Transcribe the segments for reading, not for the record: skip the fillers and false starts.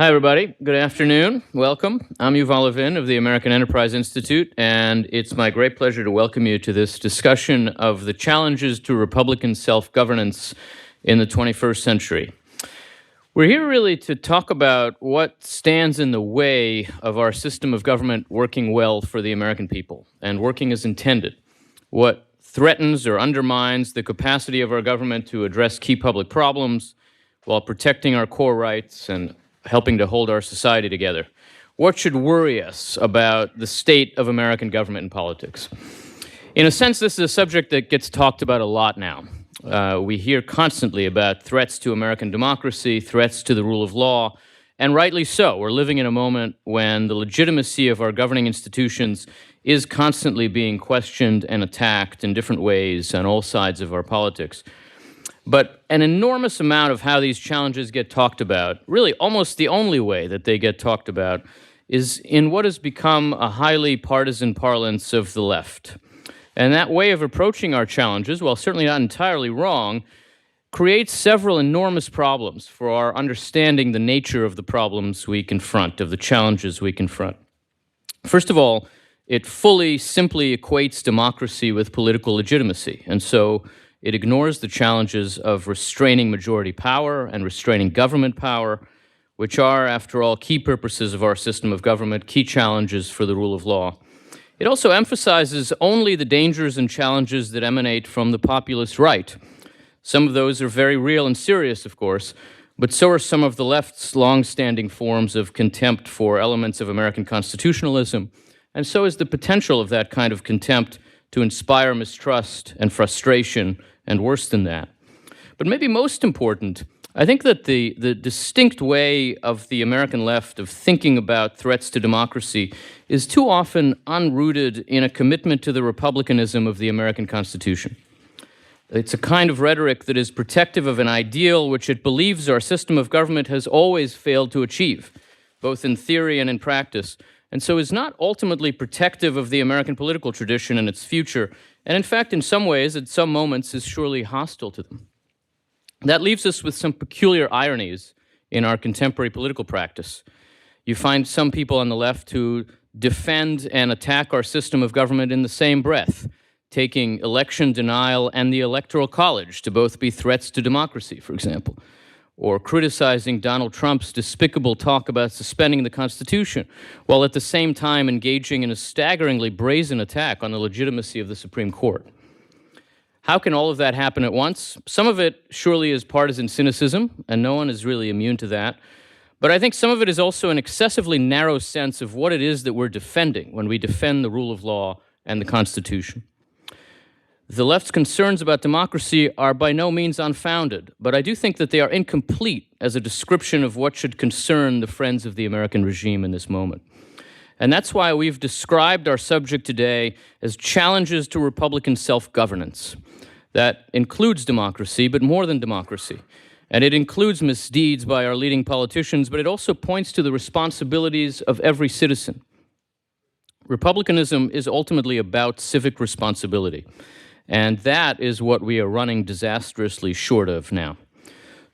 Hi, everybody. Good afternoon. Welcome. I'm Yuval Levin of the American Enterprise Institute, and it's my great pleasure to welcome you to this discussion of the challenges to Republican self-governance in the 21st century. We're here really to talk about what stands in the way of our system of government working well for the American people and working as intended, what threatens or undermines the capacity of our government to address key public problems while protecting our core rights and helping to hold our society together. What should worry us about the state of American government and politics? In a sense, this is a subject that gets talked about a lot now. We hear constantly about threats to American democracy, threats to the rule of law, and rightly so. We're living in a moment when the legitimacy of our governing institutions is constantly being questioned and attacked in different ways on all sides of our politics. But an enormous amount of how these challenges get talked about, really almost the only way that they get talked about, is in what has become a highly partisan parlance of the left. And that way of approaching our challenges, while certainly not entirely wrong, creates several enormous problems for our understanding the nature of the problems we confront, of the challenges we confront. First of all, it fully, simply equates democracy with political legitimacy. And so it ignores the challenges of restraining majority power and restraining government power, which are, after all, key purposes of our system of government, key challenges for the rule of law. It also emphasizes only the dangers and challenges that emanate from the populist right. Some of those are very real and serious, of course, but so are some of the left's long-standing forms of contempt for elements of American constitutionalism, and so is the potential of that kind of contempt to inspire mistrust and frustration, and worse than that. But maybe most important, I think that the distinct way of the American left of thinking about threats to democracy is too often unrooted in a commitment to the republicanism of the American Constitution. It's a kind of rhetoric that is protective of an ideal which it believes our system of government has always failed to achieve, both in theory and in practice, and so is not ultimately protective of the American political tradition and its future, and in fact, in some ways, at some moments, is surely hostile to them. That leaves us with some peculiar ironies in our contemporary political practice. You find some people on the left who defend and attack our system of government in the same breath, taking election denial and the Electoral College to both be threats to democracy, for example, or criticizing Donald Trump's despicable talk about suspending the Constitution, while at the same time engaging in a staggeringly brazen attack on the legitimacy of the Supreme Court. How can all of that happen at once? Some of it surely is partisan cynicism, and no one is really immune to that. But I think some of it is also an excessively narrow sense of what it is that we're defending when we defend the rule of law and the Constitution. The left's concerns about democracy are by no means unfounded, but I do think that they are incomplete as a description of what should concern the friends of the American regime in this moment. And that's why we've described our subject today as challenges to Republican self-governance. That includes democracy, but more than democracy. And it includes misdeeds by our leading politicians, but it also points to the responsibilities of every citizen. Republicanism is ultimately about civic responsibility. And that is what we are running disastrously short of now.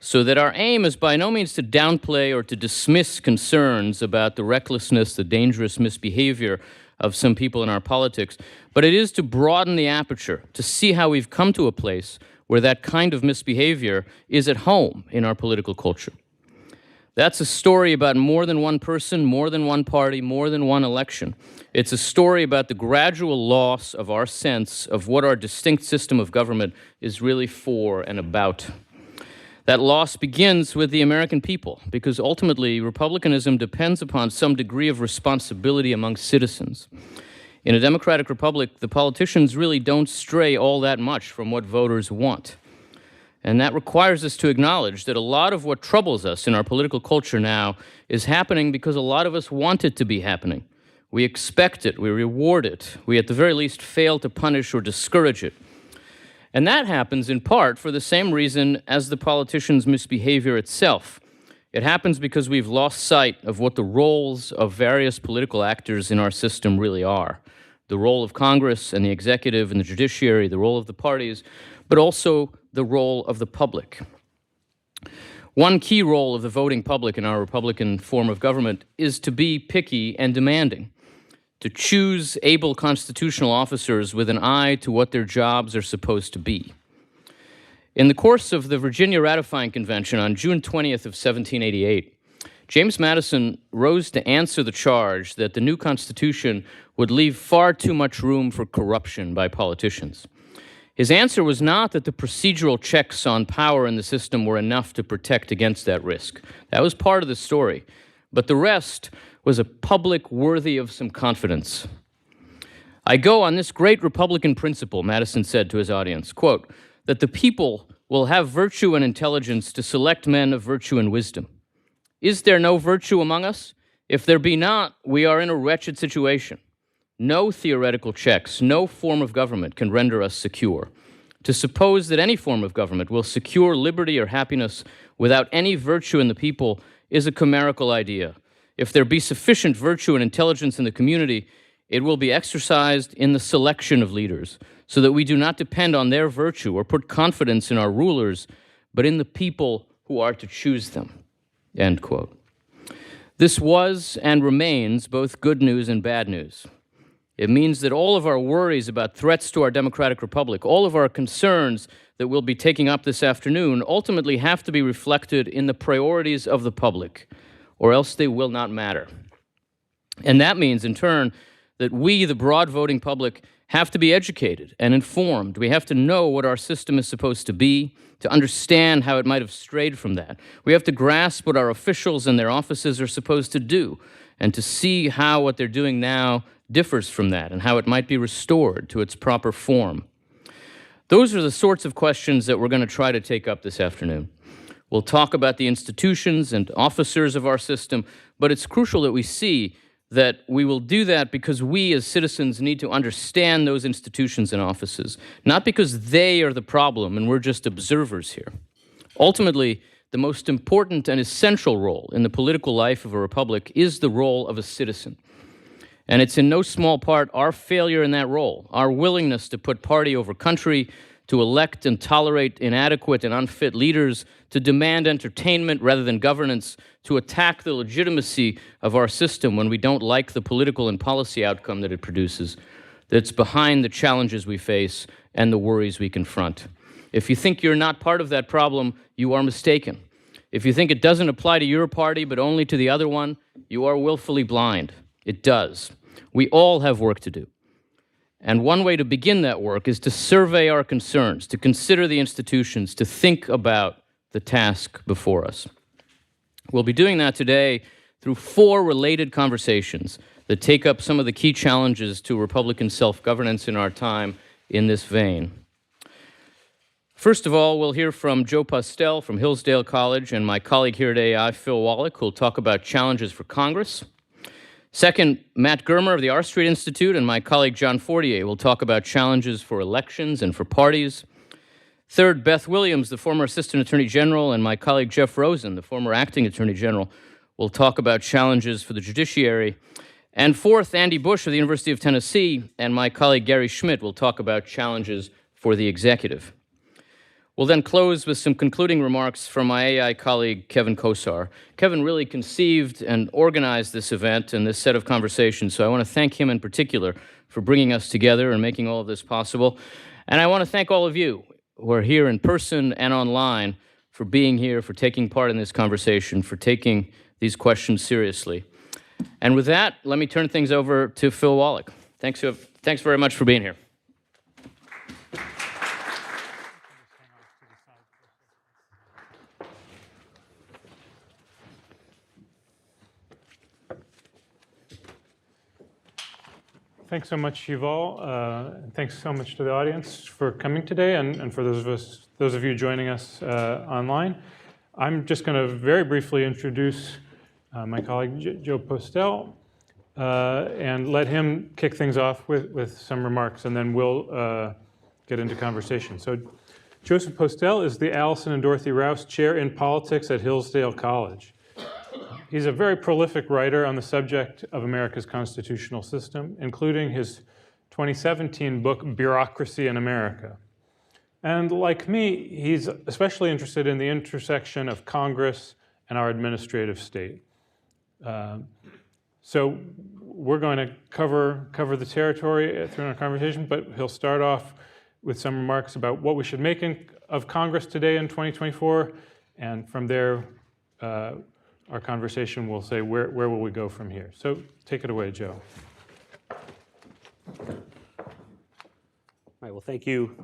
So that our aim is by no means to downplay or to dismiss concerns about the recklessness, the dangerous misbehavior of some people in our politics, but it is to broaden the aperture, to see how we've come to a place where that kind of misbehavior is at home in our political culture. That's a story about more than one person, more than one party, more than one election. It's a story about the gradual loss of our sense of what our distinct system of government is really for and about. That loss begins with the American people, because ultimately republicanism depends upon some degree of responsibility among citizens. In a democratic republic, the politicians really don't stray all that much from what voters want. And that requires us to acknowledge that a lot of what troubles us in our political culture now is happening because a lot of us want it to be happening. We expect it, we reward it, we at the very least fail to punish or discourage it. And that happens in part for the same reason as the politicians' misbehavior itself. It happens because we've lost sight of what the roles of various political actors in our system really are. The role of Congress and the executive and the judiciary, the role of the parties, but also the role of the public. One key role of the voting public in our Republican form of government is to be picky and demanding, to choose able constitutional officers with an eye to what their jobs are supposed to be. In the course of the Virginia Ratifying Convention on June 20th of 1788, James Madison rose to answer the charge that the new Constitution would leave far too much room for corruption by politicians. His answer was not that the procedural checks on power in the system were enough to protect against that risk. That was part of the story. But the rest was a public worthy of some confidence. I go on this great Republican principle, Madison said to his audience, quote, that the people will have virtue and intelligence to select men of virtue and wisdom. Is there no virtue among us? If there be not, we are in a wretched situation. No theoretical checks, no form of government can render us secure. To suppose that any form of government will secure liberty or happiness without any virtue in the people is a chimerical idea. If there be sufficient virtue and intelligence in the community, it will be exercised in the selection of leaders, so that we do not depend on their virtue or put confidence in our rulers, but in the people who are to choose them. End quote. This was and remains both good news and bad news. It means that all of our worries about threats to our democratic republic, all of our concerns that we'll be taking up this afternoon, ultimately have to be reflected in the priorities of the public, or else they will not matter. And that means, in turn, that we, the broad voting public, have to be educated and informed. We have to know what our system is supposed to be, to understand how it might have strayed from that. We have to grasp what our officials and their offices are supposed to do, and to see how what they're doing now differs from that, and how it might be restored to its proper form. Those are the sorts of questions that we're going to try to take up this afternoon. We'll talk about the institutions and officers of our system, but it's crucial that we see that we will do that because we as citizens need to understand those institutions and offices, not because they are the problem and we're just observers here. Ultimately, the most important and essential role in the political life of a republic is the role of a citizen. And it's in no small part our failure in that role, our willingness to put party over country, to elect and tolerate inadequate and unfit leaders, to demand entertainment rather than governance, to attack the legitimacy of our system when we don't like the political and policy outcome that it produces, that's behind the challenges we face and the worries we confront. If you think you're not part of that problem, you are mistaken. If you think it doesn't apply to your party but only to the other one, you are willfully blind. It does. We all have work to do. And one way to begin that work is to survey our concerns, to consider the institutions, to think about the task before us. We'll be doing that today through 4 related conversations that take up some of the key challenges to Republican self-governance in our time in this vein. First of all, we'll hear from Joe Postel from Hillsdale College and my colleague here today, Phil Wallach, who will talk about challenges for Congress. Second, Matt Germer of the R Street Institute and my colleague John Fortier will talk about challenges for elections and for parties. Third, Beth Williams, the former Assistant Attorney General, and my colleague Jeff Rosen, the former Acting Attorney General, will talk about challenges for the judiciary. And fourth, Andy Bush of the University of Tennessee and my colleague Gary Schmidt will talk about challenges for the executive. We'll then close with some concluding remarks from my AI colleague, Kevin Kosar. Kevin really conceived and organized this event and this set of conversations, so I want to thank him in particular for bringing us together and making all of this possible. And I want to thank all of you who are here in person and online for being here, for taking part in this conversation, for taking these questions seriously. And with that, let me turn things over to Phil Wallach. Thanks very much for being here. Thanks so much, Yuval. And thanks so much to the audience for coming today, and for those of you joining us online. I'm just going to very briefly introduce my colleague Joe Postel and let him kick things off with some remarks, and then we'll get into conversation. So Joseph Postel is the Allison and Dorothy Rouse Chair in Politics at Hillsdale College. He's a very prolific writer on the subject of America's constitutional system, including his 2017 book, Bureaucracy in America. And like me, he's especially interested in the intersection of Congress and our administrative state. So we're going to cover the territory through our conversation, but he'll start off with some remarks about what we should make of Congress today in 2024, and from there, our conversation will say where will we go from here. So take it away, Joe. All right, well, thank you,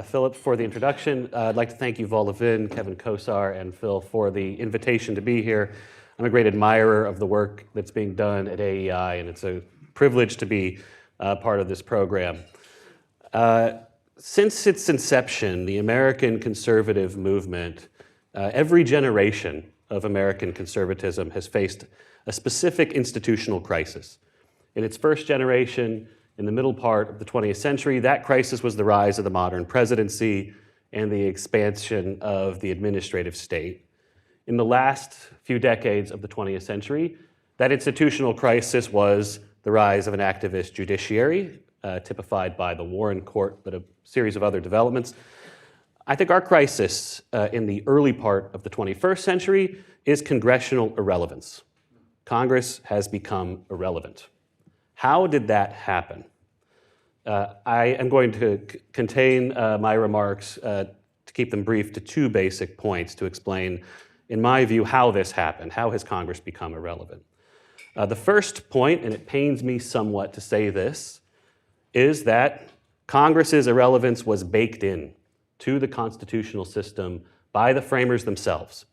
Philip, for the introduction. I'd like to thank you, Levin, Kevin Kosar, and Phil for the invitation to be here. I'm a great admirer of the work that's being done at AEI, and it's a privilege to be part of this program. Since its inception, the American conservative movement, every generation of American conservatism has faced a specific institutional crisis. In its first generation, in the middle part of the 20th century, that crisis was the rise of the modern presidency and the expansion of the administrative state. In the last few decades of the 20th century, that institutional crisis was the rise of an activist judiciary, typified by the Warren Court, but a series of other developments. I think our crisis in the early part of the 21st century is congressional irrelevance. Congress has become irrelevant. How did that happen? I am going to contain my remarks, to keep them brief, to two basic points to explain, in my view, how this happened. How has Congress become irrelevant? The first point, and it pains me somewhat to say this, is that Congress's irrelevance was baked in to the constitutional system by the framers themselves.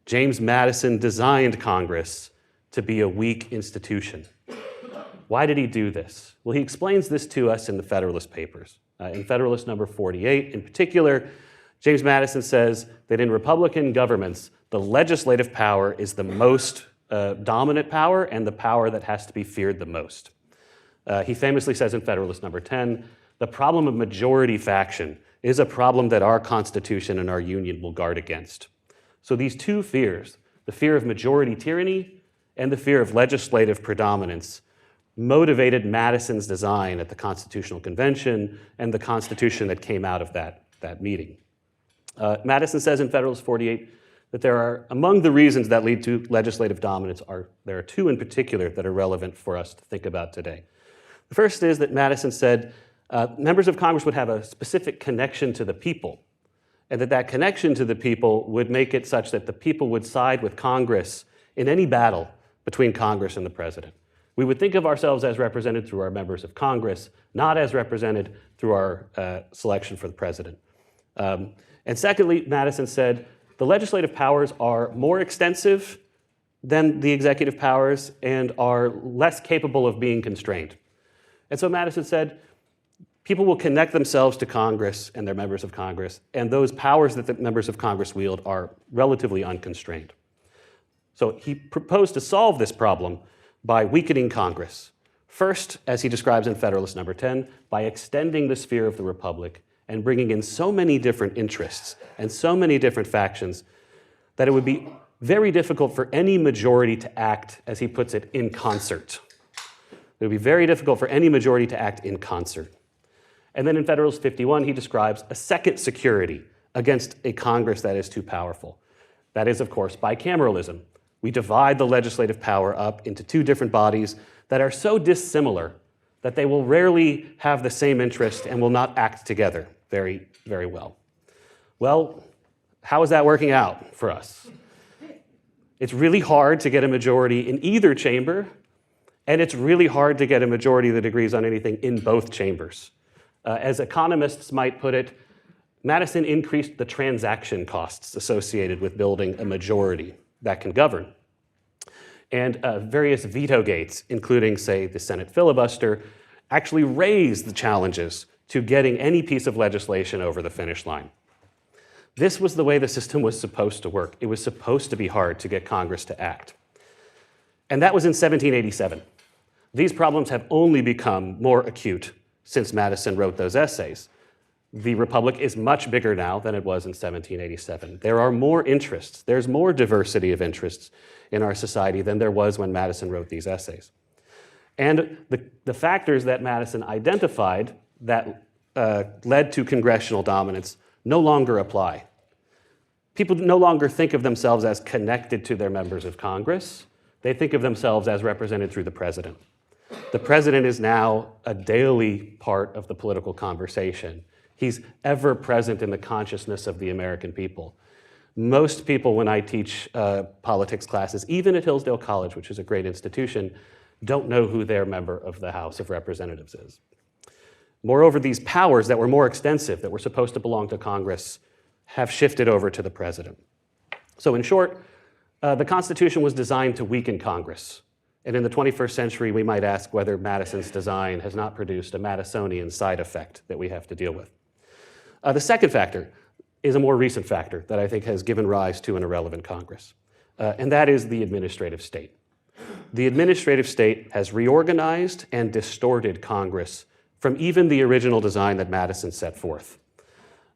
James Madison designed Congress to be a weak institution. Why did he do this? Well, he explains this to us in the Federalist Papers. In Federalist number 48, in particular, James Madison says that in Republican governments, the legislative power is the most dominant power and the power that has to be feared the most. He famously says in Federalist number 10, the problem of majority faction is a problem that our Constitution and our Union will guard against. So these two fears, the fear of majority tyranny and the fear of legislative predominance, motivated Madison's design at the Constitutional Convention and the Constitution that came out of that meeting. Madison says in Federalist 48 that there are, among the reasons that lead to legislative dominance, there are two in particular that are relevant for us to think about today. The first is that Madison said members of Congress would have a specific connection to the people, and that connection to the people would make it such that the people would side with Congress in any battle between Congress and the president. We would think of ourselves as represented through our members of Congress, not as represented through our selection for the president. And secondly, Madison said, the legislative powers are more extensive than the executive powers and are less capable of being constrained. And so Madison said, people will connect themselves to Congress and their members of Congress, and those powers that the members of Congress wield are relatively unconstrained. So he proposed to solve this problem by weakening Congress. First, as he describes in Federalist number 10, by extending the sphere of the republic and bringing in so many different interests and so many different factions that it would be very difficult for any majority to act, as he puts it, in concert. It would be very difficult for any majority to act in concert. And then in Federalist 51, he describes a second security against a Congress that is too powerful. That is, of course, bicameralism. We divide the legislative power up into two different bodies that are so dissimilar that they will rarely have the same interest and will not act together very, very well. Well, how is that working out for us? It's really hard to get a majority in either chamber, and it's really hard to get a majority that agrees on anything in both chambers. As economists might put it, Madison increased the transaction costs associated with building a majority that can govern. And various veto gates, including, say, the Senate filibuster, actually raised the challenges to getting any piece of legislation over the finish line. This was the way the system was supposed to work. It was supposed to be hard to get Congress to act. And that was in 1787. These problems have only become more acute since Madison wrote those essays. The Republic is much bigger now than it was in 1787. There are more interests. There's more diversity of interests in our society than there was when Madison wrote these essays. And the factors that Madison identified that led to congressional dominance no longer apply. People no longer think of themselves as connected to their members of Congress. They think of themselves as represented through the president. The president is now a daily part of the political conversation. He's ever present in the consciousness of the American people. Most people, when I teach politics classes, even at Hillsdale College, which is a great institution, don't know who their member of the House of Representatives is. Moreover, these powers that were more extensive, that were supposed to belong to Congress, have shifted over to the president. So in short, the Constitution was designed to weaken Congress. And in the 21st century, we might ask whether Madison's design has not produced a Madisonian side effect that we have to deal with. The second factor is a more recent factor that I think has given rise to an irrelevant Congress, and that is the administrative state. The administrative state has reorganized and distorted Congress from even the original design that Madison set forth.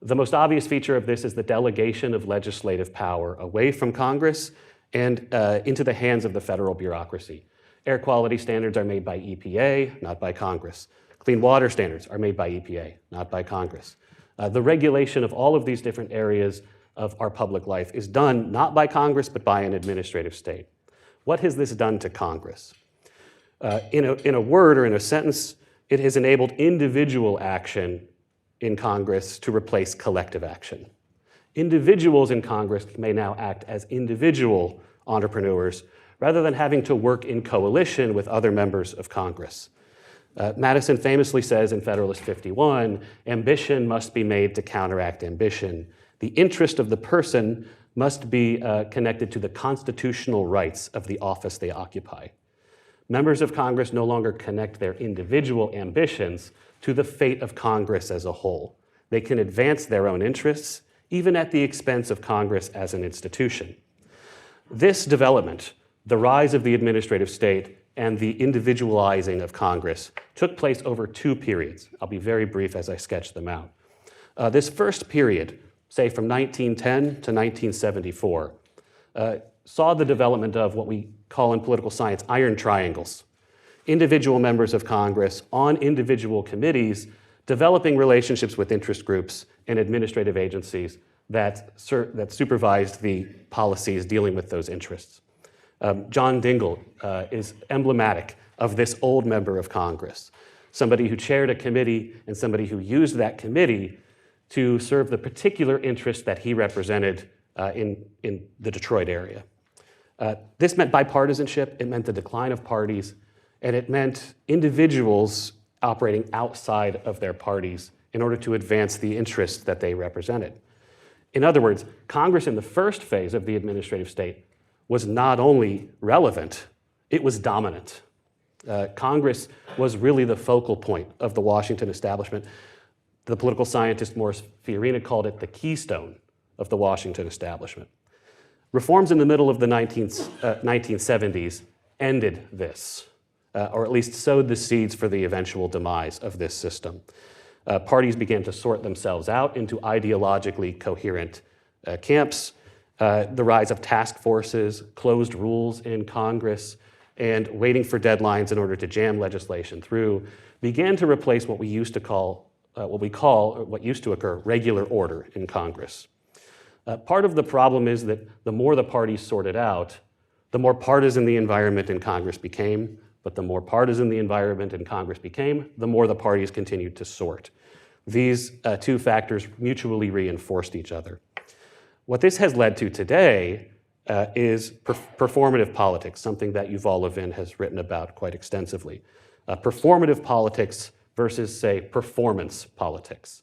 The most obvious feature of this is the delegation of legislative power away from Congress and into the hands of the federal bureaucracy. Air quality standards are made by EPA, not by Congress. Clean water standards are made by EPA, not by Congress. The regulation of all of these different areas of our public life is done not by Congress, but by an administrative state. What has this done to Congress? In a word or in a sentence, it has enabled individual action in Congress to replace collective action. Individuals in Congress may now act as individual entrepreneurs rather than having to work in coalition with other members of Congress. Madison famously says in Federalist 51, ambition must be made to counteract ambition. The interest of the person must be connected to the constitutional rights of the office they occupy. Members of Congress no longer connect their individual ambitions to the fate of Congress as a whole. They can advance their own interests, even at the expense of Congress as an institution. This development, the rise of the administrative state and the individualizing of Congress, took place over two periods. I'll be very brief as I sketch them out. This first period, say from 1910 to 1974, saw the development of what we call in political science iron triangles. Individual members of Congress on individual committees developing relationships with interest groups and administrative agencies that supervised the policies dealing with those interests. John Dingell is emblematic of this old member of Congress, somebody who chaired a committee and somebody who used that committee to serve the particular interest that he represented in the Detroit area. This meant bipartisanship, it meant the decline of parties, and it meant individuals operating outside of their parties in order to advance the interests that they represented. In other words, Congress in the first phase of the administrative state was not only relevant, it was dominant. Congress was really the focal point of the Washington establishment. The political scientist Morris Fiorina called it the keystone of the Washington establishment. Reforms in the middle of the 1970s ended this, or at least sowed the seeds for the eventual demise of this system. Parties began to sort themselves out into ideologically coherent camps. The rise of task forces, closed rules in Congress, and waiting for deadlines in order to jam legislation through began to replace what used to occur, regular order in Congress. Part of the problem is that the more the parties sorted out, the more partisan the environment in Congress became, but the more partisan the environment in Congress became, the more the parties continued to sort. These two factors mutually reinforced each other. What this has led to today is performative politics, something that Yuval Levin has written about quite extensively. Performative politics versus, say, performance politics.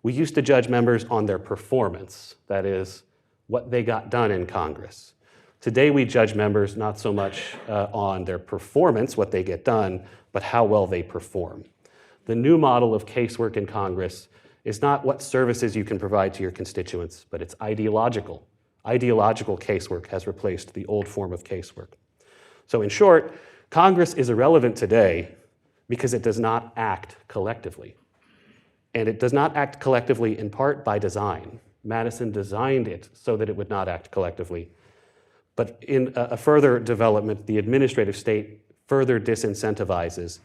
We used to judge members on their performance, that is, what they got done in Congress. Today we judge members not so much on their performance, what they get done, but how well they perform. The new model of casework in Congress is not what services you can provide to your constituents, but it's ideological. Ideological casework has replaced the old form of casework. So in short, Congress is irrelevant today because it does not act collectively. And it does not act collectively in part by design. Madison designed it so that it would not act collectively. But in a further development, the administrative state further disincentivizes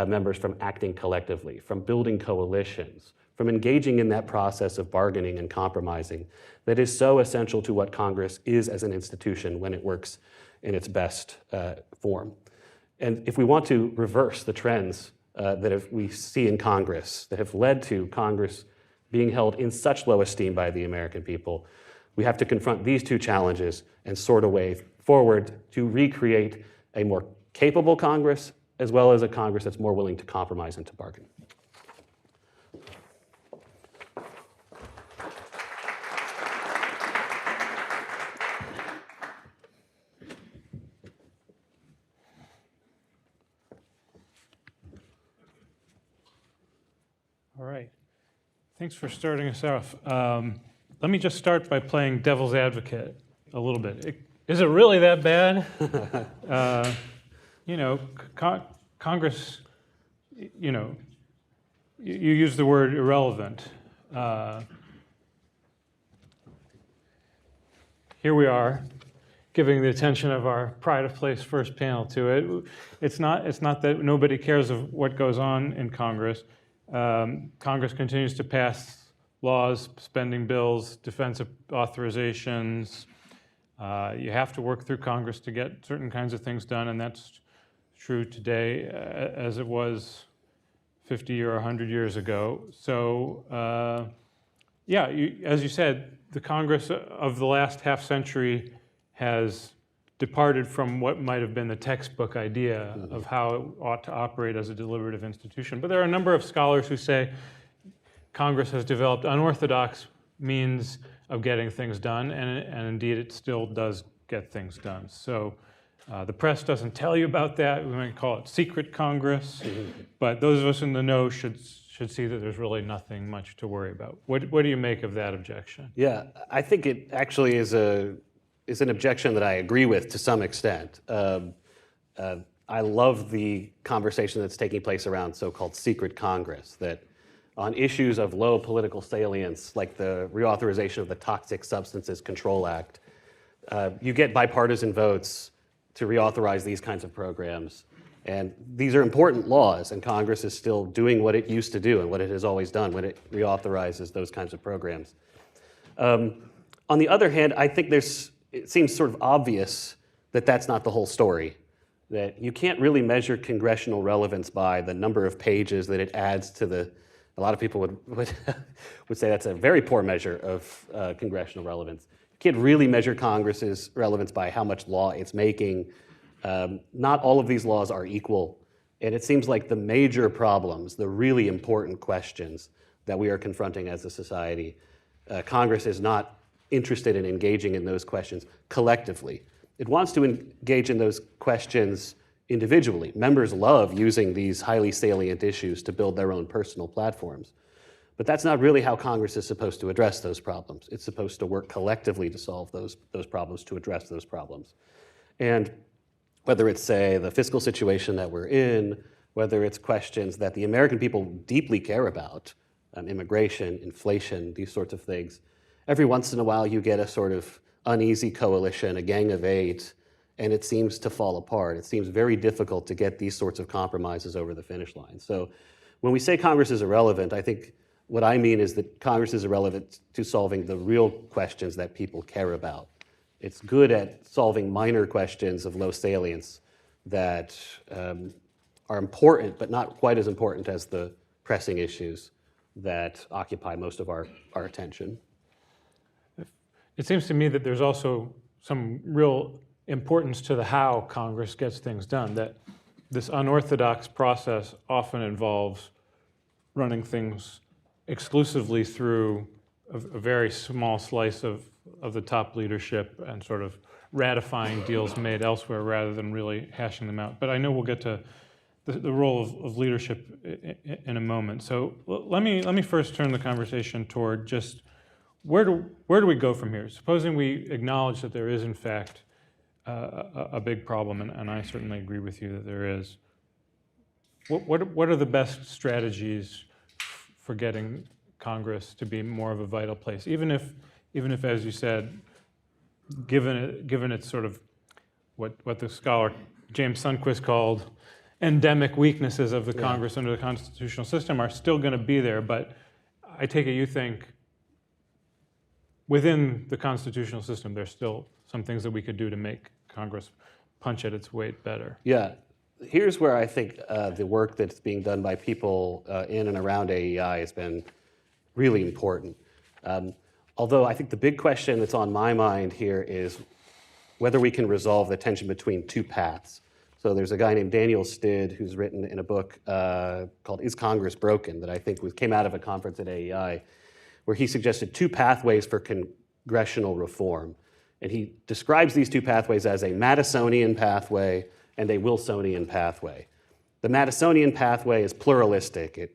members from acting collectively, from building coalitions, from engaging in that process of bargaining and compromising that is so essential to what Congress is as an institution when it works in its best form. And if we want to reverse the trends we see in Congress that have led to Congress being held in such low esteem by the American people, we have to confront these two challenges and sort a way forward to recreate a more capable Congress, as well as a Congress that's more willing to compromise and to bargain. All right. Thanks for starting us off. Let me just start by playing devil's advocate a little bit. Is it really that bad? Congress, you use the word irrelevant. Here we are, giving the attention of our pride of place first panel to it. It's not that nobody cares of what goes on in Congress. Congress continues to pass laws, spending bills, defense authorizations. You have to work through Congress to get certain kinds of things done, and that's true today as it was 50 or 100 years ago. So, as you said, the Congress of the last half century has departed from what might have been the textbook idea of how it ought to operate as a deliberative institution. But there are a number of scholars who say Congress has developed unorthodox means of getting things done, and indeed it still does get things done. So the press doesn't tell you about that. We might call it secret Congress, but those of us in the know should see that there's really nothing much to worry about. What do you make of that objection? Yeah, I think it actually is an objection that I agree with to some extent. I love the conversation that's taking place around so-called secret Congress, that on issues of low political salience, like the reauthorization of the Toxic Substances Control Act, you get bipartisan votes to reauthorize these kinds of programs. And these are important laws, and Congress is still doing what it used to do and what it has always done when it reauthorizes those kinds of programs. On the other hand, I think it seems sort of obvious that that's not the whole story, that you can't really measure congressional relevance by the number of pages that it adds to a lot of people would say that's a very poor measure of congressional relevance. You can't really measure Congress's relevance by how much law it's making. Not all of these laws are equal, and it seems like the major problems, the really important questions that we are confronting as a society, Congress is not interested in engaging in those questions collectively. It wants to engage in those questions individually. Members love using these highly salient issues to build their own personal platforms. But that's not really how Congress is supposed to address those problems. It's supposed to work collectively to solve those problems, to address those problems. And whether it's, say, the fiscal situation that we're in, whether it's questions that the American people deeply care about, immigration, inflation, these sorts of things, every once in a while you get a sort of uneasy coalition, a gang of eight, and it seems to fall apart. It seems very difficult to get these sorts of compromises over the finish line. So when we say Congress is irrelevant, I think what I mean is that Congress is irrelevant to solving the real questions that people care about. It's good at solving minor questions of low salience that are important, but not quite as important as the pressing issues that occupy most of our attention. It seems to me that there's also some real importance to the how Congress gets things done, that this unorthodox process often involves running things exclusively through a very small slice of the top leadership and sort of ratifying deals made elsewhere rather than really hashing them out. But I know we'll get to the role of leadership in a moment. So let me first turn the conversation toward just where do we go from here? Supposing we acknowledge that there is, in fact, a big problem, and I certainly agree with you that there is. What are the best strategies for getting Congress to be more of a vital place, even if, as you said, given its sort of what the scholar James Sundquist called endemic weaknesses of the Congress under the constitutional system are still going to be there, but I take it you think within the constitutional system, there's still some things that we could do to make Congress punch at its weight better. Yeah, here's where I think the work that's being done by people in and around AEI has been really important. Although I think the big question that's on my mind here is whether we can resolve the tension between two paths. So there's a guy named Daniel Stid who's written in a book called Is Congress Broken that I think came out of a conference at AEI, where he suggested two pathways for congressional reform. And he describes these two pathways as a Madisonian pathway and a Wilsonian pathway. The Madisonian pathway is pluralistic. It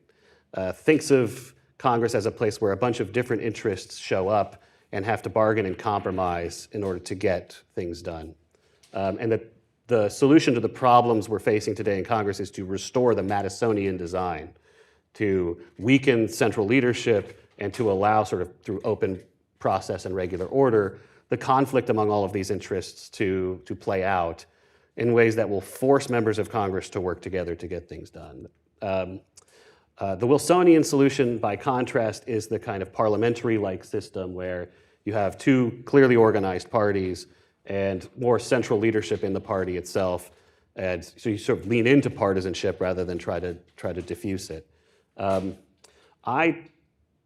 thinks of Congress as a place where a bunch of different interests show up and have to bargain and compromise in order to get things done. And that the solution to the problems we're facing today in Congress is to restore the Madisonian design, to weaken central leadership and to allow, sort of through open process and regular order, the conflict among all of these interests to play out in ways that will force members of Congress to work together to get things done. The Wilsonian solution, by contrast, is the kind of parliamentary-like system where you have two clearly organized parties and more central leadership in the party itself. And so you sort of lean into partisanship rather than try to diffuse it. I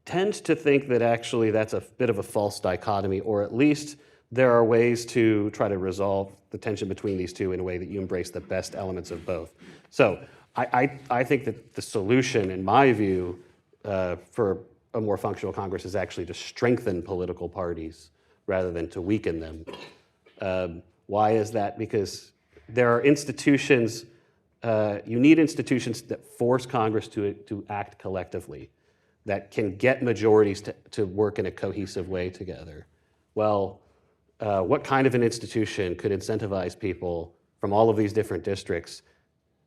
tend to think that actually that's a bit of a false dichotomy, or at least there are ways to try to resolve the tension between these two in a way that you embrace the best elements of both. So I think that the solution, in my view, for a more functional Congress is actually to strengthen political parties rather than to weaken them. Why is that? Because there are institutions, you need institutions that force Congress to act collectively, that can get majorities to work in a cohesive way together. Well, what kind of an institution could incentivize people from all of these different districts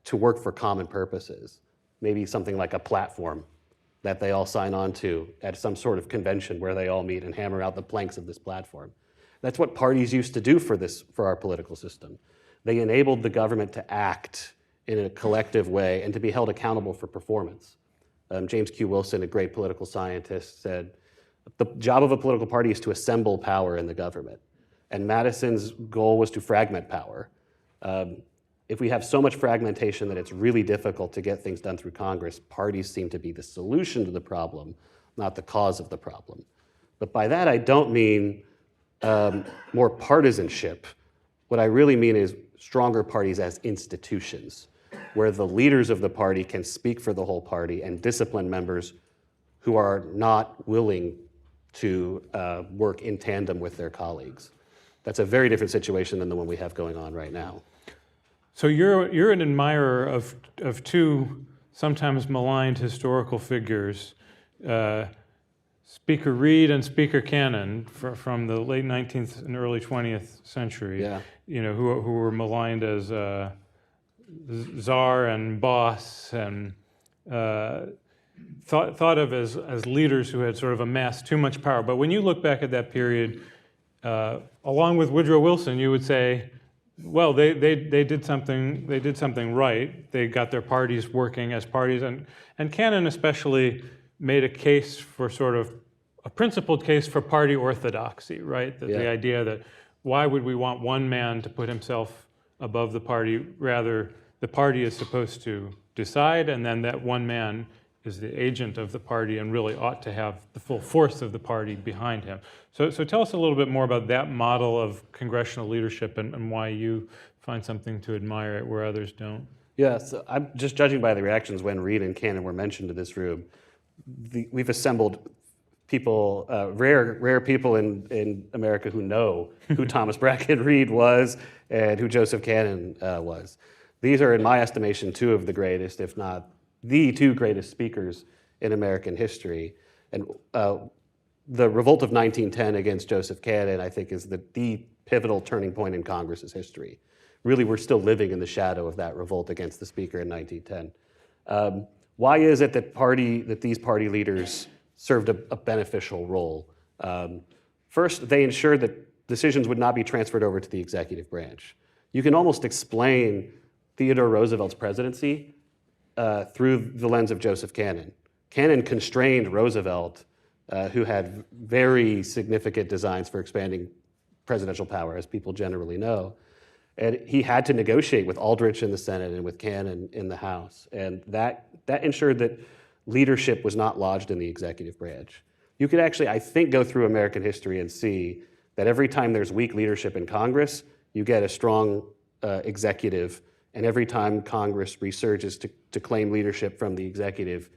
to work for common purposes? Maybe something like a platform that they all sign on to at some sort of convention where they all meet and hammer out the planks of this platform. That's what parties used to do for our political system. They enabled the government to act in a collective way and to be held accountable for performance. James Q. Wilson, a great political scientist, said, the job of a political party is to assemble power in the government. And Madison's goal was to fragment power. If we have so much fragmentation that it's really difficult to get things done through Congress, parties seem to be the solution to the problem, not the cause of the problem. But by that, I don't mean more partisanship. What I really mean is stronger parties as institutions, where the leaders of the party can speak for the whole party and discipline members who are not willing to work in tandem with their colleagues. That's a very different situation than the one we have going on right now. So you're an admirer of two sometimes maligned historical figures, Speaker Reed and Speaker Cannon from the late 19th and early 20th century. Yeah. You know, who were maligned as czar and boss, and thought of as leaders who had sort of amassed too much power. But when you look back at that period, along with Woodrow Wilson, you would say, well, they did something right. They got their parties working as parties, and Cannon especially made a case for sort of a principled case for party orthodoxy, right? The idea that why would we want one man to put himself above the party? Rather, the party is supposed to decide, and then that one man is the agent of the party and really ought to have the full force of the party behind him. So tell us a little bit more about that model of congressional leadership and why you find something to admire it where others don't. Yeah, so I'm just judging by the reactions when Reed and Cannon were mentioned to this room. We've assembled people, rare people in America who know who Thomas Bracken Reed was and who Joseph Cannon was. These are, in my estimation, two of the greatest, if not the two greatest speakers in American history. And the revolt of 1910 against Joseph Cannon, I think, is the pivotal turning point in Congress's history. Really, we're still living in the shadow of that revolt against the speaker in 1910. Why is it that these party leaders served a beneficial role? First, they ensured that decisions would not be transferred over to the executive branch. You can almost explain Theodore Roosevelt's presidency through the lens of Joseph Cannon. Cannon constrained Roosevelt, who had very significant designs for expanding presidential power, as people generally know. And he had to negotiate with Aldrich in the Senate and with Cannon in the House. And that ensured that leadership was not lodged in the executive branch. You could actually, I think, go through American history and see that every time there's weak leadership in Congress, you get a strong executive. And every time Congress resurges to claim leadership from the executive,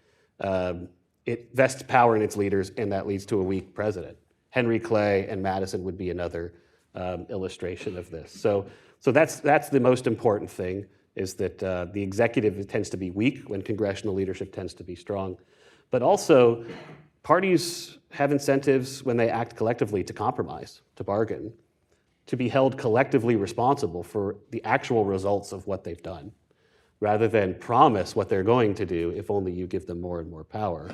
it vests power in its leaders, and that leads to a weak president. Henry Clay and Madison would be another illustration of this. So that's the most important thing, is that the executive tends to be weak when congressional leadership tends to be strong. But also, parties have incentives when they act collectively to compromise, to bargain, to be held collectively responsible for the actual results of what they've done, rather than promise what they're going to do if only you give them more and more power.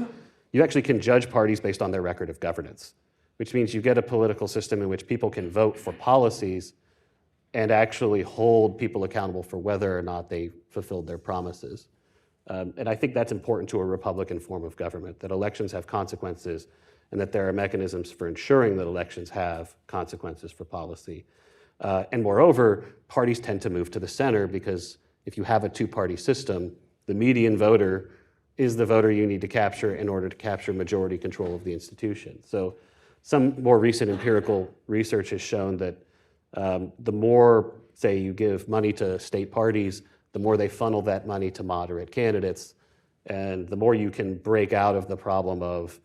You actually can judge parties based on their record of governance, which means you get a political system in which people can vote for policies and actually hold people accountable for whether or not they fulfilled their promises. And I think that's important to a Republican form of government, that elections have consequences and that there are mechanisms for ensuring that elections have consequences for policy. And moreover, parties tend to move to the center, because if you have a two-party system, the median voter is the voter you need to capture in order to capture majority control of the institution. So some more recent empirical research has shown that the more, say, you give money to state parties, the more they funnel that money to moderate candidates, and the more you can break out of the problem of,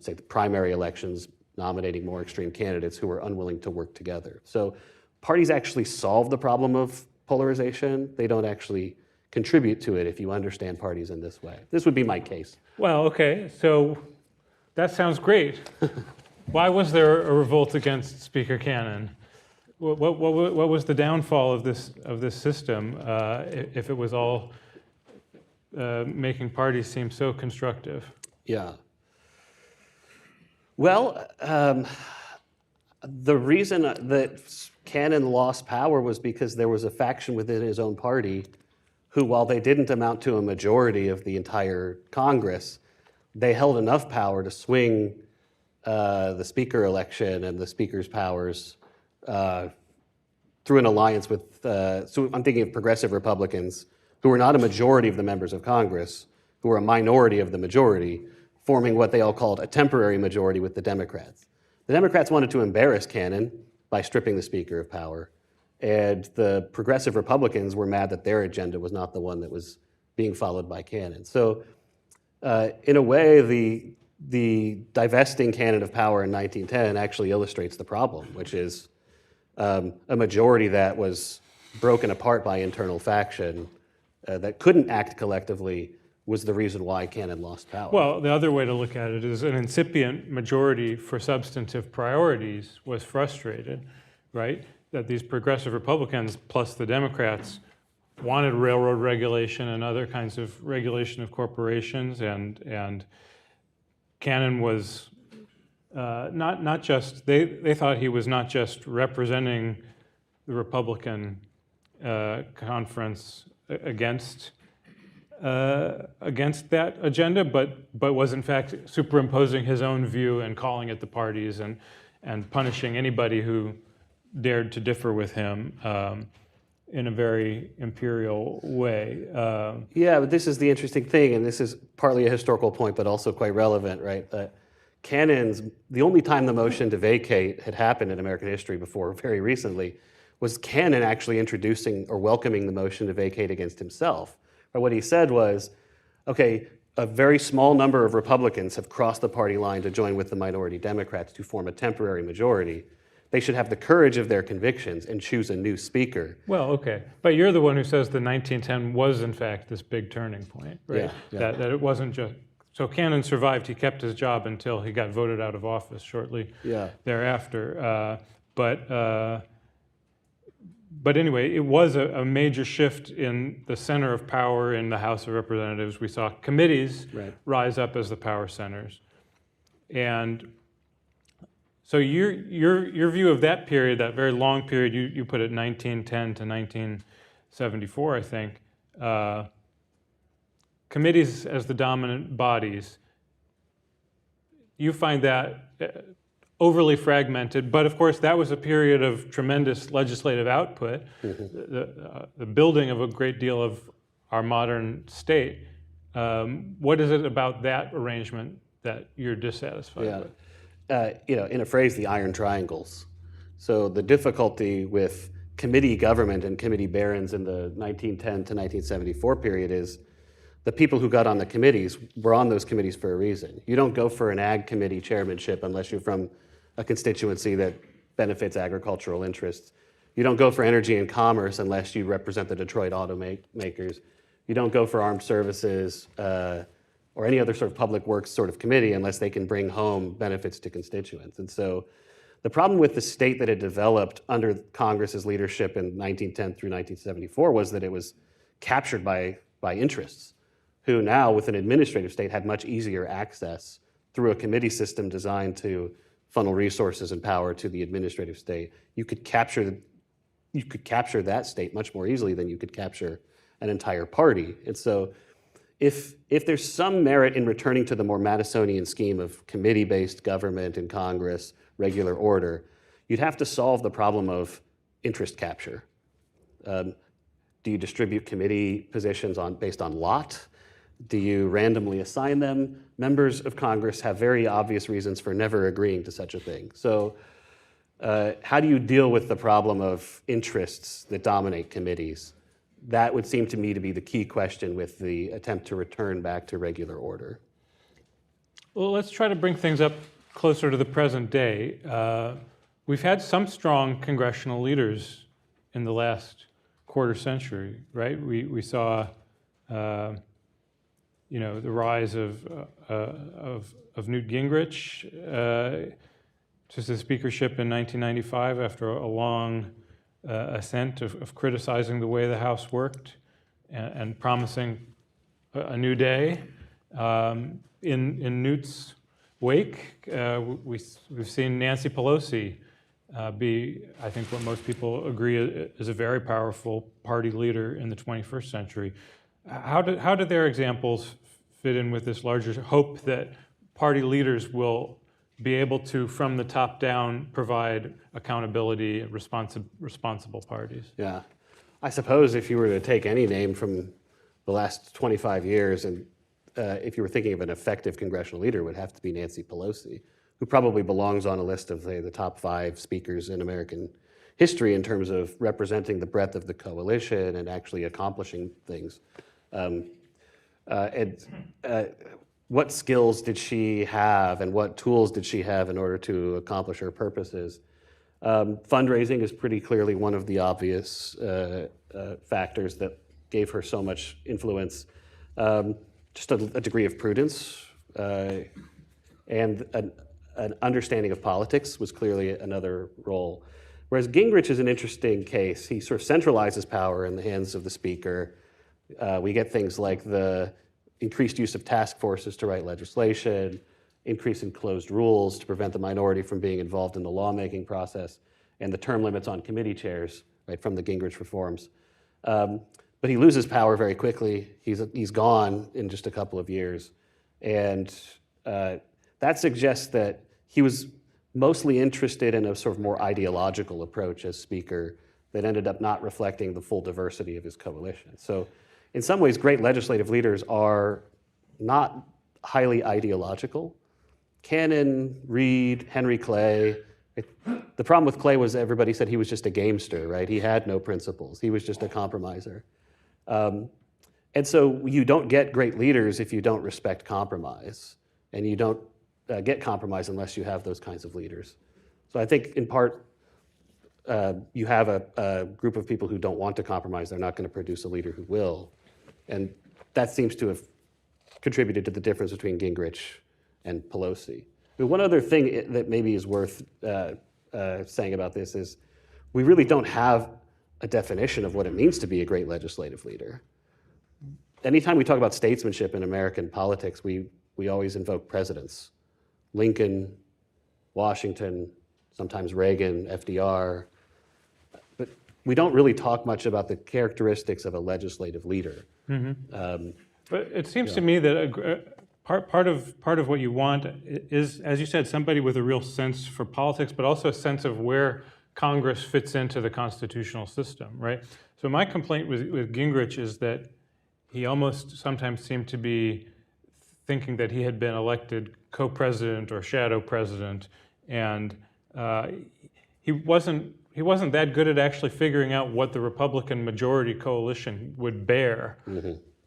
say, the primary elections nominating more extreme candidates who are unwilling to work together. So parties actually solve the problem of polarization. They don't actually contribute to it if you understand parties in this way. This would be my case. Well, okay, so that sounds great. Why was there a revolt against Speaker Cannon? What was the downfall of this system if it was all making parties seem so constructive? Yeah. Well, the reason that Cannon lost power was because there was a faction within his own party who, while they didn't amount to a majority of the entire Congress, they held enough power to swing the speaker election and the speaker's powers through an alliance with, so I'm thinking of progressive Republicans who were not a majority of the members of Congress, who were a minority of the majority, forming what they all called a temporary majority with the Democrats. The Democrats wanted to embarrass Cannon by stripping the speaker of power, and the progressive Republicans were mad that their agenda was not the one that was being followed by Cannon. So in a way, the divesting Cannon of power in 1910 actually illustrates the problem, which is a majority that was broken apart by internal faction that couldn't act collectively was the reason why Cannon lost power. Well, the other way to look at it is an incipient majority for substantive priorities was frustrated, right? That these progressive Republicans plus the Democrats wanted railroad regulation and other kinds of regulation of corporations, and Cannon was not just, they thought he was not just representing the Republican conference against that agenda, but was in fact superimposing his own view and calling it the parties and punishing anybody who dared to differ with him in a very imperial way. Yeah, but this is the interesting thing, and this is partly a historical point, but also quite relevant, right? Cannon's, the only time the motion to vacate had happened in American history before, very recently, was Cannon actually introducing or welcoming the motion to vacate against himself. But what he said was, okay, a very small number of Republicans have crossed the party line to join with the minority Democrats to form a temporary majority. They should have the courage of their convictions and choose a new speaker. Well, okay, but you're the one who says the 1910 was in fact this big turning point, right? Yeah. That it wasn't just, so Cannon survived, he kept his job until he got voted out of office shortly thereafter. But anyway, it was a major shift in the center of power in the House of Representatives. We saw committees rise up as the power centers. And so your view of that period, that very long period, you put it 1910 to 1974, I think, committees as the dominant bodies, you find that overly fragmented, but of course that was a period of tremendous legislative output, the building of a great deal of our modern state. What is it about that arrangement that you're dissatisfied with? In a phrase, the iron triangles. So the difficulty with committee government and committee barons in the 1910 to 1974 period is the people who got on the committees were on those committees for a reason. You don't go for an ag committee chairmanship unless you're from a constituency that benefits agricultural interests. You don't go for energy and commerce unless you represent the Detroit automakers. You don't go for armed services or any other sort of public works sort of committee unless they can bring home benefits to constituents. And so the problem with the state that had developed under Congress's leadership in 1910 through 1974 was that it was captured by interests who now, with an administrative state, had much easier access through a committee system designed to funnel resources and power to the administrative state. You could capture that state much more easily than you could capture an entire party. And so if there's some merit in returning to the more Madisonian scheme of committee-based government in Congress, regular order, you'd have to solve the problem of interest capture. Do you distribute committee positions based on lot? Do you randomly assign them? Members of Congress have very obvious reasons for never agreeing to such a thing. So how do you deal with the problem of interests that dominate committees? That would seem to me to be the key question with the attempt to return back to regular order. Well, let's try to bring things up closer to the present day. We've had some strong congressional leaders in the last quarter century, right? We saw the rise of Newt Gingrich to the speakership in 1995 after a long ascent of criticizing the way the House worked and promising a new day. In Newt's wake, we've seen Nancy Pelosi be, I think, what most people agree is a very powerful party leader in the 21st century. How do their examples fit in with this larger hope that party leaders will be able to, from the top down, provide accountability and responsible parties? Yeah. I suppose if you were to take any name from the last 25 years, and if you were thinking of an effective congressional leader, it would have to be Nancy Pelosi, who probably belongs on a list of, say, the top 5 speakers in American history in terms of representing the breadth of the coalition and actually accomplishing things. What skills did she have and what tools did she have in order to accomplish her purposes? Fundraising is pretty clearly one of the obvious factors that gave her so much influence. Just a degree of prudence and an understanding of politics was clearly another role. Whereas Gingrich is an interesting case. He sort of centralizes power in the hands of the speaker. We get things like the increased use of task forces to write legislation, increase in closed rules to prevent the minority from being involved in the lawmaking process, and the term limits on committee chairs, right, from the Gingrich reforms. But he loses power very quickly. He's gone in just a couple of years. And that suggests that he was mostly interested in a sort of more ideological approach as speaker that ended up not reflecting the full diversity of his coalition. So in some ways, great legislative leaders are not highly ideological. Cannon, Reed, Henry Clay. The problem with Clay was everybody said he was just a gamester, right? He had no principles. He was just a compromiser. And so you don't get great leaders if you don't respect compromise. And you don't get compromise unless you have those kinds of leaders. So I think in part, you have a group of people who don't want to compromise. They're not going to produce a leader who will. And that seems to have contributed to the difference between Gingrich and Pelosi. But one other thing that maybe is worth saying about this is we really don't have a definition of what it means to be a great legislative leader. Anytime we talk about statesmanship in American politics, we always invoke presidents. Lincoln, Washington, sometimes Reagan, FDR. But we don't really talk much about the characteristics of a legislative leader. Mm-hmm. But it seems to me that part of what you want is, as you said, somebody with a real sense for politics, but also a sense of where Congress fits into the constitutional system, right? So my complaint with Gingrich is that he almost sometimes seemed to be thinking that he had been elected co-president or shadow president, and he wasn't that good at actually figuring out what the Republican majority coalition would bear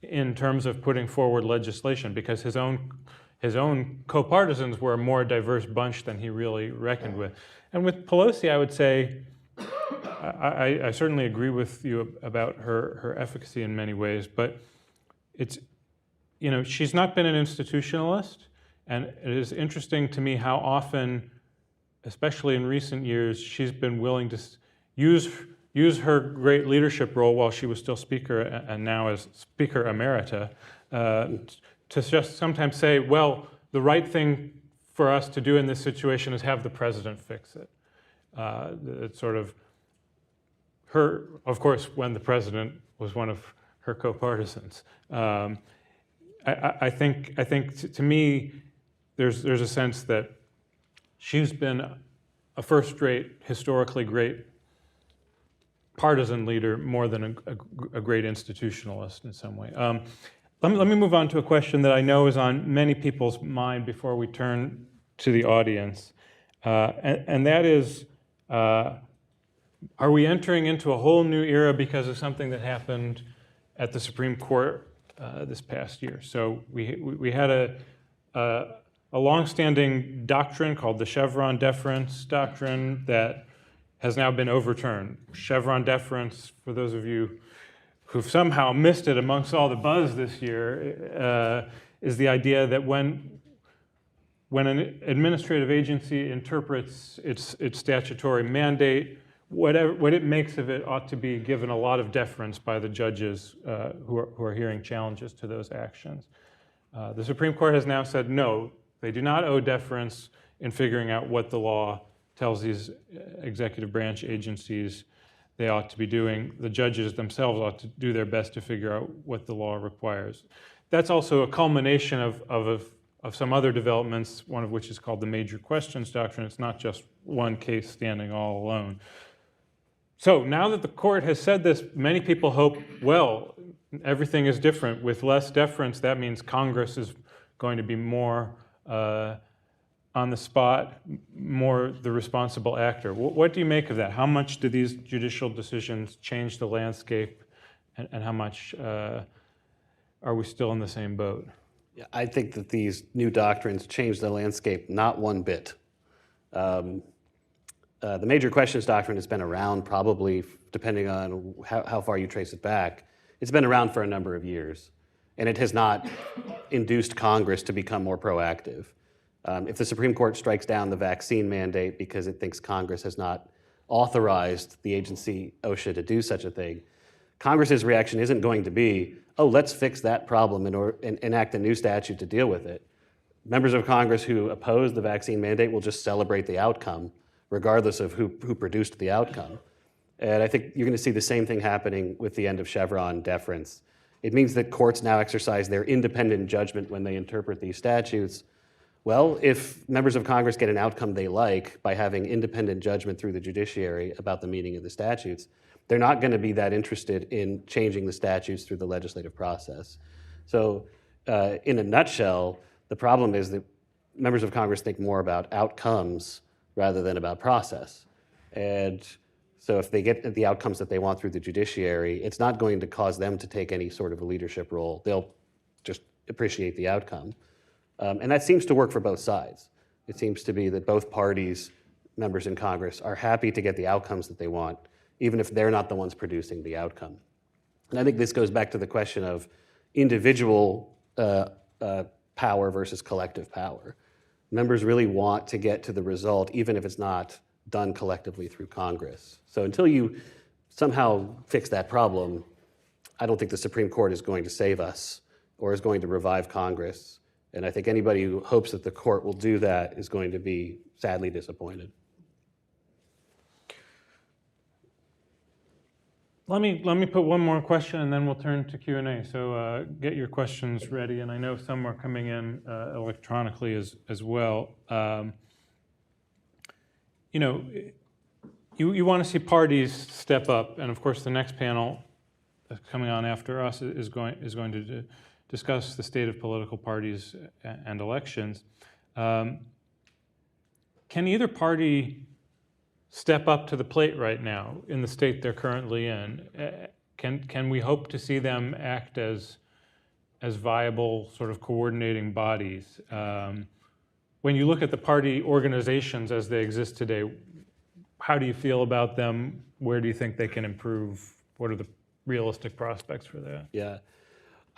in terms of putting forward legislation, because his own co-partisans were a more diverse bunch than he really reckoned with. And with Pelosi, I would say, I certainly agree with you about her efficacy in many ways, but it's, she's not been an institutionalist, and it is interesting to me how often, especially in recent years, she's been willing to use her great leadership role while she was still Speaker and now as Speaker Emerita, to just sometimes say, well, the right thing for us to do in this situation is have the president fix it. It's sort of her, of course, when the president was one of her co-partisans. I think to me, there's a sense that she's been a first-rate, historically great partisan leader more than a great institutionalist in some way. Let me move on to a question that I know is on many people's mind before we turn to the audience, and that is, are we entering into a whole new era because of something that happened at the Supreme Court this past year? So we had a longstanding doctrine called the Chevron deference doctrine that has now been overturned. Chevron deference, for those of you who've somehow missed it amongst all the buzz this year, is the idea that when an administrative agency interprets its statutory mandate, what it makes of it ought to be given a lot of deference by the judges who are hearing challenges to those actions. The Supreme Court has now said no, they do not owe deference in figuring out what the law tells these executive branch agencies they ought to be doing. The judges themselves ought to do their best to figure out what the law requires. That's also a culmination of some other developments, one of which is called the major questions doctrine. It's not just one case standing all alone. So now that the court has said this, many people hope, well, everything is different. With less deference, that means Congress is going to be more on the spot, more the responsible actor. What do you make of that? How much do these judicial decisions change the landscape, and how much are we still in the same boat? Yeah, I think that these new doctrines change the landscape not one bit. The major questions doctrine has been around probably, depending on how far you trace it back, it's been around for a number of years, and it has not induced Congress to become more proactive. If the Supreme Court strikes down the vaccine mandate because it thinks Congress has not authorized the agency OSHA to do such a thing, Congress's reaction isn't going to be, oh, let's fix that problem and enact a new statute to deal with it. Members of Congress who oppose the vaccine mandate will just celebrate the outcome, regardless of who produced the outcome. And I think you're going to see the same thing happening with the end of Chevron deference. It means that courts now exercise their independent judgment when they interpret these statutes. Well, if members of Congress get an outcome they like by having independent judgment through the judiciary about the meaning of the statutes, they're not going to be that interested in changing the statutes through the legislative process. So in a nutshell, the problem is that members of Congress think more about outcomes rather than about process. And so if they get the outcomes that they want through the judiciary, it's not going to cause them to take any sort of a leadership role. They'll just appreciate the outcome. And that seems to work for both sides. It seems to be that both parties, members in Congress, are happy to get the outcomes that they want, even if they're not the ones producing the outcome. And I think this goes back to the question of individual power versus collective power. Members really want to get to the result, even if it's not done collectively through Congress. So until you somehow fix that problem, I don't think the Supreme Court is going to save us or is going to revive Congress. And I think anybody who hopes that the court will do that is going to be sadly disappointed. Let me put one more question, and then we'll turn to Q&A. So get your questions ready, and I know some are coming in electronically as well. You know, you want to see parties step up, and of course, the next panel that's coming on after us is going to discuss the state of political parties and elections. Can either party step up to the plate right now in the state they're currently in? Can we hope to see them act as viable sort of coordinating bodies? When you look at the party organizations as they exist today, how do you feel about them? Where do you think they can improve? What are the realistic prospects for that? Yeah.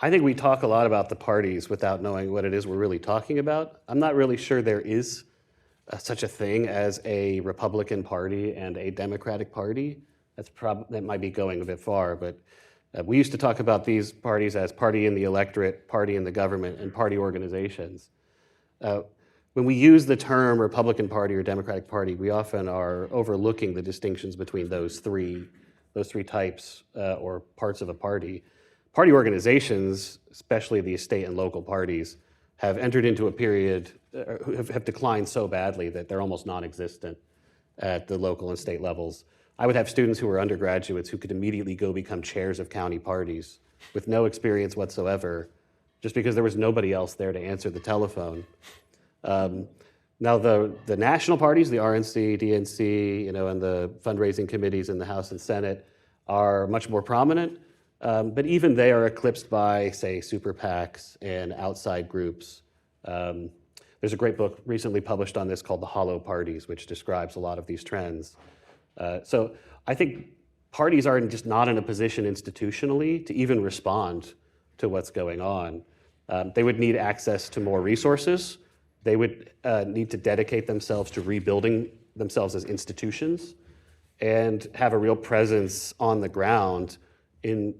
I think we talk a lot about the parties without knowing what it is we're really talking about. I'm not really sure there is such a thing as a Republican Party and a Democratic Party. That might be going a bit far, but we used to talk about these parties as party in the electorate, party in the government, and party organizations. When we use the term Republican Party or Democratic Party, we often are overlooking the distinctions between those three types or parts of a party. Party organizations, especially the state and local parties, have entered into a period, have declined so badly that they're almost non-existent at the local and state levels. I would have students who were undergraduates who could immediately go become chairs of county parties with no experience whatsoever, just because there was nobody else there to answer the telephone. Now the national parties, the RNC, DNC, and the fundraising committees in the House and Senate are much more prominent, but even they are eclipsed by, say, super PACs and outside groups. There's a great book recently published on this called The Hollow Parties, which describes a lot of these trends. So I think parties are just not in a position institutionally to even respond to what's going on. They would need access to more resources. They would need to dedicate themselves to rebuilding themselves as institutions and have a real presence on the ground in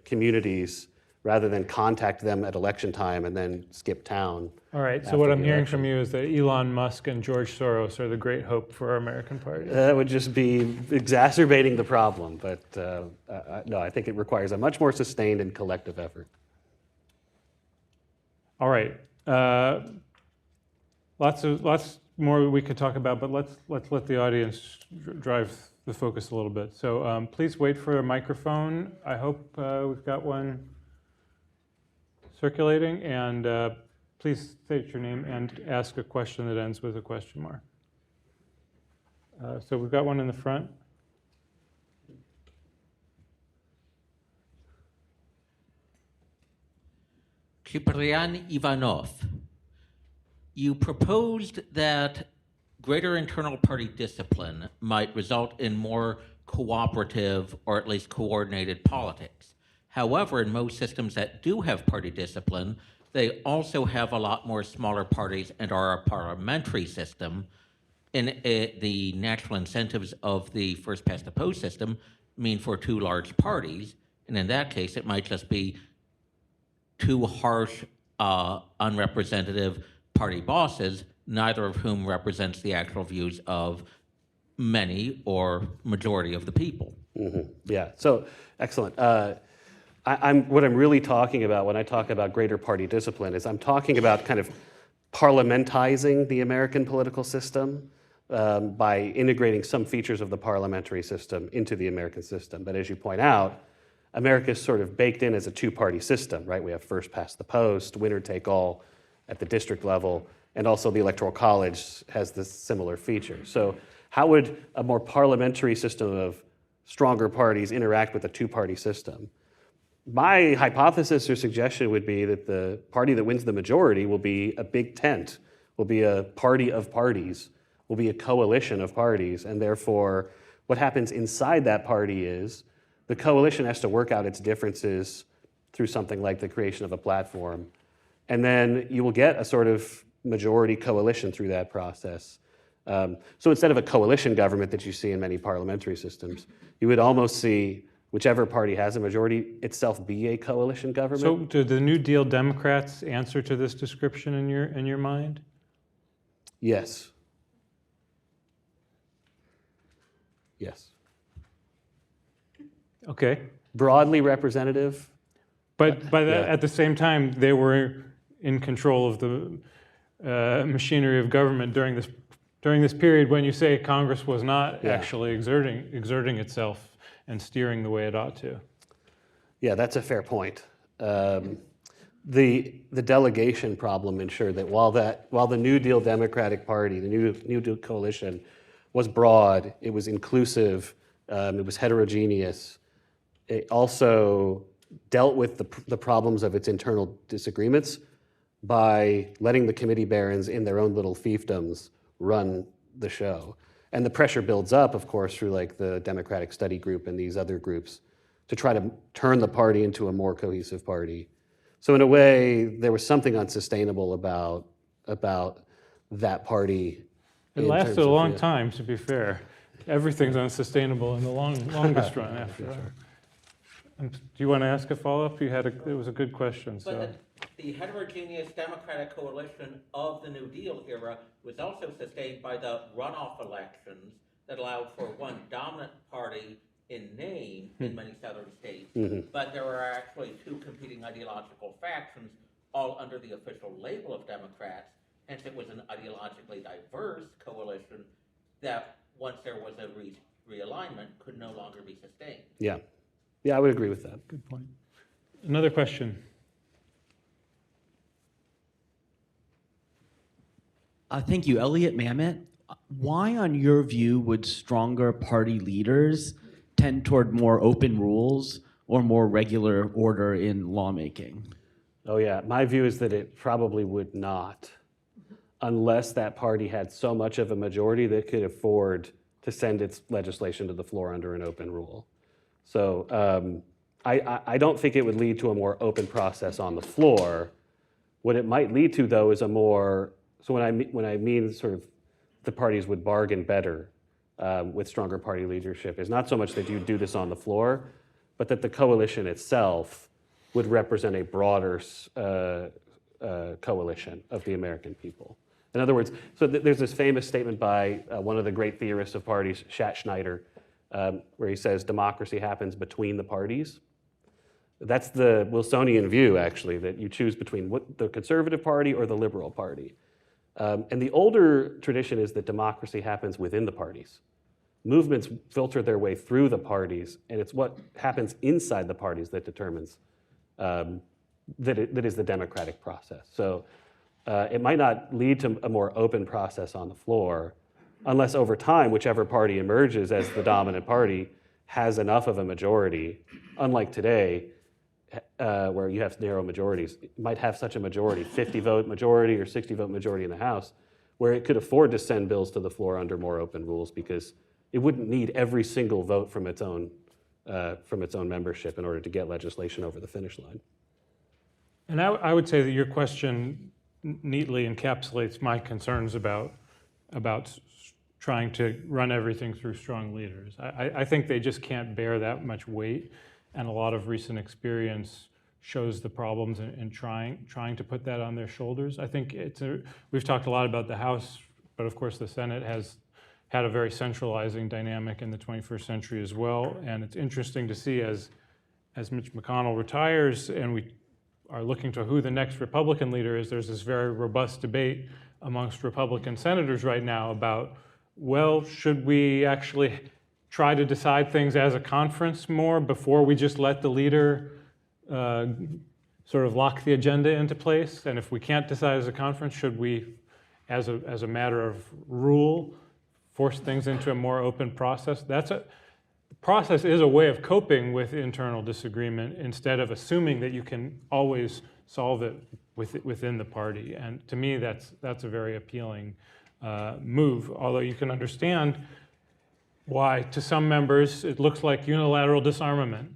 communities rather than contact them at election time and then skip town. All right, so what I'm hearing from you is that Elon Musk and George Soros are the great hope for our American party. That would just be exacerbating the problem, but no, I think it requires a much more sustained and collective effort. All right. Lots more we could talk about, but let's let the audience drive the focus a little bit. So please wait for a microphone. I hope we've got one circulating, and please state your name and ask a question that ends with a question mark. So we've got one in the front. Ciprian Ivanov, you proposed that greater internal party discipline might result in more cooperative or at least coordinated politics. However, in most systems that do have party discipline, they also have a lot more smaller parties and are a parliamentary system. And the natural incentives of the first past the post system mean for two large parties. And in that case, it might just be two harsh, unrepresentative party bosses, neither of whom represents the actual views of many or majority of the people. Mm-hmm. Yeah, so excellent. What I'm really talking about when I talk about greater party discipline is I'm talking about kind of parliamentizing the American political system by integrating some features of the parliamentary system into the American system. But as you point out, America is sort of baked in as a two-party system, right? We have first past the post, winner take all at the district level, and also the Electoral College has this similar feature. So how would a more parliamentary system of stronger parties interact with a two-party system? My hypothesis or suggestion would be that the party that wins the majority will be a big tent, will be a party of parties, will be a coalition of parties, and therefore what happens inside that party is the coalition has to work out its differences through something like the creation of a platform. And then you will get a sort of majority coalition through that process. So instead of a coalition government that you see in many parliamentary systems, you would almost see whichever party has a majority itself be a coalition government. So do the New Deal Democrats answer to this description in your mind? Yes. Yes. Okay. Broadly representative. But Yeah. at the same time, they were in control of the machinery of government during this period when you say Congress was not Yeah. actually exerting itself and steering the way it ought to. Yeah, that's a fair point. The delegation problem ensured that while the New Deal Democratic Party, the New Deal coalition, was broad, it was inclusive, it was heterogeneous. It also dealt with the problems of its internal disagreements by letting the committee barons in their own little fiefdoms run the show. And the pressure builds up, of course, through like the Democratic Study Group and these other groups to try to turn the party into a more cohesive party. So in a way, there was something unsustainable about that party. It lasted a long time, to be fair. Everything's unsustainable in the longest run after that. Do you want to ask a follow-up? It was a good question. So. But the heterogeneous Democratic coalition of the New Deal era was also sustained by the runoff elections that allowed for one dominant party in name in many southern states, but there were actually two competing ideological factions, all under the official label of Democrats. Hence, it was an ideologically diverse coalition that, once there was a realignment, could no longer be sustained. Yeah, I would agree with that. Good point. Another question. Thank you, Elliot Mamet. Why, on your view, would stronger party leaders tend toward more open rules or more regular order in lawmaking? Oh yeah, my view is that it probably would not, unless that party had so much of a majority that could afford to send its legislation to the floor under an open rule. So I don't think it would lead to a more open process on the floor. What it might lead to, though, is a more, so when I mean sort of the parties would bargain better with stronger party leadership, is not so much that you do this on the floor, but that the coalition itself would represent a broader coalition of the American people. In other words, so there's this famous statement by one of the great theorists of parties, Schneider, where he says democracy happens between the parties. That's the Wilsonian view, actually, that you choose between the conservative party or the liberal party. And the older tradition is that democracy happens within the parties. Movements filter their way through the parties, and it's what happens inside the parties that determines that is the democratic process. So it might not lead to a more open process on the floor, unless over time, whichever party emerges as the dominant party has enough of a majority, unlike today, where you have narrow majorities. It might have such a majority, 50-vote majority or 60-vote majority in the House, where it could afford to send bills to the floor under more open rules because it wouldn't need every single vote from its own membership in order to get legislation over the finish line. And I would say that your question neatly encapsulates my concerns about trying to run everything through strong leaders. I think they just can't bear that much weight, and a lot of recent experience shows the problems in trying to put that on their shoulders. I think we've talked a lot about the House, but of course the Senate has had a very centralizing dynamic in the 21st century as well, and it's interesting to see as Mitch McConnell retires and we are looking to who the next Republican leader is, there's this very robust debate amongst Republican senators right now about, well, should we actually try to decide things as a conference more before we just let the leader sort of lock the agenda into place? And if we can't decide as a conference, should we, as a matter of rule, force things into a more open process? The process is a way of coping with internal disagreement instead of assuming that you can always solve it within the party. And to me, that's a very appealing move, although you can understand why to some members it looks like unilateral disarmament.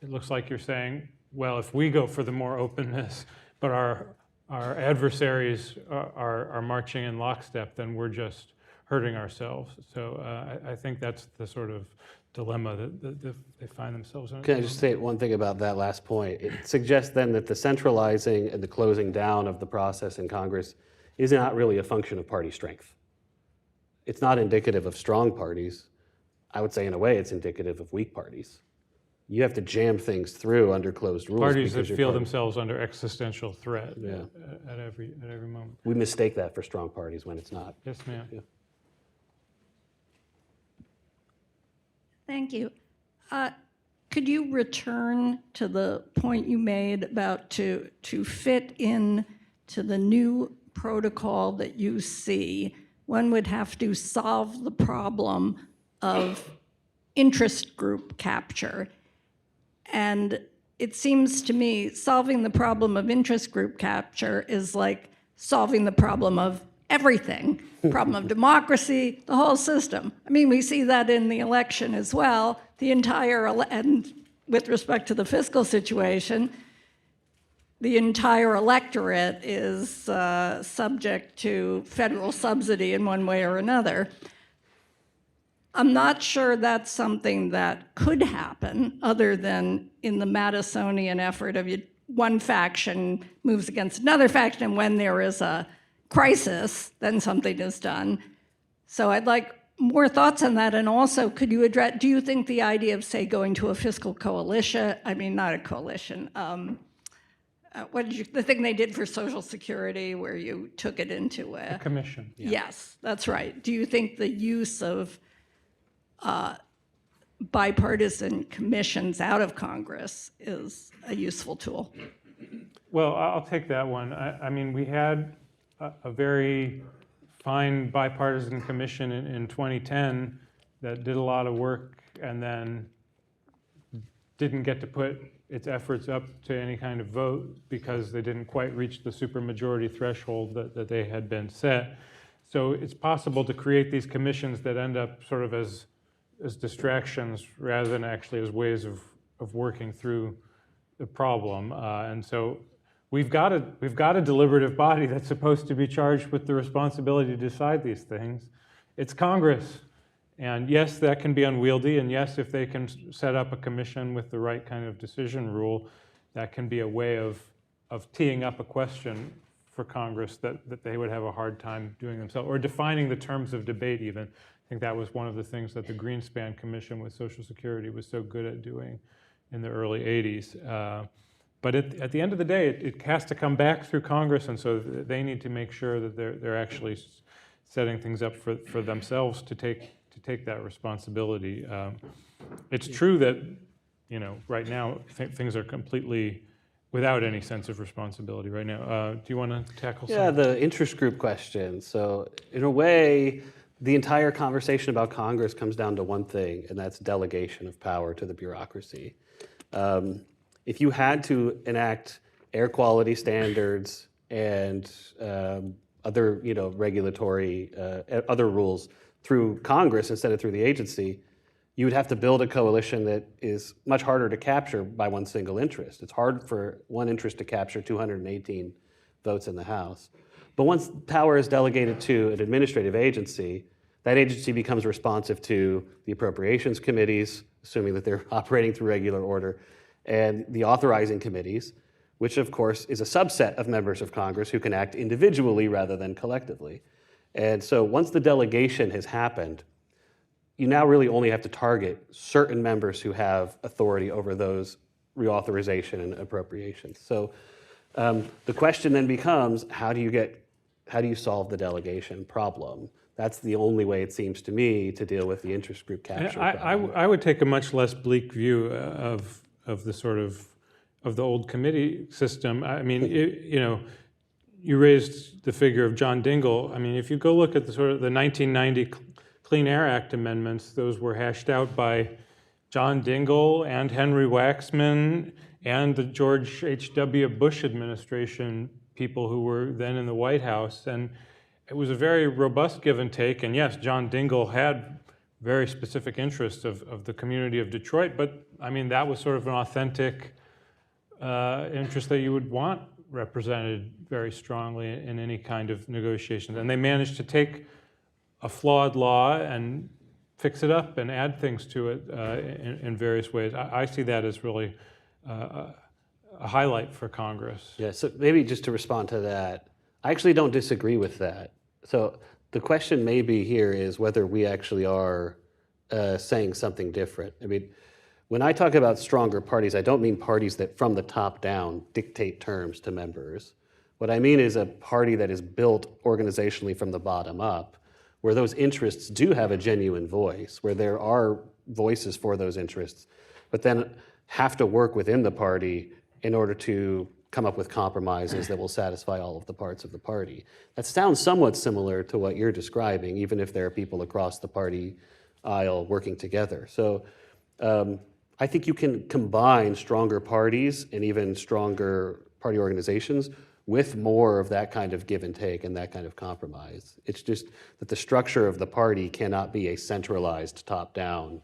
It looks like you're saying, well, if we go for the more openness, but our adversaries are marching in lockstep, then we're just hurting ourselves. So I think that's the sort of dilemma that they find themselves in. Can I just say one thing about that last point? It suggests then that the centralizing and the closing down of the process in Congress is not really a function of party strength. It's not indicative of strong parties. I would say in a way it's indicative of weak parties. you have to jam things through under closed rules. Parties that because you're feel part- themselves under existential threat Yeah. at every moment. We mistake that for strong parties when it's not. Yes, ma'am. Yeah. Thank you. Could you return to the point you made about to fit in to the new protocol that you see, one would have to solve the problem of interest group capture. And it seems to me solving the problem of interest group capture is like solving the problem of everything, problem of democracy, the whole system. I mean, we see that in the election as well. The entire, and with respect to the fiscal situation, the entire electorate is subject to federal subsidy in one way or another. I'm not sure that's something that could happen other than in the Madisonian effort of one faction moves against another faction, and when there is a crisis, then something is done. So I'd like more thoughts on that, and also could you address, do you think the idea of, say, going to a fiscal coalition, I mean, not a coalition, the thing they did for Social Security where you took it into a Commission. Yes, that's right. Do you think the use of bipartisan commissions out of Congress is a useful tool? Well, I'll take that one. I mean, we had a very fine bipartisan commission in 2010 that did a lot of work and then didn't get to put its efforts up to any kind of vote because they didn't quite reach the supermajority threshold that they had been set. So it's possible to create these commissions that end up sort of as distractions rather than actually as ways of working through the problem. And so we've got a deliberative body that's supposed to be charged with the responsibility to decide these things. It's Congress. And yes, that can be unwieldy, and yes, if they can set up a commission with the right kind of decision rule, that can be a way of teeing up a question for Congress that they would have a hard time doing themselves, or defining the terms of debate even. I think that was one of the things that the Greenspan Commission with Social Security was so good at doing in the early 80s. But at the end of the day, it has to come back through Congress, and so they need to make sure that they're actually setting things up for themselves to take that responsibility. It's true that, right now things are completely without any sense of responsibility right now. Do you want to tackle something? Yeah, the interest group question. So in a way, the entire conversation about Congress comes down to one thing, and that's delegation of power to the bureaucracy. If you had to enact air quality standards and other, regulatory, other rules through Congress instead of through the agency, you would have to build a coalition that is much harder to capture by one single interest. It's hard for one interest to capture 218 votes in the House. But once power is delegated to an administrative agency, that agency becomes responsive to the appropriations committees, assuming that they're operating through regular order, and the authorizing committees, which of course is a subset of members of Congress who can act individually rather than collectively. And so once the delegation has happened, you now really only have to target certain members who have authority over those reauthorization and appropriations. So the question then becomes, how do you solve the delegation problem? That's the only way, it seems to me, to deal with the interest group capture problem. I would take a much less bleak view of the sort of the old committee system. I mean, you raised the figure of John Dingell. I mean, if you go look at the 1990 Clean Air Act amendments, those were hashed out by John Dingell and Henry Waxman and the George H.W. Bush administration people who were then in the White House. And it was a very robust give and take. And yes, John Dingell had very specific interests of the community of Detroit, but I mean, that was sort of an authentic interest that you would want represented very strongly in any kind of negotiations. And they managed to take a flawed law and fix it up and add things to it in various ways. I see that as really a highlight for Congress. Yeah, so maybe just to respond to that, I actually don't disagree with that. So the question maybe here is whether we actually are saying something different. I mean, When I talk about stronger parties, I don't mean parties that from the top down dictate terms to members. What I mean is a party that is built organizationally from the bottom up, where those interests do have a genuine voice, where there are voices for those interests, but then have to work within the party in order to come up with compromises that will satisfy all of the parts of the party. That sounds somewhat similar to what you're describing, even if there are people across the party aisle working together. So I think you can combine stronger parties and even stronger party organizations with more of that kind of give and take and that kind of compromise. It's just that the structure of the party cannot be a centralized top-down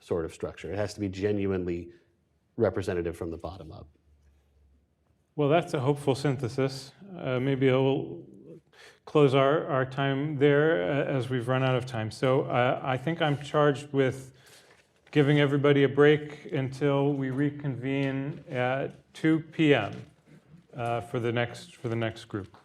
sort of structure. It has to be genuinely representative from the bottom up. Well, that's a hopeful synthesis. Maybe I'll close our time there as we've run out of time. So I think I'm charged with giving everybody a break until we reconvene at 2 p.m. For the next group.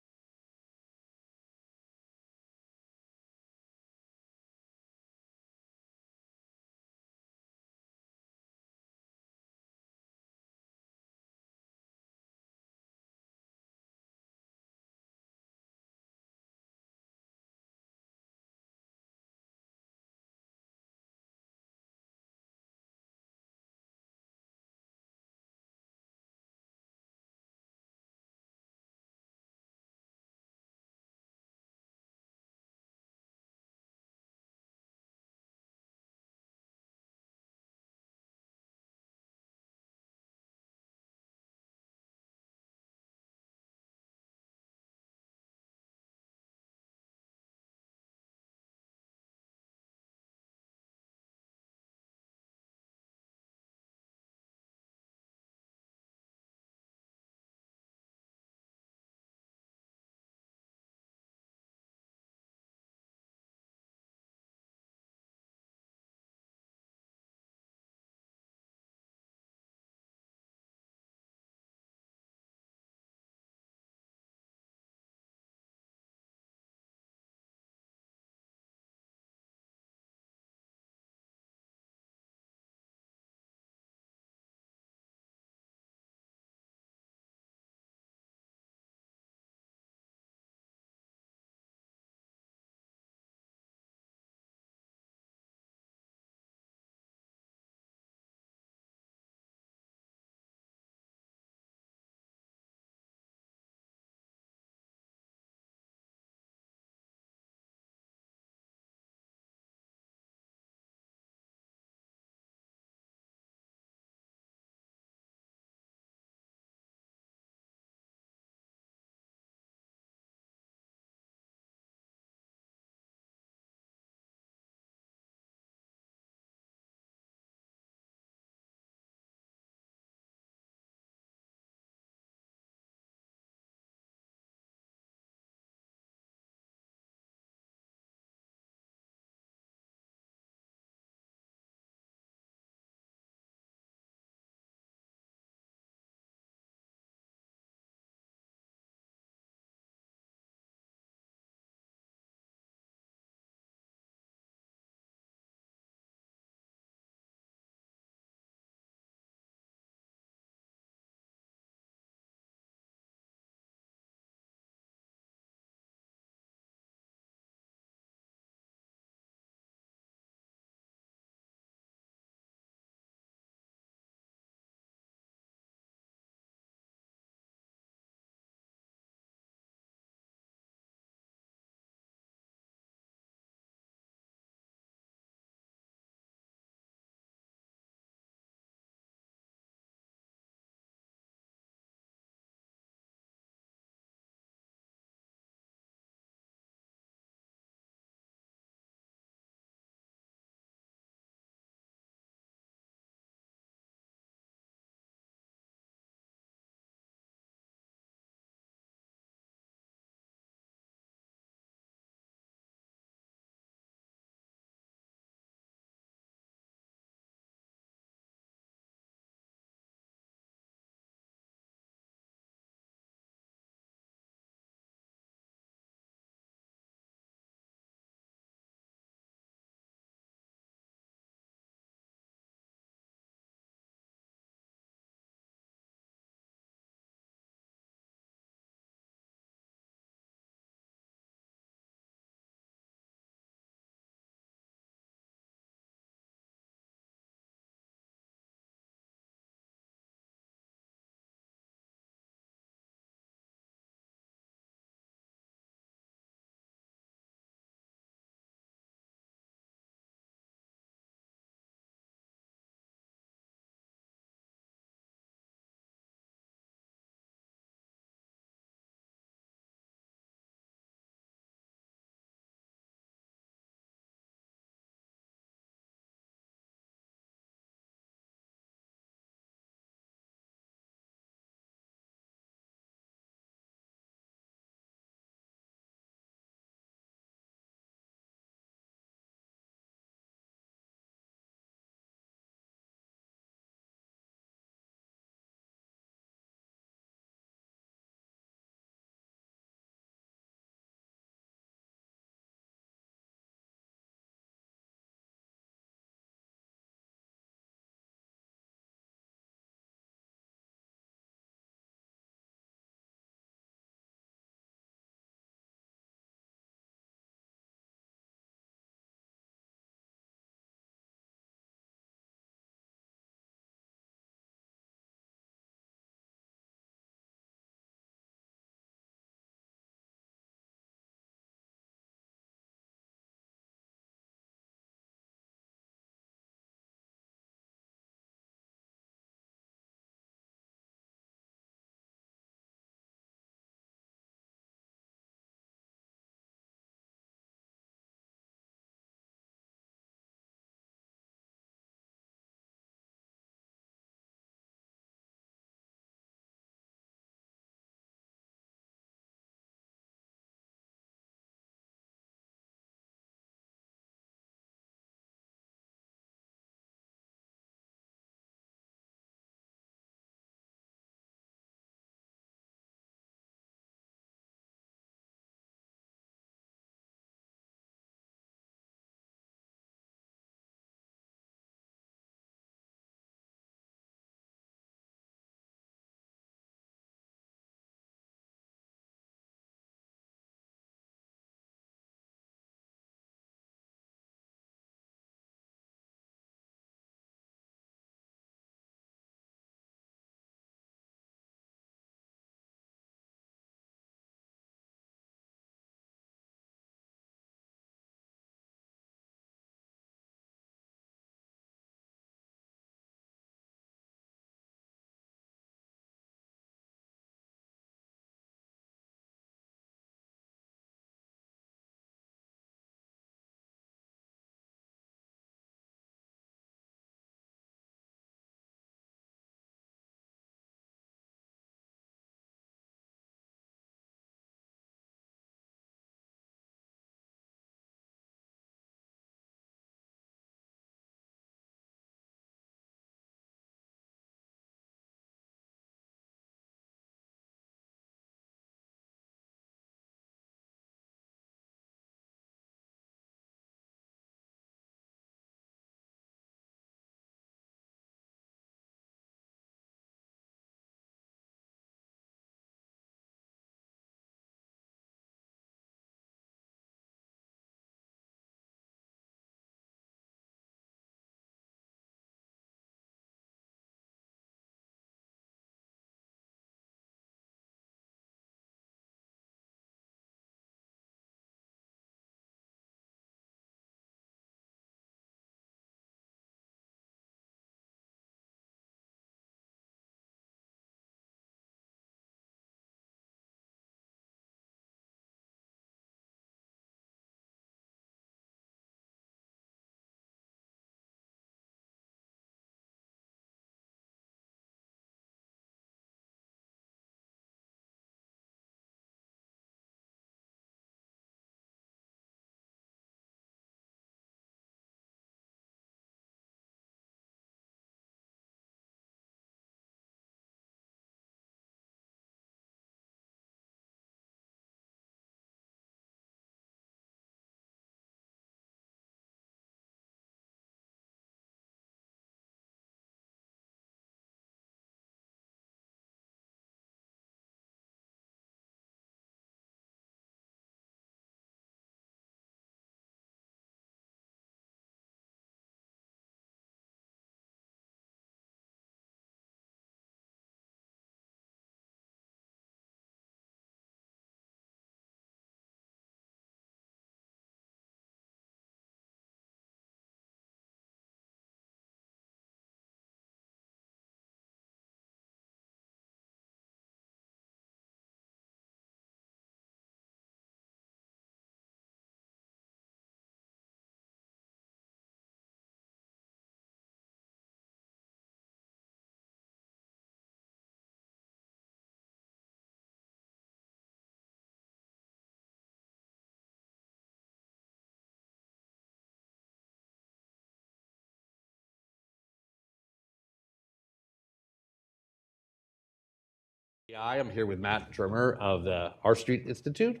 I'm here with Matt Drimmer of the R Street Institute.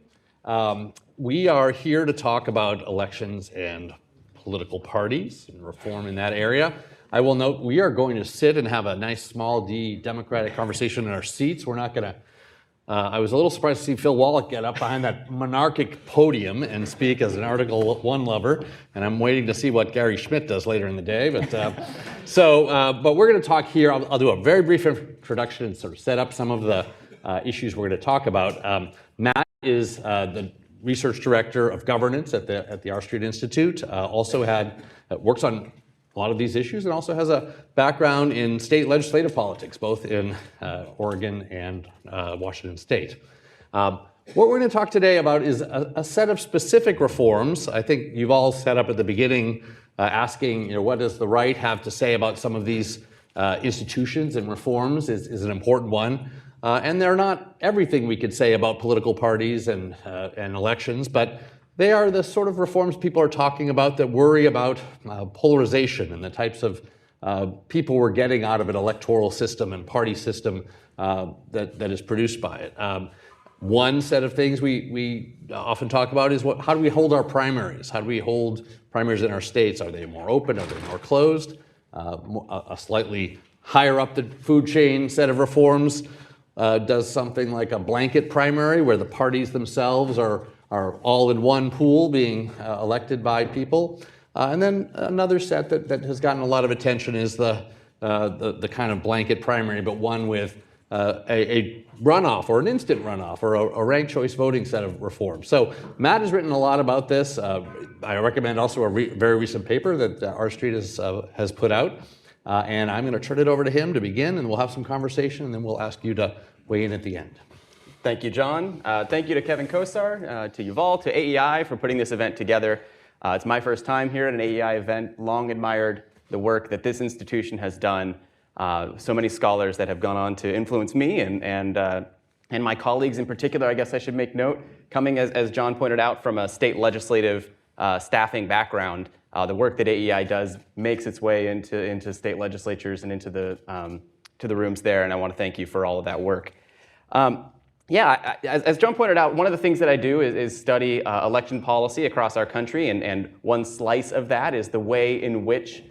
We are here to talk about elections and political parties and reform in that area. I will note we are going to sit and have a nice small D democratic conversation in our seats. We're not going to I was a little surprised to see Phil Wallach get up behind that monarchic podium and speak as an Article 1 lover, and I'm waiting to see what Gary Schmidt does later in the day. But but we're going to talk here. I'll do a very brief introduction and sort of set up some of the issues we're going to talk about. Matt is the research director of governance at the R Street Institute. Also works on a lot of these issues, and also has a background in state legislative politics, both in Oregon and Washington State. What we're going to talk today about is a set of specific reforms. I think you've all set up at the beginning asking, what does the right have to say about some of these institutions and reforms is an important one. And they're not everything we could say about political parties and elections, but they are the sort of reforms people are talking about that worry about polarization and the types of people we're getting out of an electoral system and party system that is produced by it. One set of things we often talk about is how do we hold our primaries? How do we hold primaries in our states? Are they more open? Are they more closed? A slightly higher up the food chain set of reforms does something like a blanket primary where the parties themselves are all in one pool being elected by people. And then another set that has gotten a lot of attention is the kind of blanket primary, but one with a runoff or an instant runoff or a ranked choice voting set of reforms. So Matt has written a lot about this. I recommend also a very recent paper that R Street has put out. And I'm going to turn it over to him to begin, and we'll have some conversation, and then we'll ask you to weigh in at the end. Thank you, John. Thank you to Kevin Kosar, to Yuval, to AEI for putting this event together. It's my first time here at an AEI event. Long admired the work that this institution has done. So many scholars that have gone on to influence me and my colleagues in particular. I guess I should make note, coming as John pointed out from a state legislative staffing background, the work that AEI does makes its way into state legislatures and into the rooms there. And I want to thank you for all of that work. As John pointed out, one of the things that I do is study election policy across our country, and one slice of that is the way in which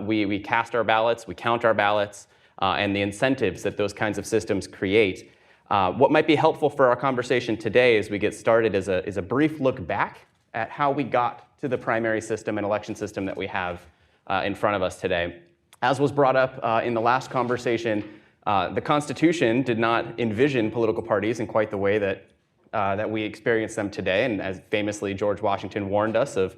we cast our ballots, we count our ballots, and the incentives that those kinds of systems create. What might be helpful for our conversation today as we get started is a brief look back at how we got to the primary system and election system that we have in front of us today. As was brought up in the last conversation, the Constitution did not envision political parties in quite the way that we experience them today, and as famously George Washington warned us of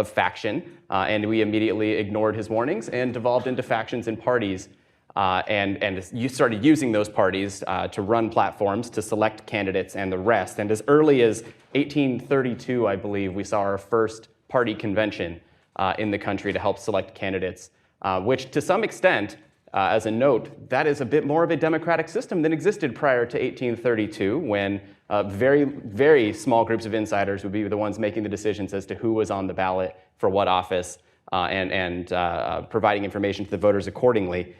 faction, and we immediately ignored his warnings and devolved into factions and parties, and you started using those parties to run platforms, to select candidates and the rest. And as early as 1832, I believe, we saw our first party convention in the country to help select candidates, which to some extent, as a note, that is a bit more of a democratic system than existed prior to 1832, when very, very small groups of insiders would be the ones making the decisions as to who was on the ballot for what office and providing information to the voters accordingly.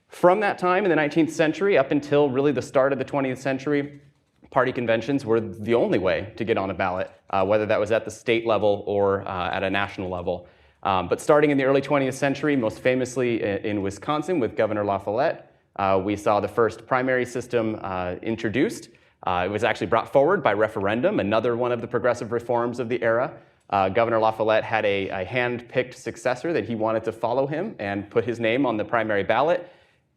From that time in the 19th century up until really the start of the 20th century, party conventions were the only way to get on a ballot, whether that was at the state level or at a national level. But starting in the early 20th century, most famously in Wisconsin with Governor La Follette, we saw the first primary system introduced. It was actually brought forward by referendum, another one of the progressive reforms of the era. Governor La Follette had a hand-picked successor that he wanted to follow him and put his name on the primary ballot,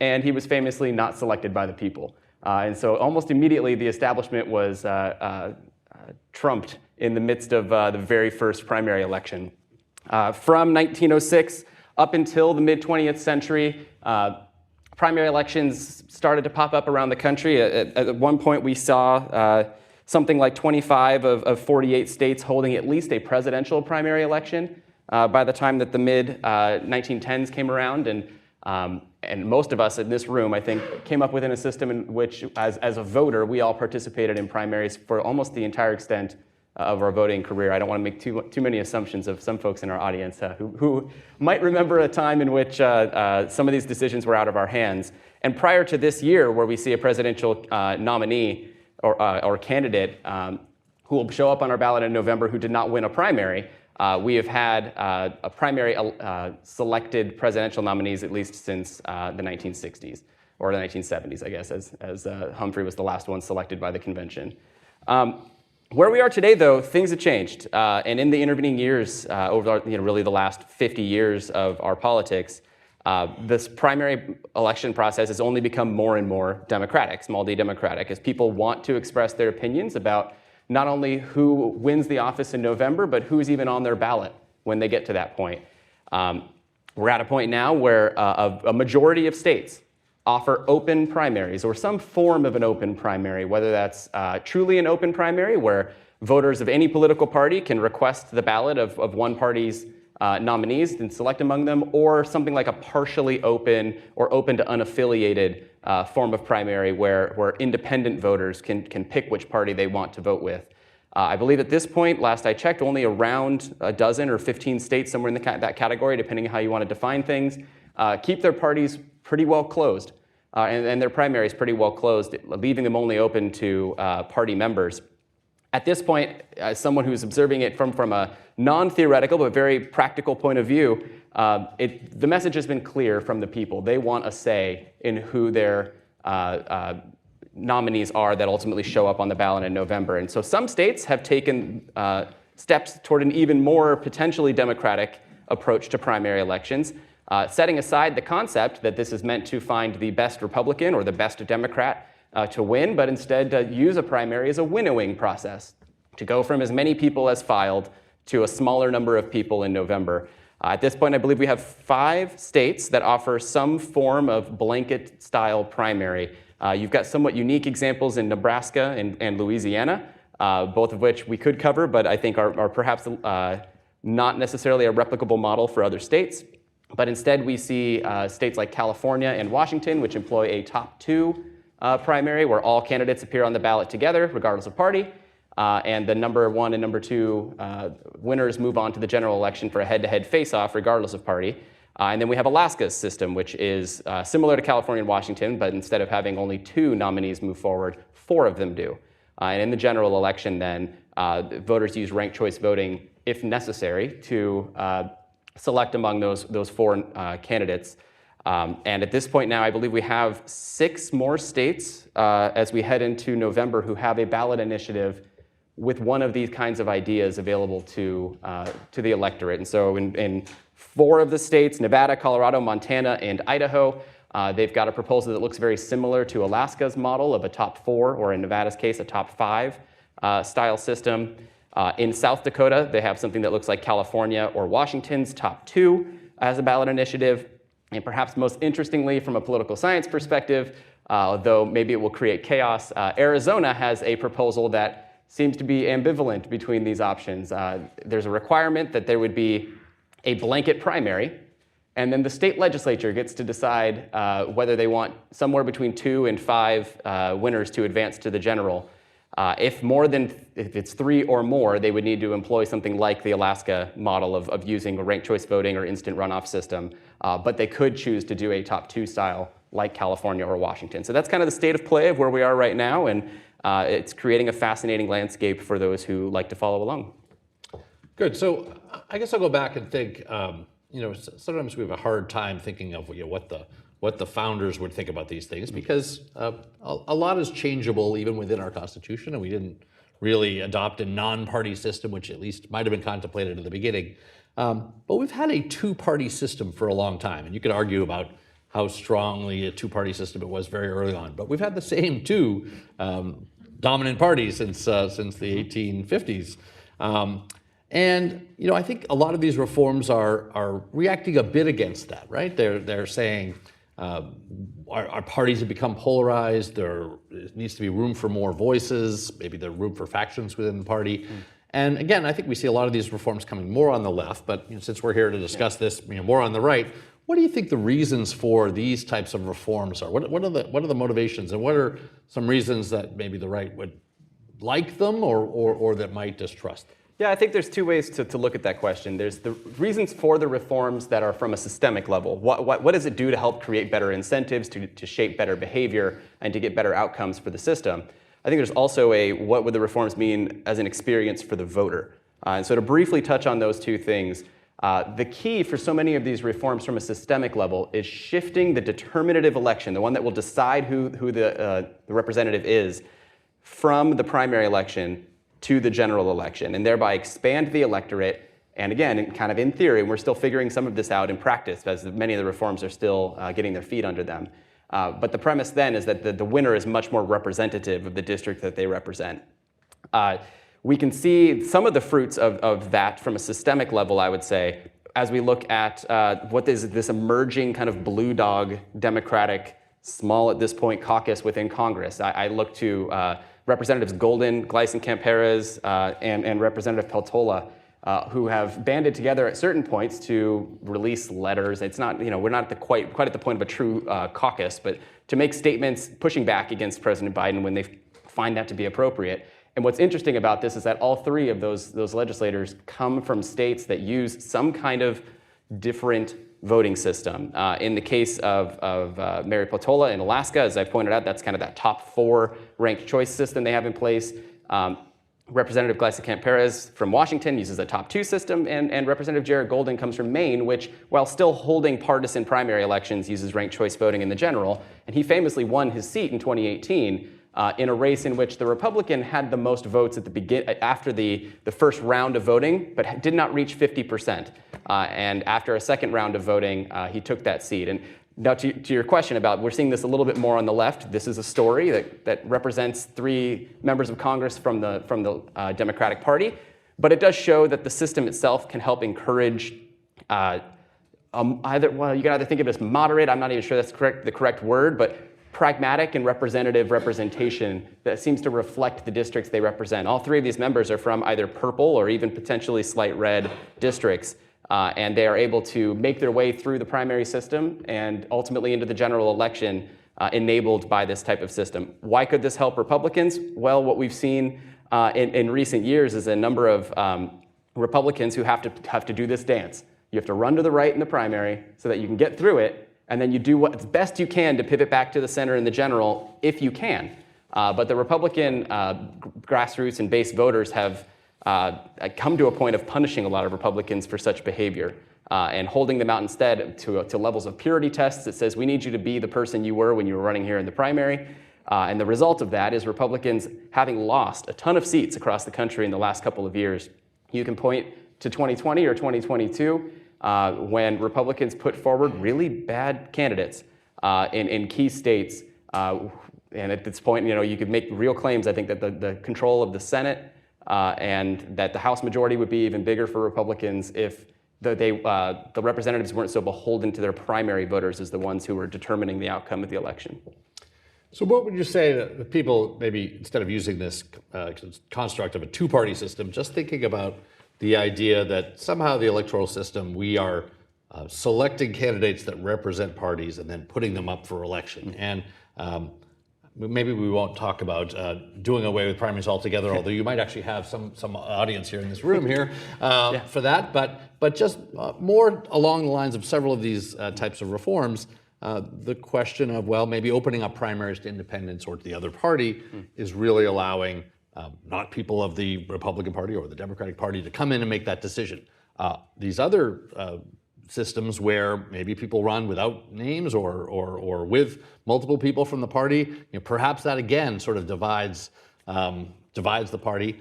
and he was famously not selected by the people. And so almost immediately the establishment was trumped in the midst of the very first primary election. From 1906 up until the mid-20th century, primary elections started to pop up around the country. At one point, we saw something like 25 of 48 states holding at least a presidential primary election by the time that the mid-1910s came around. And most of us in this room, I think, came up within a system in which, as a voter, we all participated in primaries for almost the entire extent of our voting career. I don't want to make too many assumptions of some folks in our audience who might remember a time in which some of these decisions were out of our hands. And prior to this year, where we see a presidential nominee or candidate who will show up on our ballot in November who did not win a primary, we have had a primary selected presidential nominees at least since the 1960s, or the 1970s, I guess, as Humphrey was the last one selected by the convention. Where we are today, though, things have changed. And in the intervening years, over really the last 50 years of our politics, this primary election process has only become more and more democratic, small d democratic, as people want to express their opinions about not only who wins the office in November, but who's even on their ballot when they get to that point. We're at a point now where a majority of states offer open primaries or some form of an open primary, whether that's truly an open primary where voters of any political party can request the ballot of one party's nominees and select among them, or something like a partially open or open to unaffiliated form of primary where independent voters can pick which party they want to vote with. I believe at this point, last I checked, only around a dozen or 15 states, somewhere in that category, depending on how you want to define things, keep their parties pretty well closed and their primaries pretty well closed, leaving them only open to party members. At this point, as someone who's observing it from a non-theoretical but very practical point of view, the message has been clear from the people. They want a say in who their nominees are that ultimately show up on the ballot in November. And so some states have taken steps toward an even more potentially democratic approach to primary elections, setting aside the concept that this is meant to find the best Republican or the best Democrat to win, but instead use a primary as a winnowing process to go from as many people as filed to a smaller number of people in November. At this point, I believe we have 5 states that offer some form of blanket-style primary. You've got somewhat unique examples in Nebraska and Louisiana, both of which we could cover, but I think are perhaps not necessarily a replicable model for other states. But instead, we see states like California and Washington, which employ a top 2 primary, where all candidates appear on the ballot together, regardless of party. And the number 1 and number 2 winners move on to the general election for a head-to-head face-off, regardless of party. And then we have Alaska's system, which is similar to California and Washington, but instead of having only 2 nominees move forward, 4 of them do. And in the general election, then, voters use ranked choice voting, if necessary, to select among those 4 candidates. And at this point now, I believe we have 6 more states as we head into November who have a ballot initiative with one of these kinds of ideas available to the electorate. And so in 4 of the states, Nevada, Colorado, Montana, and Idaho, they've got a proposal that looks very similar to Alaska's model of a top 4, or in Nevada's case, a top 5 style system. In South Dakota, they have something that looks like California or Washington's top 2 as a ballot initiative. And perhaps most interestingly, from a political science perspective, though maybe it will create chaos, Arizona has a proposal that seems to be ambivalent between these options. There's a requirement that there would be a blanket primary, and then the state legislature gets to decide whether they want somewhere between 2 and 5 winners to advance to the general. If it's 3 or more, they would need to employ something like the Alaska model of using a ranked choice voting or instant runoff system. But they could choose to do a top 2 style like California or Washington. So that's kind of the state of play of where we are right now, and it's creating a fascinating landscape for those who like to follow along. Good. So I guess I'll go back and think. Sometimes we have a hard time thinking of what the founders would think about these things, because a lot is changeable even within our Constitution, and we didn't really adopt a non-party system, which at least might have been contemplated at the beginning. But we've had a 2-party system for a long time, and you could argue about how strongly a 2-party system it was very early on. But we've had the same 2 dominant parties since the 1850s. And I think a lot of these reforms are reacting a bit against that, right? They're saying our parties have become polarized. There needs to be room for more voices. Maybe there's room for factions within the party. And again, I think we see a lot of these reforms coming more on the left. But since we're here to discuss this, more on the right, what do you think the reasons for these types of reforms are? What are the motivations, and what are some reasons that maybe the right would like them or that might distrust them? Yeah, I think there's two ways to look at that question. There's the reasons for the reforms that are from a systemic level. What does it do to help create better incentives, to shape better behavior, and to get better outcomes for the system? I think there's also what would the reforms mean as an experience for the voter? And so to briefly touch on those two things, the key for so many of these reforms from a systemic level is shifting the determinative election, the one that will decide who the representative is, from the primary election to the general election, and thereby expand the electorate. And again, kind of in theory, and we're still figuring some of this out in practice, as many of the reforms are still getting their feet under them. But the premise then is that the winner is much more representative of the district that they represent. We can see some of the fruits of that from a systemic level, I would say, as we look at what is this emerging kind of blue dog Democratic, small at this point, caucus within Congress. I look to Representatives Golden, Gleisen-Camperas, and Representative Peltola, who have banded together at certain points to release letters. It's not, we're not at quite at the point of a true caucus, but to make statements pushing back against President Biden when they find that to be appropriate. And what's interesting about this is that all three of those legislators come from states that use some kind of different voting system. In the case of Mary Peltola in Alaska, as I pointed out, that's kind of that top 4 ranked choice system they have in place. Representative Gleisen-Camperas from Washington uses a top 2 system, and Representative Jared Golden comes from Maine, which, while still holding partisan primary elections, uses ranked choice voting in the general. And he famously won his seat in 2018 in a race in which the Republican had the most votes at after the first round of voting, but did not reach 50%. And after a second round of voting, he took that seat. And now to your question about, we're seeing this a little bit more on the left. This is a story that represents 3 members of Congress from the Democratic Party, but it does show that the system itself can help encourage you can either think of it as moderate, I'm not even sure that's the correct word, but pragmatic and representative representation that seems to reflect the districts they represent. All 3 of these members are from either purple or even potentially slight red districts, and they are able to make their way through the primary system and ultimately into the general election enabled by this type of system. Why could this help Republicans? Well, what we've seen in recent years is a number of Republicans who have to do this dance. You have to run to the right in the primary so that you can get through it, and then you do what's best you can to pivot back to the center in the general if you can. But the Republican grassroots and base voters have come to a point of punishing a lot of Republicans for such behavior and holding them out instead to levels of purity tests that says, we need you to be the person you were when you were running here in the primary. And the result of that is Republicans having lost a ton of seats across the country in the last couple of years. You can point to 2020 or 2022, when Republicans put forward really bad candidates in key states. And at this point, you could make real claims, I think, that the control of the Senate and that the House majority would be even bigger for Republicans if the representatives weren't so beholden to their primary voters as the ones who were determining the outcome of the election. So what would you say to people, maybe instead of using this construct of a 2-party system, just thinking about the idea that somehow the electoral system, we are selecting candidates that represent parties and then putting them up for election. And maybe we won't talk about doing away with primaries altogether, although you might actually have some audience here in this room here for that. But just more along the lines of several of these types of reforms, the question of, well, maybe opening up primaries to independents or to the other party is really allowing not people of the Republican Party or the Democratic Party to come in and make that decision. These other systems where maybe people run without names or with multiple people from the party, perhaps that again sort of divides the party.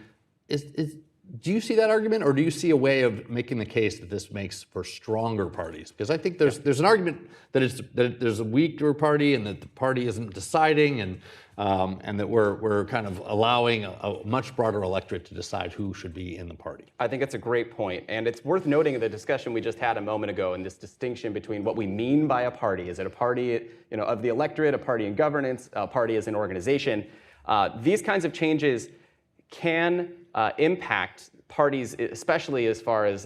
Do you see that argument, or do you see a way of making the case that this makes for stronger parties? Because I think there's an argument that there's a weaker party and that the party isn't deciding, and that we're kind of allowing a much broader electorate to decide who should be in the party. I think that's a great point, and it's worth noting the discussion we just had a moment ago, and this distinction between what we mean by a party. Is it a party, of the electorate, a party in governance, a party as an organization? These kinds of changes can impact parties, especially as far as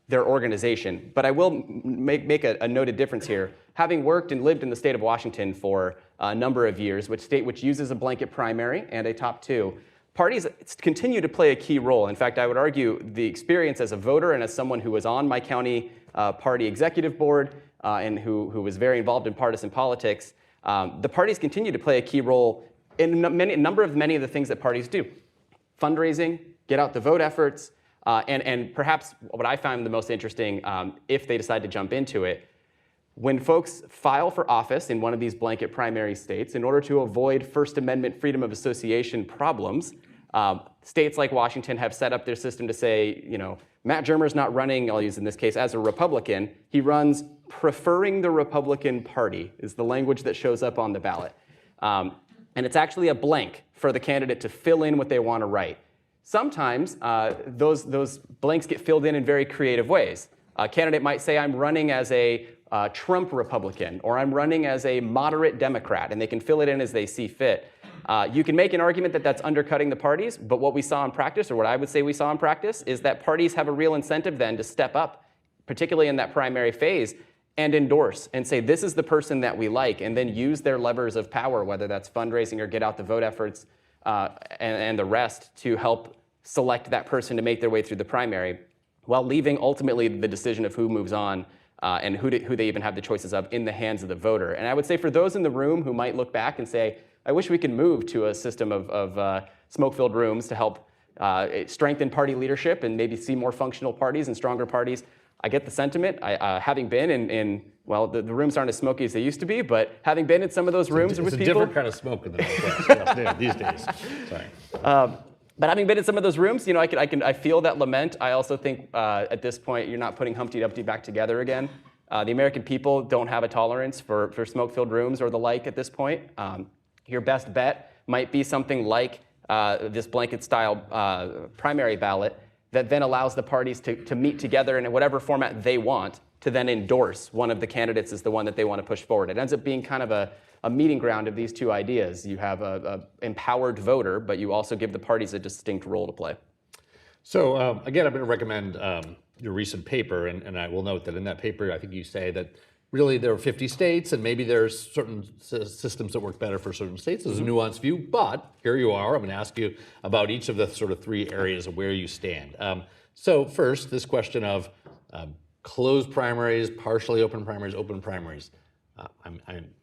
their organization. But I will make a noted difference here. Having worked and lived in the state of Washington for a number of years, which uses a blanket primary and a top 2, parties continue to play a key role. In fact, I would argue the experience as a voter and as someone who was on my county party executive board and who was very involved in partisan politics, the parties continue to play a key role in many of the things that parties do. Fundraising, get out the vote efforts, and perhaps what I find the most interesting, if they decide to jump into it, when folks file for office in one of these blanket primary states, in order to avoid First Amendment freedom of association problems, states like Washington have set up their system to say, Matt Germer's not running, I'll use in this case, as a Republican. He runs preferring the Republican Party, is the language that shows up on the ballot. And it's actually a blank for the candidate to fill in what they want to write. Sometimes those blanks get filled in very creative ways. A candidate might say, I'm running as a Trump Republican, or I'm running as a moderate Democrat, and they can fill it in as they see fit. You can make an argument that that's undercutting the parties, but what we saw in practice, or what I would say we saw in practice, is that parties have a real incentive then to step up, particularly in that primary phase, and endorse and say, this is the person that we like, and then use their levers of power, whether that's fundraising or get out the vote efforts and the rest, to help select that person to make their way through the primary, while leaving ultimately the decision of who moves on and who they even have the choices of in the hands of the voter. And I would say for those in the room who might look back and say, I wish we could move to a system of smoke-filled rooms to help strengthen party leadership and maybe see more functional parties and stronger parties, I get the sentiment. Having been in well, the rooms aren't as smoky as they used to be, but having been in some of those rooms with people. It's a different kind of smoke in the Northwest these days. Sorry. But having been in some of those rooms, I feel that lament. I also think at this point, you're not putting Humpty Dumpty back together again. The American people don't have a tolerance for smoke-filled rooms or the like at this point. Your best bet might be something like this blanket-style primary ballot that then allows the parties to meet together in whatever format they want to then endorse one of the candidates as the one that they want to push forward. It ends up being kind of a meeting ground of these two ideas. You have a empowered voter, but you also give the parties a distinct role to play. So again, I'm going to recommend your recent paper, and I will note that in that paper, I think you say that really there are 50 states, and maybe there's certain systems that work better for certain states. There's a nuanced view, but here you are. I'm going to ask you about each of the sort of three areas of where you stand. So first, this question of closed primaries, partially open primaries, open primaries. I'm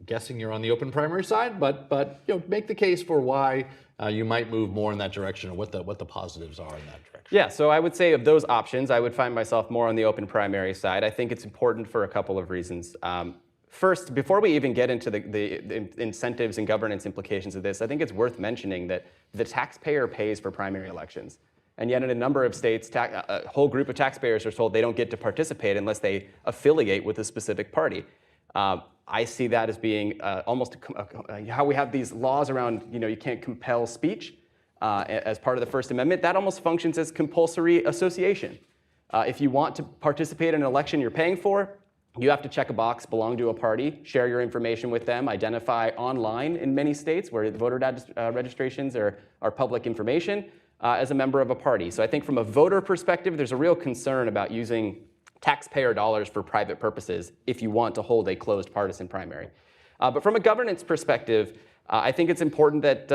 guessing you're on the open primary side, but make the case for why you might move more in that direction, or what the positives are in that direction. Yeah, so I would say of those options, I would find myself more on the open primary side. I think it's important for a couple of reasons. First, before we even get into the incentives and governance implications of this, I think it's worth mentioning that the taxpayer pays for primary elections. And yet in a number of states, a whole group of taxpayers are told they don't get to participate unless they affiliate with a specific party. I see that as being almost how we have these laws around, you can't compel speech as part of the First Amendment. That almost functions as compulsory association. If you want to participate in an election you're paying for, you have to check a box, belong to a party, share your information with them, identify online in many states where the voter registrations are public information as a member of a party. So I think from a voter perspective, there's a real concern about using taxpayer dollars for private purposes if you want to hold a closed partisan primary. But from a governance perspective, I think it's important that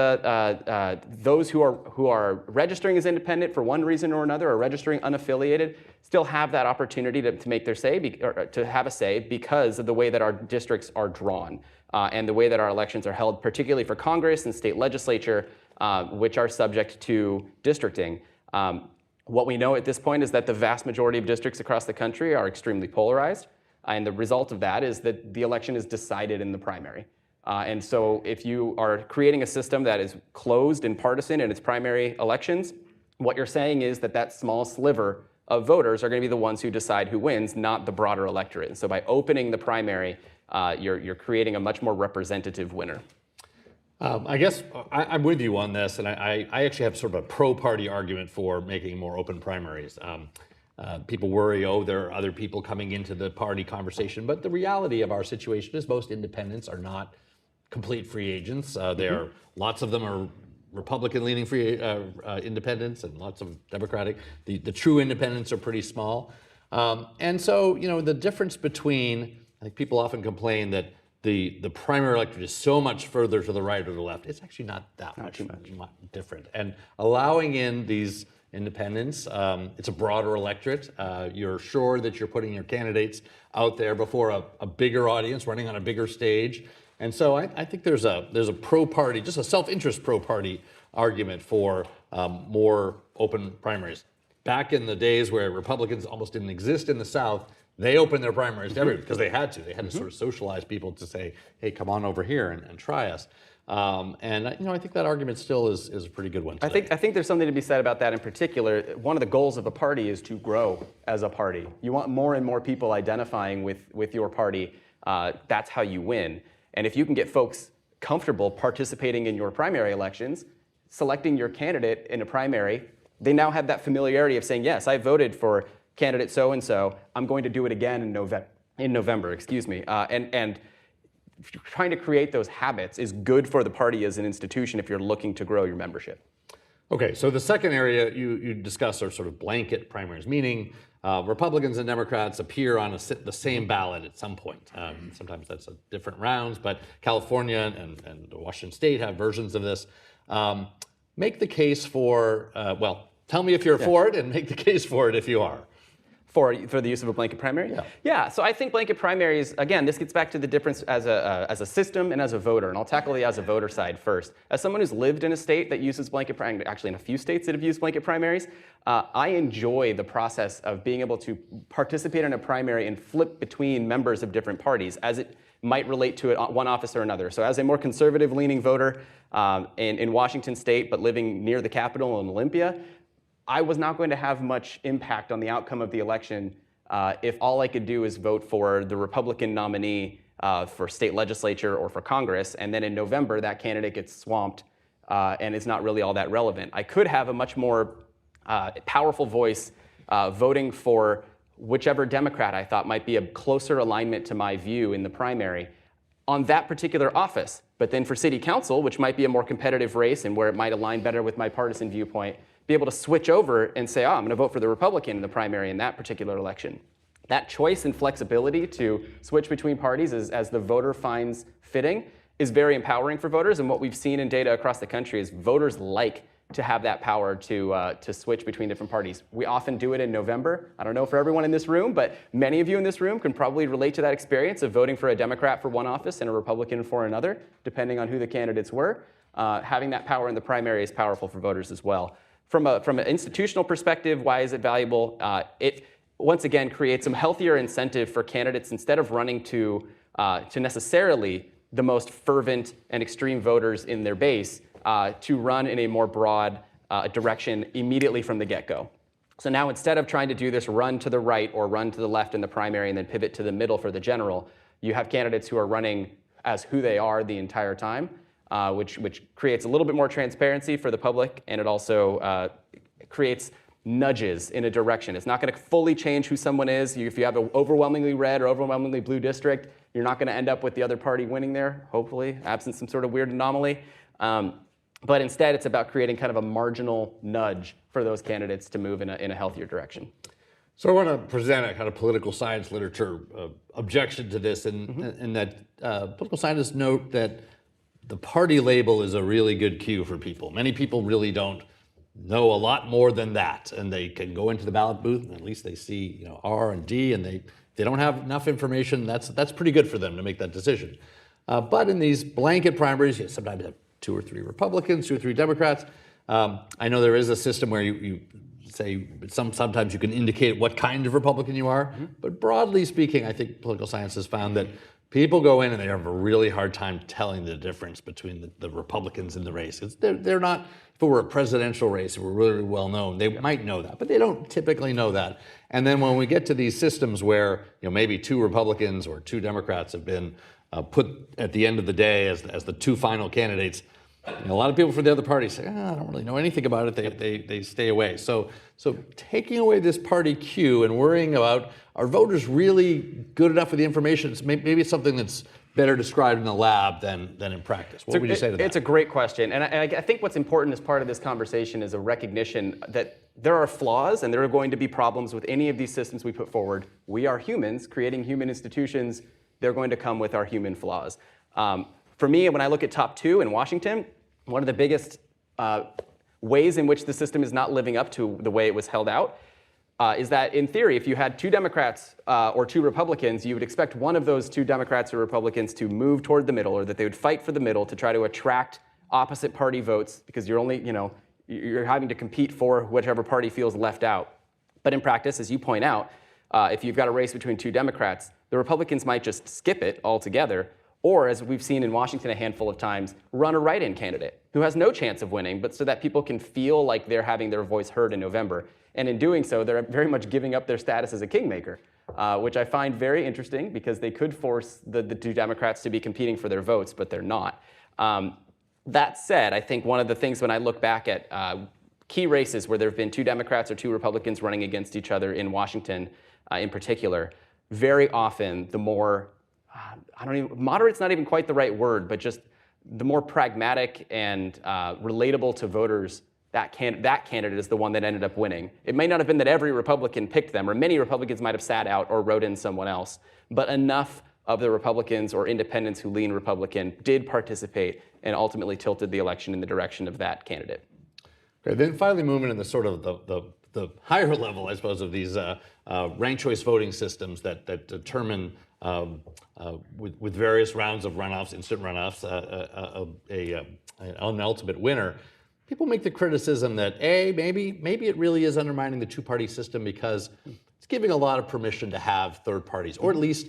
those who are registering as independent for one reason or another, or registering unaffiliated, still have that opportunity to make their say, or to have a say, because of the way that our districts are drawn and the way that our elections are held, particularly for Congress and state legislature, which are subject to districting. What we know at this point is that the vast majority of districts across the country are extremely polarized, and the result of that is that the election is decided in the primary. And so if you are creating a system that is closed and partisan in its primary elections, what you're saying is that small sliver of voters are going to be the ones who decide who wins, not the broader electorate. And so by opening the primary, you're creating a much more representative winner. I guess I'm with you on this, and I actually have sort of a pro-party argument for making more open primaries. People worry, there are other people coming into the party conversation, but the reality of our situation is most independents are not complete free agents. Lots of them are Republican-leaning free independents, and lots of Democratic. The true independents are pretty small, and so the difference between, I think people often complain that the primary electorate is so much further to the right or the left, it's actually not that much different. And allowing in these independents, it's a broader electorate. You're sure that you're putting your candidates out there before a bigger audience, running on a bigger stage. And so I think there's a pro-party, just a self-interest pro-party argument for more open primaries. Back in the days where Republicans almost didn't exist in the South, they opened their primaries to everyone because they had to. They had to sort of socialize people to say, hey, come on over here and try us. And I think that argument still is a pretty good one today. I think there's something to be said about that in particular. One of the goals of a party is to grow as a party. You want more and more people identifying with your party. That's how you win. And if you can get folks comfortable participating in your primary elections, selecting your candidate in a primary, they now have that familiarity of saying, yes, I voted for candidate so-and-so, I'm going to do it again in November, excuse me. And trying to create those habits is good for the party as an institution if you're looking to grow your membership. Okay, so the second area you discuss are sort of blanket primaries, meaning Republicans and Democrats appear on the same ballot at some point. Sometimes that's different rounds, but California and Washington State have versions of this. Make the case for, tell me if you're for it, and make the case for it if you are. For the use of a blanket primary? Yeah, so I think blanket primaries, again, this gets back to the difference as a system and as a voter, and I'll tackle the as a voter side first. As someone who's lived in a state that uses blanket primaries, actually in a few states that have used blanket primaries, I enjoy the process of being able to participate in a primary and flip between members of different parties as it might relate to one office or another. So as a more conservative-leaning voter in Washington State, but living near the Capitol in Olympia, I was not going to have much impact on the outcome of the election if all I could do is vote for the Republican nominee for state legislature or for Congress, and then in November that candidate gets swamped and is not really all that relevant. I could have a much more powerful voice voting for whichever Democrat I thought might be a closer alignment to my view in the primary on that particular office. But then for city council, which might be a more competitive race and where it might align better with my partisan viewpoint, be able to switch over and say, I'm going to vote for the Republican in the primary in that particular election. That choice and flexibility to switch between parties as the voter finds fitting is very empowering for voters. And what we've seen in data across the country is voters like to have that power to switch between different parties. We often do it in November. I don't know for everyone in this room, but many of you in this room can probably relate to that experience of voting for a Democrat for one office and a Republican for another, depending on who the candidates were. Having that power in the primary is powerful for voters as well. From an institutional perspective, why is it valuable? It, once again, creates some healthier incentive for candidates instead of running to necessarily the most fervent and extreme voters in their base to run in a more broad direction immediately from the get-go. So now instead of trying to do this run to the right or run to the left in the primary and then pivot to the middle for the general, you have candidates who are running as who they are the entire time. Which creates a little bit more transparency for the public, and it also creates nudges in a direction. It's not going to fully change who someone is. If you have an overwhelmingly red or overwhelmingly blue district, you're not going to end up with the other party winning there, hopefully, absent some sort of weird anomaly. But instead, it's about creating kind of a marginal nudge for those candidates to move in a healthier direction. So I want to present a kind of political science literature objection to this, in that political scientists note that the party label is a really good cue for people. Many people really don't know a lot more than that, and they can go into the ballot booth and at least they see R and D, and they don't have enough information. That's pretty good for them to make that decision. But in these blanket primaries, you sometimes have 2 or 3 Republicans, 2 or 3 Democrats. I know there is a system where you say sometimes you can indicate what kind of Republican you are, but broadly speaking, I think political science has found that people go in and they have a really hard time telling the difference between the Republicans in the race. They're not, if it were a presidential race, if it were really well known, they might know that, but they don't typically know that. And then when we get to these systems where maybe 2 Republicans or 2 Democrats have been put at the end of the day as the 2 final candidates, a lot of people from the other party say, I don't really know anything about it. They stay away. So taking away this party cue and worrying about, are voters really good enough with the information? Maybe it's something that's better described in the lab than in practice. What would you say to that? It's a great question. And I think what's important as part of this conversation is a recognition that there are flaws and there are going to be problems with any of these systems we put forward. We are humans creating human institutions they're going to come with our human flaws. For me, when I look at top 2 in Washington, one of the biggest ways in which the system is not living up to the way it was held out is that, in theory, if you had 2 Democrats or 2 Republicans, you would expect one of those 2 Democrats or Republicans to move toward the middle, or that they would fight for the middle to try to attract opposite party votes, because you're only, you're having to compete for whichever party feels left out. But in practice, as you point out, if you've got a race between 2 Democrats, the Republicans might just skip it altogether, or, as we've seen in Washington a handful of times, run a write-in candidate who has no chance of winning, but so that people can feel like they're having their voice heard in November. And in doing so, they're very much giving up their status as a kingmaker, which I find very interesting, because they could force the 2 Democrats to be competing for their votes, but they're not. That said, I think one of the things when I look back at key races where there have been 2 Democrats or 2 Republicans running against each other in Washington in particular, very often the more, moderate's not even quite the right word, but just the more pragmatic and relatable to voters, that candidate is the one that ended up winning. It may not have been that every Republican picked them, or many Republicans might have sat out or wrote in someone else, but enough of the Republicans or independents who lean Republican did participate and ultimately tilted the election in the direction of that candidate. Okay, then finally moving in the sort of the higher level, I suppose, of these ranked choice voting systems that determine with various rounds of runoffs, instant runoffs, an ultimate winner. People make the criticism that maybe it really is undermining the 2-party system, because it's giving a lot of permission to have third parties, or at least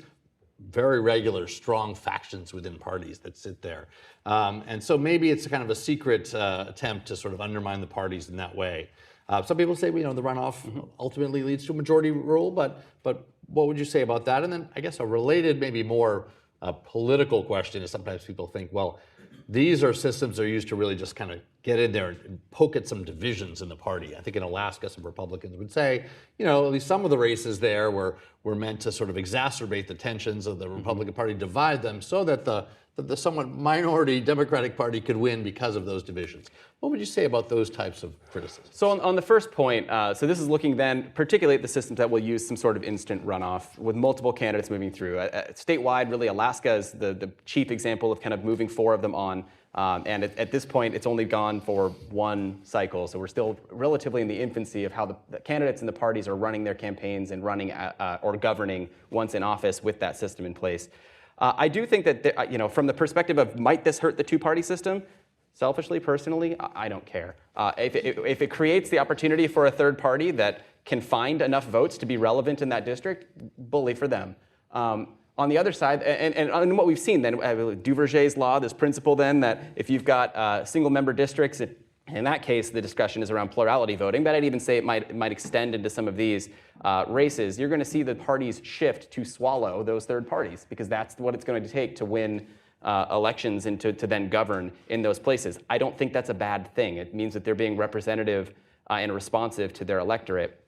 very regular, strong factions within parties that sit there. And so maybe it's kind of a secret attempt to sort of undermine the parties in that way. Some people say, the runoff ultimately leads to a majority rule, but what would you say about that? And then I guess a related, maybe more political question is, sometimes people think, well, these are systems that are used to really just kind of get in there and poke at some divisions in the party. I think in Alaska, some Republicans would say, at least some of the races there were meant to sort of exacerbate the tensions of the Republican Party, divide them, so that the somewhat minority Democratic Party could win because of those divisions. What would you say about those types of criticisms? So on the first point, so this is looking then particularly at the systems that will use some sort of instant runoff with multiple candidates moving through. Statewide, really, Alaska is the chief example of kind of moving 4 of them on. And at this point, it's only gone for 1 cycle. So we're still relatively in the infancy of how the candidates and the parties are running their campaigns and running or governing once in office with that system in place. I do think that, from the perspective of might this hurt the 2-party system, selfishly, personally, I don't care. If it creates the opportunity for a third party that can find enough votes to be relevant in that district, bully for them. On the other side, and what we've seen then, Duverger's law, this principle then that if you've got single-member districts, in that case, the discussion is around plurality voting, but I'd even say it might extend into some of these races. You're going to see the parties shift to swallow those third parties, because that's what it's going to take to win elections and to then govern in those places. I don't think that's a bad thing. It means that they're being representative and responsive to their electorate.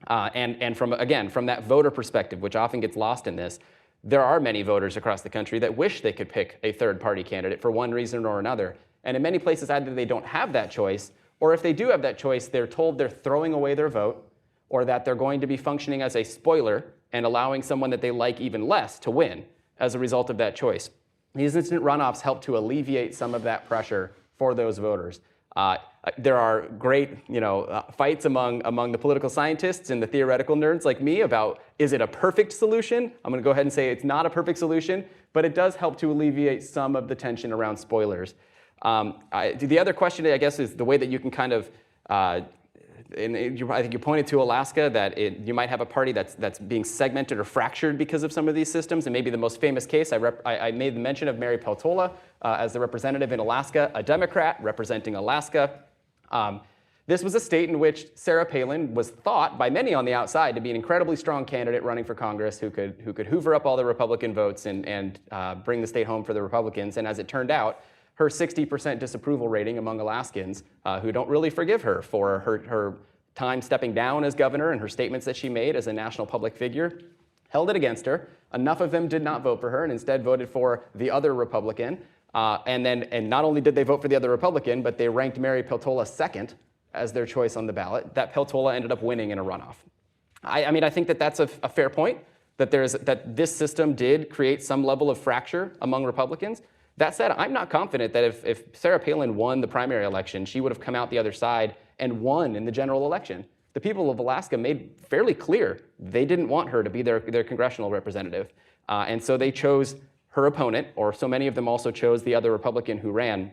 And from that voter perspective, which often gets lost in this, there are many voters across the country that wish they could pick a third-party candidate for one reason or another. And in many places, either they don't have that choice, or if they do have that choice, they're told they're throwing away their vote, or that they're going to be functioning as a spoiler and allowing someone that they like even less to win as a result of that choice. These instant runoffs help to alleviate some of that pressure for those voters. There are great, fights among the political scientists and the theoretical nerds like me about, is it a perfect solution? I'm going to go ahead and say it's not a perfect solution, but it does help to alleviate some of the tension around spoilers. The other question, I guess, is the way that you can kind of, I think you pointed to Alaska, that you might have a party that's being segmented or fractured because of some of these systems. And maybe the most famous case, I made the mention of Mary Peltola as the representative in Alaska, a Democrat representing Alaska. This was a state in which Sarah Palin was thought by many on the outside to be an incredibly strong candidate running for Congress who could hoover up all the Republican votes and bring the state home for the Republicans. And as it turned out, her 60% disapproval rating among Alaskans, who don't really forgive her for her time stepping down as governor and her statements that she made as a national public figure, held it against her. Enough of them did not vote for her and instead voted for the other Republican. And not only did they vote for the other Republican, but they ranked Mary Peltola second as their choice on the ballot. That Peltola ended up winning in a runoff. I mean, I think that that's a fair point. that this system did create some level of fracture among Republicans. That said, I'm not confident that if Sarah Palin won the primary election, she would have come out the other side and won in the general election. The people of Alaska made fairly clear they didn't want her to be their congressional representative. And so they chose her opponent, or so many of them also chose the other Republican who ran.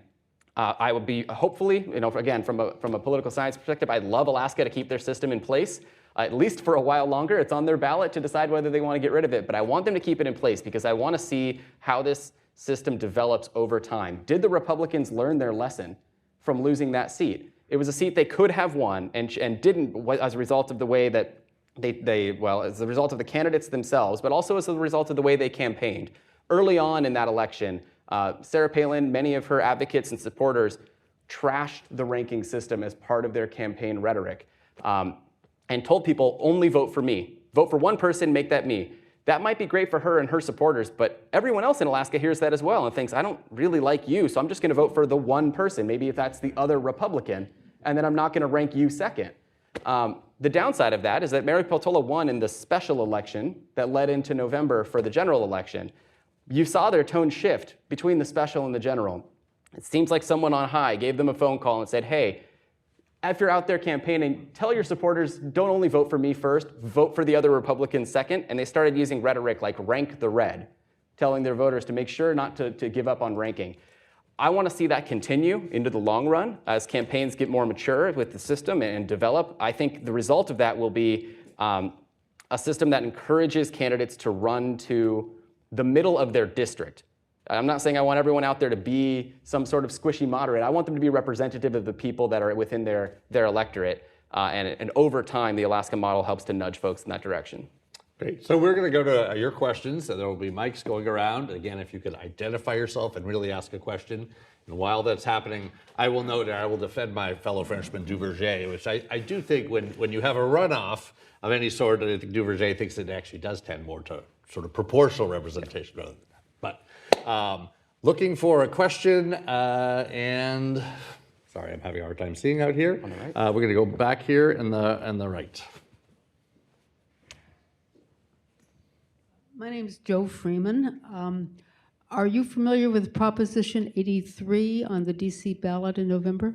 I would be, hopefully, again, from a political science perspective, I'd love Alaska to keep their system in place, at least for a while longer. It's on their ballot to decide whether they want to get rid of it, but I want them to keep it in place because I want to see how this system develops over time. Did the Republicans learn their lesson from losing that seat? It was a seat they could have won and didn't as a result of the way that as a result of the candidates themselves, but also as a result of the way they campaigned. Early on in that election, Sarah Palin, many of her advocates and supporters trashed the ranking system as part of their campaign rhetoric and told people, only vote for me. Vote for one person, make that me. That might be great for her and her supporters, but everyone else in Alaska hears that as well and thinks, I don't really like you, so I'm just going to vote for the one person, maybe if that's the other Republican, and then I'm not going to rank you second. The downside of that is that Mary Peltola won in the special election that led into November for the general election. You saw their tone shift between the special and the general. It seems like someone on high gave them a phone call and said, hey, if you're out there campaigning, tell your supporters, don't only vote for me first, vote for the other Republicans second. And they started using rhetoric like rank the red, telling their voters to make sure not to give up on ranking. I want to see that continue into the long run as campaigns get more mature with the system and develop. I think the result of that will be a system that encourages candidates to run to the middle of their district. I'm not saying I want everyone out there to be some sort of squishy moderate. I want them to be representative of the people that are within their electorate. And over time, the Alaska model helps to nudge folks in that direction. Great. So we're going to go to your questions. So there will be mics going around. Again, if you could identify yourself and really ask a question. And while that's happening, I will note and I will defend my fellow Frenchman Duverger, which I do think when you have a runoff of any sort, I think Duverger thinks it actually does tend more to sort of proportional representation rather than that. But looking for a question, and sorry, I'm having a hard time seeing out here. We're going to go back here in the right. My name is Joe Freeman. Are you familiar with Proposition 83 on the DC ballot in November?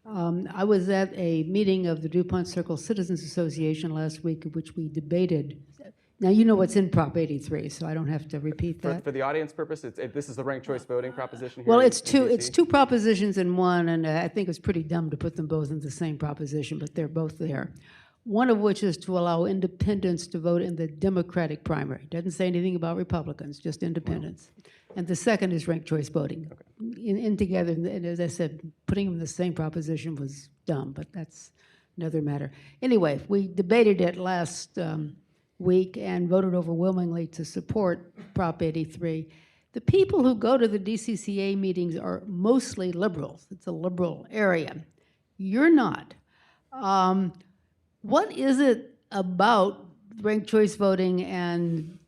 I was at a meeting of the DuPont Circle Citizens Association last week, in which we debated. Now, you know what's in Prop 83, so I don't have to repeat that. For the audience purpose, this is the ranked choice voting proposition here. Well, it's two propositions in one, and I think it's pretty dumb to put them both in the same proposition, but they're both there. One of which is to allow independents to vote in the Democratic primary. Doesn't say anything about Republicans, just independents. And the second is ranked choice voting. Okay. In together, and as I said, putting them in the same proposition was dumb, but that's another matter. Anyway, we debated it last week and voted overwhelmingly to support Prop 83. The people who go to the DCCA meetings are mostly liberals. It's a liberal area. You're not. What is it about ranked choice voting and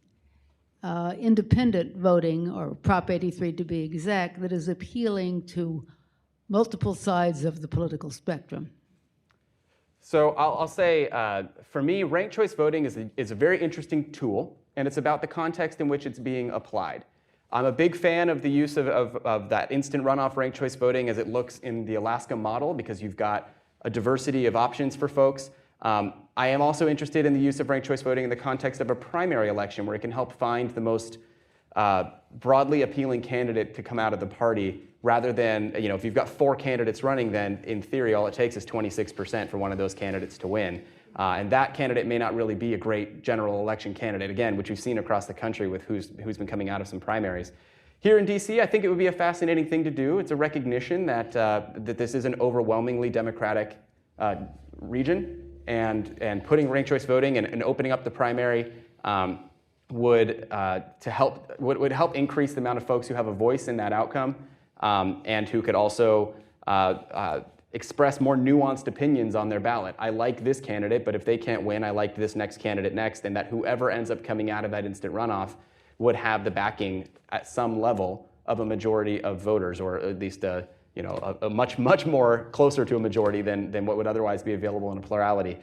independent voting, or Prop 83 to be exact, that is appealing to multiple sides of the political spectrum? So I'll say, for me, ranked choice voting is a very interesting tool, and it's about the context in which it's being applied. I'm a big fan of the use of that instant runoff ranked choice voting as it looks in the Alaska model, because you've got a diversity of options for folks. I am also interested in the use of ranked choice voting in the context of a primary election, where it can help find the most broadly appealing candidate to come out of the party, rather than, if you've got 4 candidates running, then in theory all it takes is 26% for one of those candidates to win. And that candidate may not really be a great general election candidate, again, which we've seen across the country with who's been coming out of some primaries. Here in DC, I think it would be a fascinating thing to do. It's a recognition that this is an overwhelmingly Democratic region, and putting ranked choice voting and opening up the primary would help increase the amount of folks who have a voice in that outcome, and who could also express more nuanced opinions on their ballot. I like this candidate, but if they can't win, I like this next candidate next, and that whoever ends up coming out of that instant runoff would have the backing at some level of a majority of voters, or at least a much more closer to a majority than what would otherwise be available in a plurality.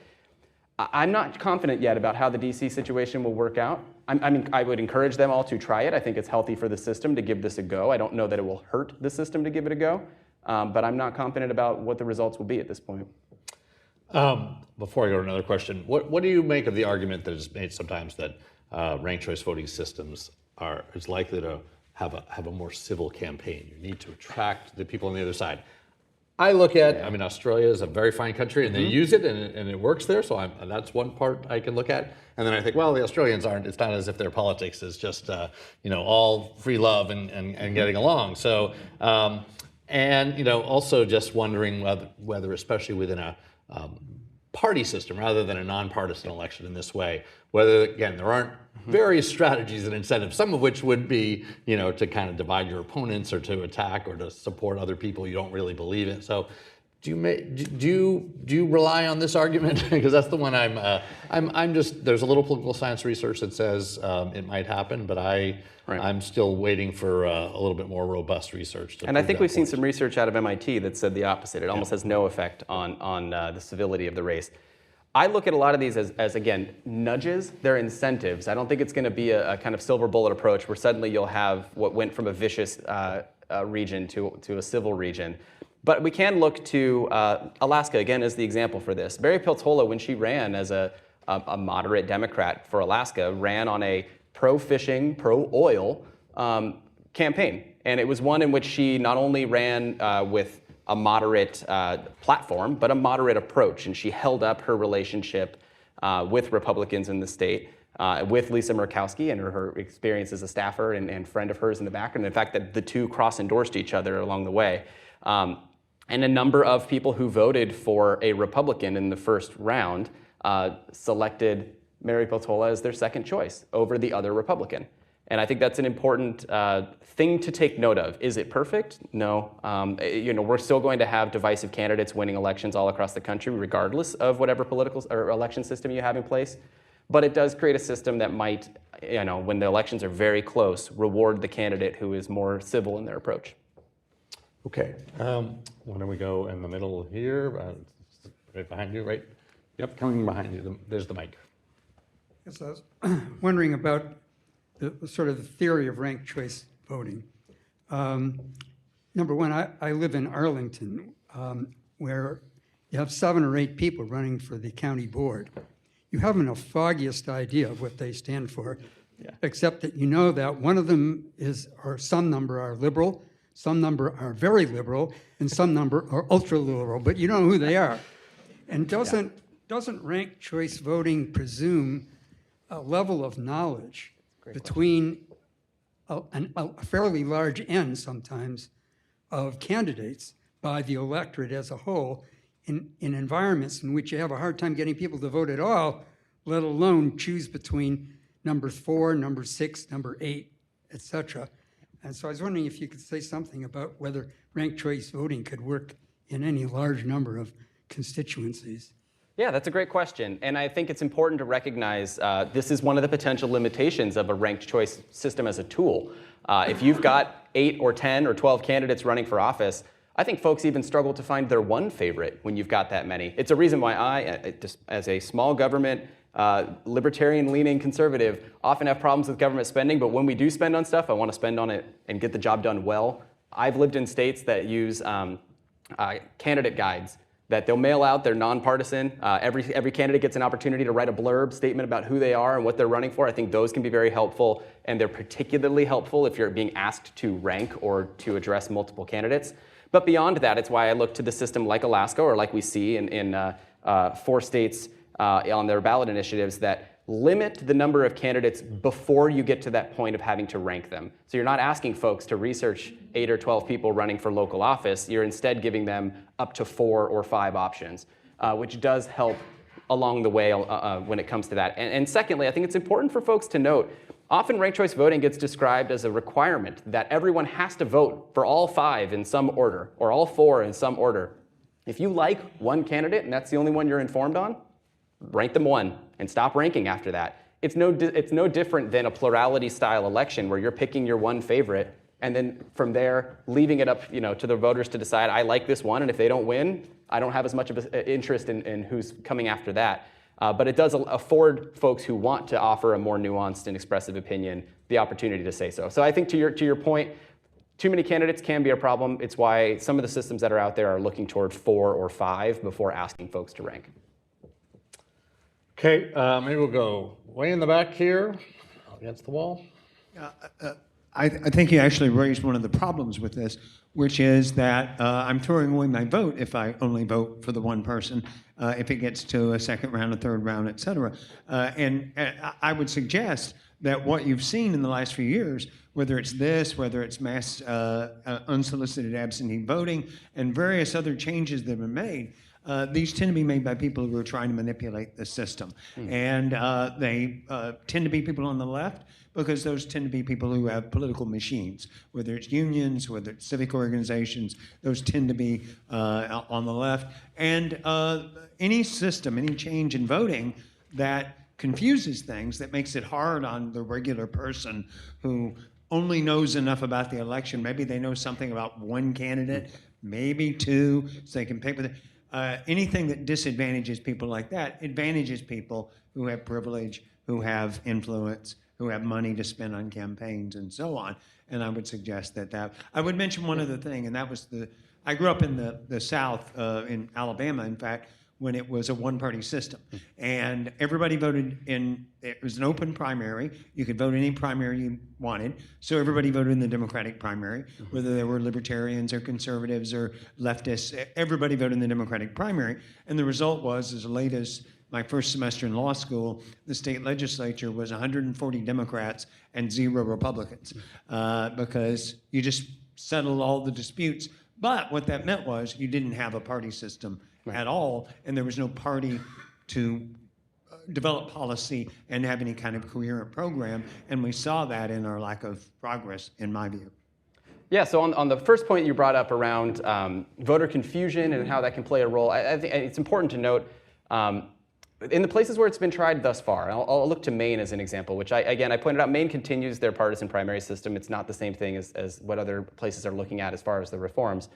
I'm not confident yet about how the DC situation will work out. I mean, I would encourage them all to try it. I think it's healthy for the system to give this a go. I don't know that it will hurt the system to give it a go, but I'm not confident about what the results will be at this point. Before I go to another question, what do you make of the argument that is made sometimes that ranked choice voting systems is likely to have a more civil campaign? You need to attract the people on the other side. I look at, I mean, Australia is a very fine country, and they use it, and it works there. So that's one part I can look at. And then I think, well, the Australians aren't. It's not as if their politics is just, all free love and getting along. So, and also just wondering whether especially within a party system rather than a nonpartisan election in this way, whether, again, there aren't various strategies and incentives, some of which would be, to kind of divide your opponents or to attack or to support other people you don't really believe in. So do you rely on this argument? Because that's the one I'm just, there's a little political science research that says it might happen, but I'm still waiting for a little bit more robust research. And I think we've seen some research out of MIT that said the opposite. It almost has no effect on the civility of the race. I look at a lot of these as again, nudges. They're incentives. I don't think it's going to be a kind of silver bullet approach where suddenly you'll have what went from a vicious region to a civil region. But we can look to Alaska, again, as the example for this. Mary Peltola, when she ran as a moderate Democrat for Alaska, ran on a pro-fishing, pro-oil campaign. And it was one in which she not only ran with a moderate platform, but a moderate approach. And she held up her relationship with Republicans in the state, with Lisa Murkowski and her experience as a staffer and friend of hers in the background. And the fact that the two cross-endorsed each other along the way. And a number of people who voted for a Republican in the first round selected Mary Peltola as their second choice over the other Republican. And I think that's an important thing to take note of. Is it perfect? No. We're still going to have divisive candidates winning elections all across the country, regardless of whatever political or election system you have in place. But it does create a system that might, when the elections are very close, reward the candidate who is more civil in their approach. Okay. Why don't we go in the middle here, right behind you, right? Yep, coming behind you. There's the mic. Yes, I was wondering about the sort of the theory of ranked choice voting. Number one, I live in Arlington, where you have 7 or 8 people running for the county board. You haven't the foggiest idea of what they stand for, except that you know that one of them or some number are liberal, some number are very liberal, and some number are ultra liberal, but you don't know who they are. And doesn't ranked choice voting presume a level of knowledge between a fairly large N sometimes of candidates by the electorate as a whole in environments in which you have a hard time getting people to vote at all, let alone choose between number 4, number 6, number 8, et cetera. And so I was wondering if you could say something about whether ranked choice voting could work in any large number of constituencies. Yeah, that's a great question. And I think it's important to recognize this is one of the potential limitations of a ranked choice system as a tool. If you've got 8 or 10 or 12 candidates running for office, I think folks even struggle to find their one favorite when you've got that many. It's a reason why I, just as a small government, libertarian-leaning conservative, often have problems with government spending, but when we do spend on stuff, I want to spend on it and get the job done well. I've lived in states that use candidate guides that they'll mail out. They're nonpartisan. Every candidate gets an opportunity to write a blurb statement about who they are and what they're running for. I think those can be very helpful, and they're particularly helpful if you're being asked to rank or to address multiple candidates. But beyond that, it's why I look to the system like Alaska, or like we see in 4 states on their ballot initiatives that limit the number of candidates before you get to that point of having to rank them. So you're not asking folks to research 8 or 12 people running for local office. You're instead giving them up to 4 or 5 options, which does help along the way when it comes to that. And secondly, I think it's important for folks to note, often ranked choice voting gets described as a requirement that everyone has to vote for all 5 in some order, or all 4 in some order. If you like one candidate and that's the only one you're informed on, rank them 1 and stop ranking after that. It's no different than a plurality-style election where you're picking your one favorite and then from there leaving it up to the voters to decide, I like this one, and if they don't win, I don't have as much of an interest in who's coming after that. But it does afford folks who want to offer a more nuanced and expressive opinion the opportunity to say so. So I think to your point, too many candidates can be a problem. It's why some of the systems that are out there are looking toward 4 or 5 before asking folks to rank. Okay, maybe we'll go way in the back here, against the wall. I think you actually raised one of the problems with this, which is that I'm throwing away my vote if I only vote for the one person, if it gets to a second round, a third round, et cetera. And I would suggest that what you've seen in the last few years, whether it's this, whether it's mass unsolicited absentee voting, and various other changes that have been made, these tend to be made by people who are trying to manipulate the system. And they tend to be people on the left, because those tend to be people who have political machines, whether it's unions, whether it's civic organizations, those tend to be on the left. And any system, any change in voting that confuses things, that makes it hard on the regular person who only knows enough about the election. Maybe they know something about one candidate, maybe two, so they can pick with it. Anything that disadvantages people like that advantages people who have privilege, who have influence, who have money to spend on campaigns and so on. And I would suggest that I would mention one other thing, and that was I grew up in the South, in Alabama, in fact, when it was a one-party system. And everybody voted it was an open primary. You could vote any primary you wanted. So everybody voted in the Democratic primary, whether they were libertarians or conservatives or leftists, everybody voted in the Democratic primary. And the result was, as late as my first semester in law school, the state legislature was 140 Democrats and 0 Republicans, because you just settled all the disputes. But what that meant was you didn't have a party system at all, and there was no party to develop policy and have any kind of coherent program, and we saw that in our lack of progress, in my view. Yeah, so on the first point you brought up around voter confusion and how that can play a role, I think it's important to note, in the places where it's been tried thus far, and I'll look to Maine as an example, which I pointed out, Maine continues their partisan primary system. It's not the same thing as what other places are looking at as far as the reforms.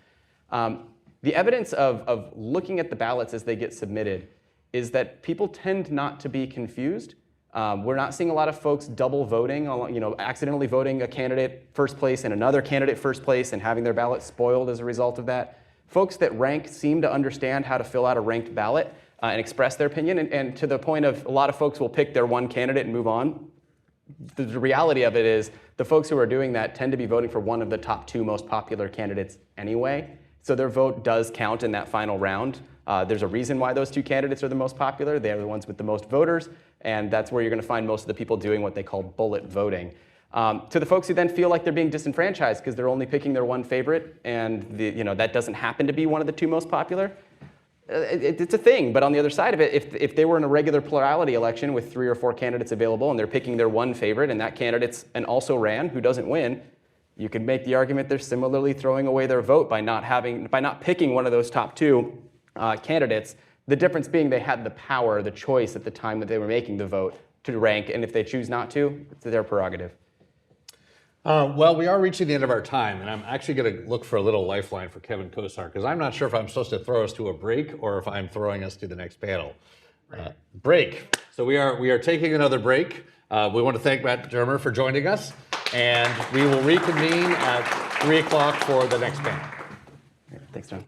The evidence of looking at the ballots as they get submitted is that people tend not to be confused. We're not seeing a lot of folks double voting, accidentally voting a candidate first place and another candidate first place and having their ballot spoiled as a result of that. Folks that rank seem to understand how to fill out a ranked ballot and express their opinion, and to the point of a lot of folks will pick their one candidate and move on. The reality of it is the folks who are doing that tend to be voting for one of the top 2 most popular candidates anyway, so their vote does count in that final round. There's a reason why those 2 candidates are the most popular. They are the ones with the most voters, and that's where you're going to find most of the people doing what they call bullet voting. To the folks who then feel like they're being disenfranchised because they're only picking their one favorite, and that doesn't happen to be one of the 2 most popular, it's a thing. But on the other side of it, if they were in a regular plurality election with 3 or 4 candidates available and they're picking their one favorite and that candidate's an also ran who doesn't win, you could make the argument they're similarly throwing away their vote by not picking one of those top 2 candidates. The difference being they had the power, the choice at the time that they were making the vote to rank, and if they choose not to, it's their prerogative. Well, we are reaching the end of our time, and I'm actually going to look for a little lifeline for Kevin Kosar, because I'm not sure if I'm supposed to throw us to a break or if I'm throwing us to the next panel. Break. So we are taking another break. We want to thank Matt Dermer for joining us, and we will reconvene at 3 o'clock for the next panel. Thanks, John.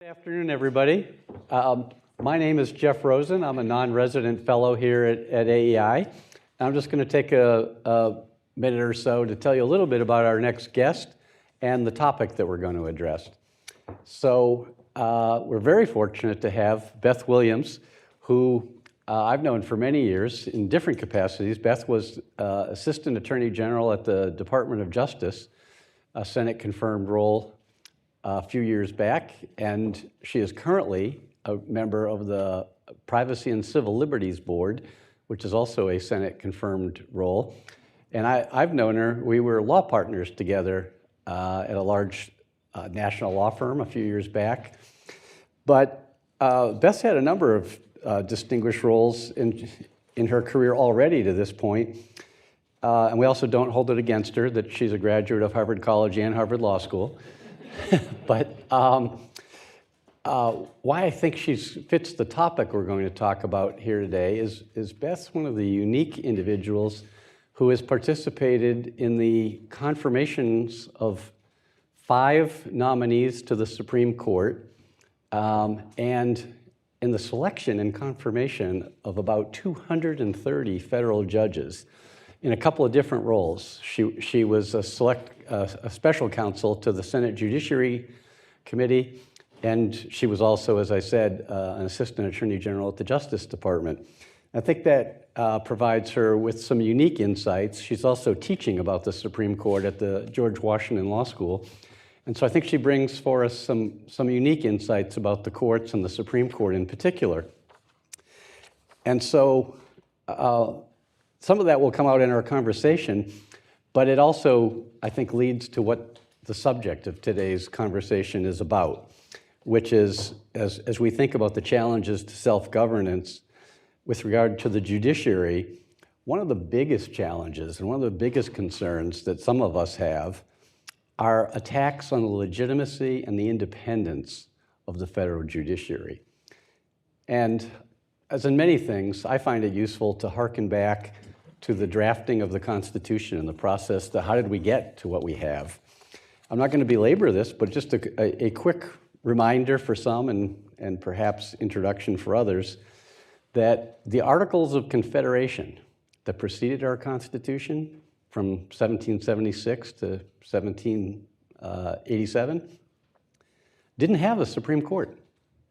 Good afternoon, everybody. My name is Jeff Rosen. I'm a non-resident fellow here at AEI. I'm just going to take a minute or so to tell you a little bit about our next guest and the topic that we're going to address. So we're very fortunate to have Beth Williams, who I've known for many years in different capacities. Beth was Assistant Attorney General at the Department of Justice, a Senate-confirmed role a few years back, and she is currently a member of the Privacy and Civil Liberties Board, which is also a Senate-confirmed role. And I've known her, we were law partners together at a large national law firm a few years back. But Beth's had a number of distinguished roles in her career already to this point. And we also don't hold it against her that she's a graduate of Harvard College and Harvard Law School. But why I think she fits the topic we're going to talk about here today is Beth's one of the unique individuals who has participated in the confirmations of 5 nominees to the Supreme Court and in the selection and confirmation of about 230 federal judges in a couple of different roles. She was a special counsel to the Senate Judiciary Committee, and she was also, as I said, an Assistant Attorney General at the Justice Department. I think that provides her with some unique insights. She's also teaching about the Supreme Court at the George Washington Law School. And so I think she brings for us some unique insights about the courts and the Supreme Court in particular. And so some of that will come out in our conversation, but it also, I think, leads to what the subject of today's conversation is about, which is, as we think about the challenges to self-governance with regard to the judiciary, one of the biggest challenges and one of the biggest concerns that some of us have are attacks on the legitimacy and the independence of the federal judiciary. And as in many things, I find it useful to hearken back to the drafting of the Constitution and the process to how did we get to what we have. I'm not going to belabor this, but just a quick reminder for some and perhaps introduction for others that the Articles of Confederation that preceded our Constitution from 1776 to 1787 didn't have a Supreme Court,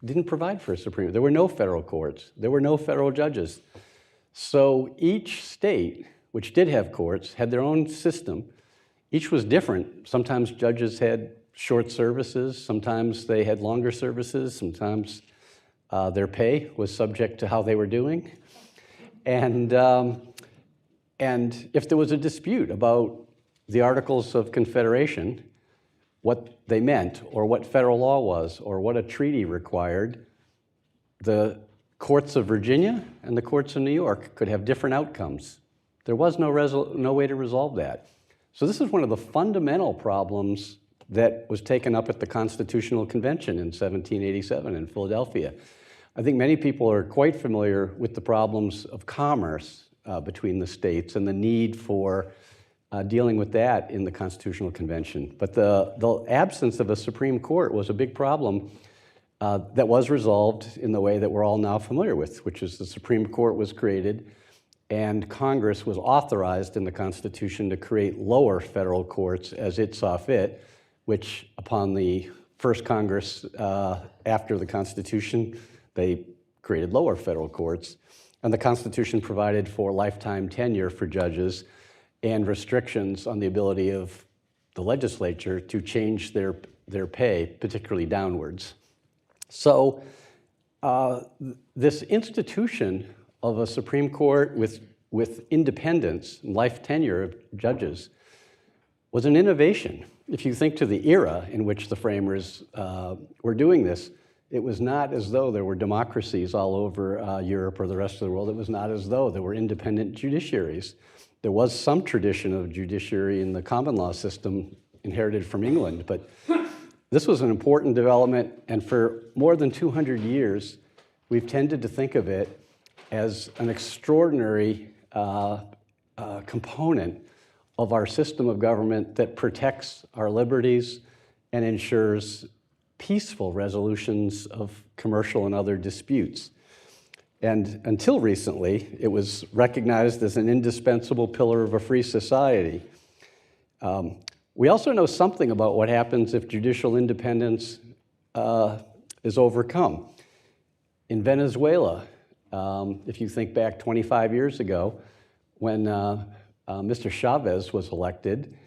didn't provide for a Supreme Court. There were no federal courts. There were no federal judges. So each state, which did have courts, had their own system. Each was different. Sometimes judges had short services. Sometimes they had longer services. Sometimes their pay was subject to how they were doing. And if there was a dispute about the Articles of Confederation, what they meant, or what federal law was, or what a treaty required, the courts of Virginia and the courts of New York could have different outcomes. There was no way to resolve that. So this is one of the fundamental problems that was taken up at the Constitutional Convention in 1787 in Philadelphia. I think many people are quite familiar with the problems of commerce between the states and the need for dealing with that in the Constitutional Convention. But the absence of a Supreme Court was a big problem that was resolved in the way that we're all now familiar with, which is the Supreme Court was created and Congress was authorized in the Constitution to create lower federal courts as it saw fit, which upon the first Congress after the Constitution, they created lower federal courts. And the Constitution provided for lifetime tenure for judges and restrictions on the ability of the legislature to change their pay, particularly downwards. So this institution of a Supreme Court with independence and life tenure of judges was an innovation. If you think to the era in which the framers were doing this, it was not as though there were democracies all over Europe or the rest of the world. It was not as though there were independent judiciaries. There was some tradition of judiciary in the common law system inherited from England, but this was an important development, and for more than 200 years, we've tended to think of it as an extraordinary component of our system of government that protects our liberties and ensures peaceful resolutions of commercial and other disputes. And until recently, it was recognized as an indispensable pillar of a free society. We also know something about what happens if judicial independence is overcome. In Venezuela, if you think back 25 years ago, when Mr. Chavez was elected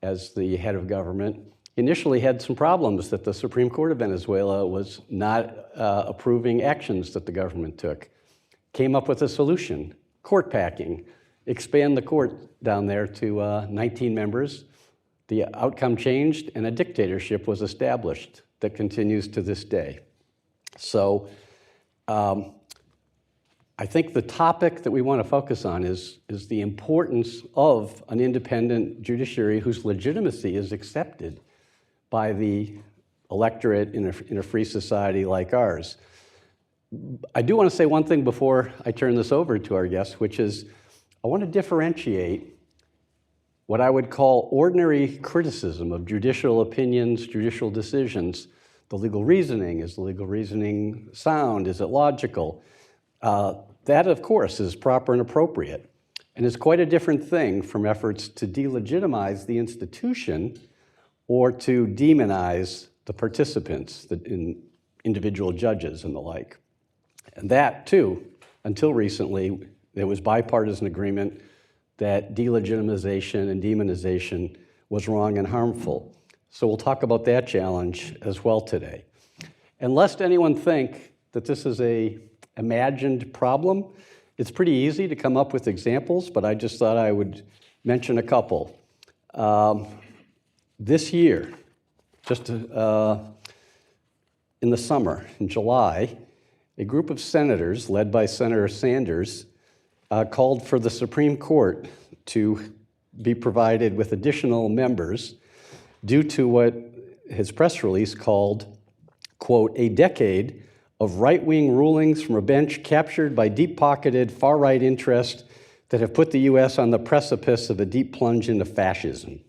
as the head of government, initially had some problems that the Supreme Court of Venezuela was not approving actions that the government took. Came up with a solution, court packing, expand the court down there to 19 members. The outcome changed and a dictatorship was established that continues to this day. So I think the topic that we want to focus on is the importance of an independent judiciary whose legitimacy is accepted by the electorate in a free society like ours. I do want to say one thing before I turn this over to our guests, which is I want to differentiate what I would call ordinary criticism of judicial opinions, judicial decisions. The legal reasoning, is the legal reasoning sound? Is it logical? That, of course, is proper and appropriate, and is quite a different thing from efforts to delegitimize the institution or to demonize the participants, individual judges and the like. And that, too, until recently, there was bipartisan agreement that delegitimization and demonization was wrong and harmful. So we'll talk about that challenge as well today. And lest anyone think that this is an imagined problem, it's pretty easy to come up with examples, but I just thought I would mention a couple. This year, just in the summer, in July, a group of senators, led by Senator Sanders, called for the Supreme Court to be provided with additional members due to what his press release called, quote, a decade of right-wing rulings from a bench captured by deep-pocketed far-right interests that have put the U.S. on the precipice of a deep plunge into fascism.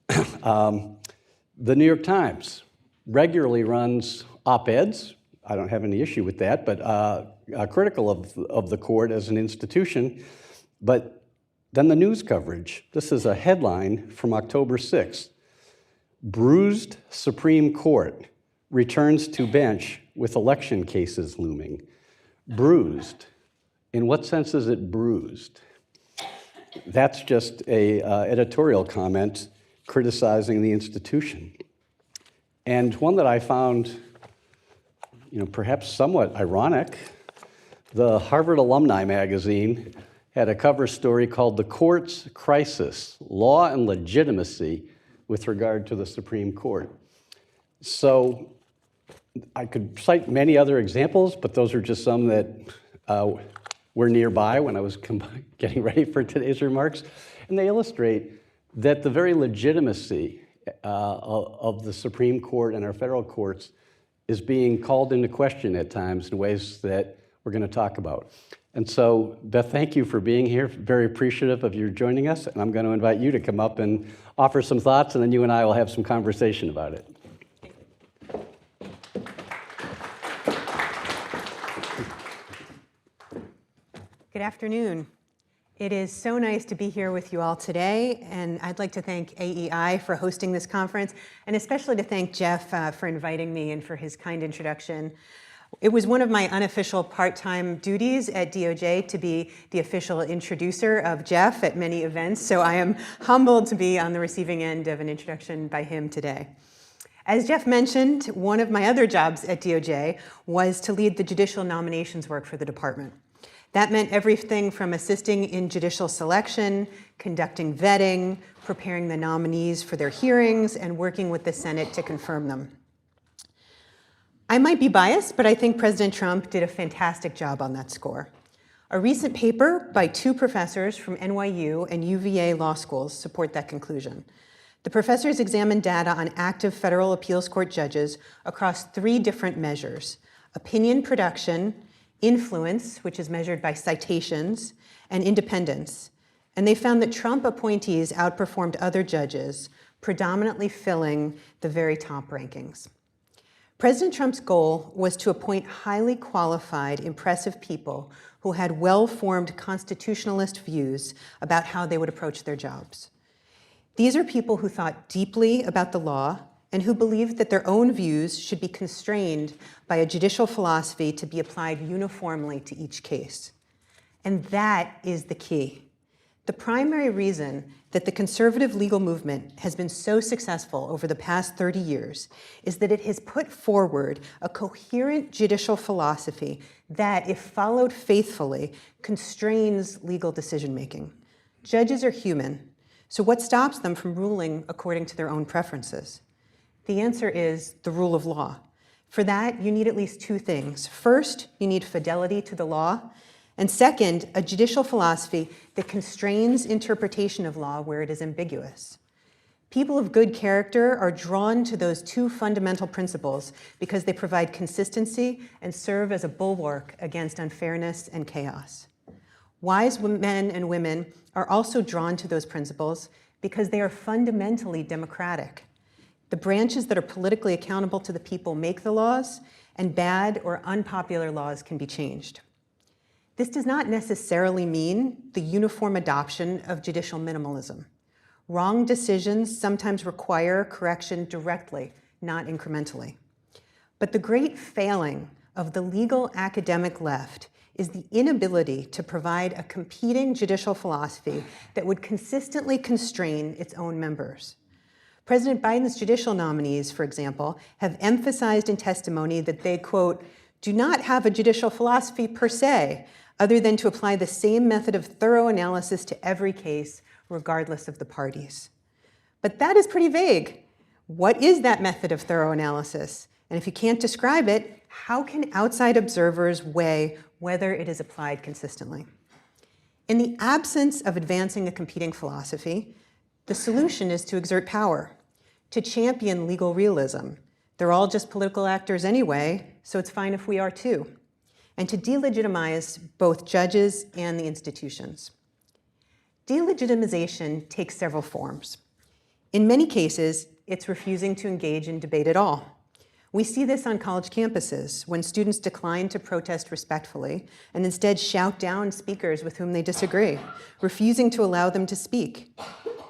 The New York Times regularly runs op-eds, I don't have any issue with that, but critical of the court as an institution. But then the news coverage. This is a headline from October 6th. Bruised Supreme Court returns to bench with election cases looming. Bruised. In what sense is it bruised? That's just a editorial comment criticizing the institution. And one that I found perhaps somewhat ironic, the Harvard Alumni magazine had a cover story called The Court's Crisis, Law and Legitimacy with regard to the Supreme Court. So I could cite many other examples, but those are just some that were nearby when I was getting ready for today's remarks. And they illustrate that the very legitimacy of the Supreme Court and our federal courts is being called into question at times in ways that we're going to talk about. And so, Beth, thank you for being here. Very appreciative of your joining us. And I'm going to invite you to come up and offer some thoughts, and then you and I will have some conversation about it. Good afternoon. It is so nice to be here with you all today, and I'd like to thank AEI for hosting this conference, and especially to thank Jeff for inviting me and for his kind introduction. It was one of my unofficial part-time duties at DOJ to be the official introducer of Jeff at many events, so I am humbled to be on the receiving end of an introduction by him today. As Jeff mentioned, one of my other jobs at DOJ was to lead the judicial nominations work for the department. That meant everything from assisting in judicial selection, conducting vetting, preparing the nominees for their hearings, and working with the Senate to confirm them. I might be biased, but I think President Trump did a fantastic job on that score. A recent paper by two professors from NYU and UVA law schools support that conclusion. The professors examined data on active federal appeals court judges across 3 different measures: opinion production, influence, which is measured by citations, and independence. And they found that Trump appointees outperformed other judges, predominantly filling the very top rankings. President Trump's goal was to appoint highly qualified, impressive people who had well-formed constitutionalist views about how they would approach their jobs. These are people who thought deeply about the law and who believed that their own views should be constrained by a judicial philosophy to be applied uniformly to each case. And that is the key. The primary reason that the conservative legal movement has been so successful over the past 30 years is that it has put forward a coherent judicial philosophy that, if followed faithfully, constrains legal decision-making. Judges are human, so what stops them from ruling according to their own preferences? The answer is the rule of law. For that, you need at least two things. First, you need fidelity to the law, and second, a judicial philosophy that constrains interpretation of law where it is ambiguous. People of good character are drawn to those two fundamental principles because they provide consistency and serve as a bulwark against unfairness and chaos. Wise men and women are also drawn to those principles because they are fundamentally democratic. The branches that are politically accountable to the people make the laws, and bad or unpopular laws can be changed. This does not necessarily mean the uniform adoption of judicial minimalism. Wrong decisions sometimes require correction directly, not incrementally. But the great failing of the legal academic left is the inability to provide a competing judicial philosophy that would consistently constrain its own members. President Biden's judicial nominees, for example, have emphasized in testimony that they, quote, do not have a judicial philosophy per se, other than to apply the same method of thorough analysis to every case, regardless of the parties. But that is pretty vague. What is that method of thorough analysis? And if you can't describe it, how can outside observers weigh whether it is applied consistently? In the absence of advancing a competing philosophy, the solution is to exert power, to champion legal realism. They're all just political actors anyway, so it's fine if we are too. And to delegitimize both judges and the institutions. Delegitimization takes several forms. In many cases, it's refusing to engage in debate at all. We see this on college campuses when students decline to protest respectfully and instead shout down speakers with whom they disagree, refusing to allow them to speak.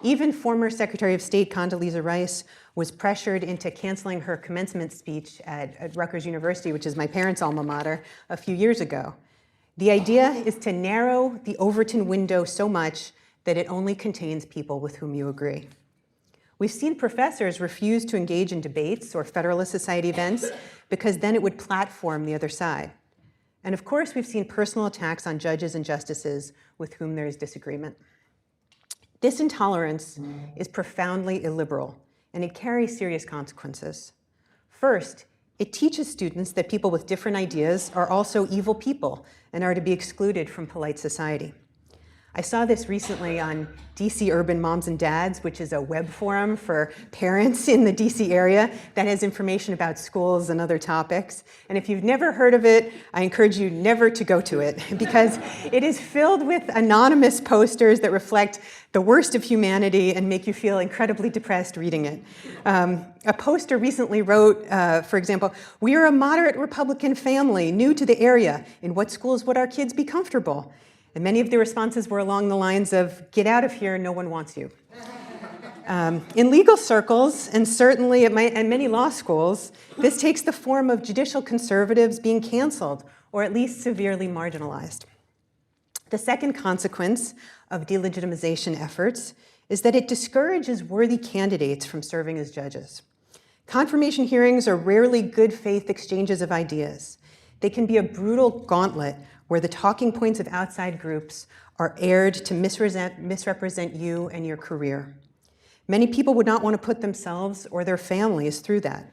Even former Secretary of State Condoleezza Rice was pressured into canceling her commencement speech at Rutgers University, which is my parents' alma mater, a few years ago. The idea is to narrow the Overton window so much that it only contains people with whom you agree. We've seen professors refuse to engage in debates or Federalist Society events because then it would platform the other side. And of course, we've seen personal attacks on judges and justices with whom there is disagreement. This intolerance is profoundly illiberal, and it carries serious consequences. First, it teaches students that people with different ideas are also evil people and are to be excluded from polite society. I saw this recently on DC Urban Moms and Dads, which is a web forum for parents in the DC area that has information about schools and other topics. And if you've never heard of it, I encourage you never to go to it because it is filled with anonymous posters that reflect the worst of humanity and make you feel incredibly depressed reading it. A poster recently wrote, for example, "We are a moderate Republican family new to the area. In what schools would our kids be comfortable?" And many of the responses were along the lines of, "Get out of here, no one wants you." In legal circles, and certainly at many law schools, this takes the form of judicial conservatives being canceled, or at least severely marginalized. The second consequence of delegitimization efforts is that it discourages worthy candidates from serving as judges. Confirmation hearings are rarely good faith exchanges of ideas. They can be a brutal gauntlet where the talking points of outside groups are aired to misrepresent you and your career. Many people would not want to put themselves or their families through that.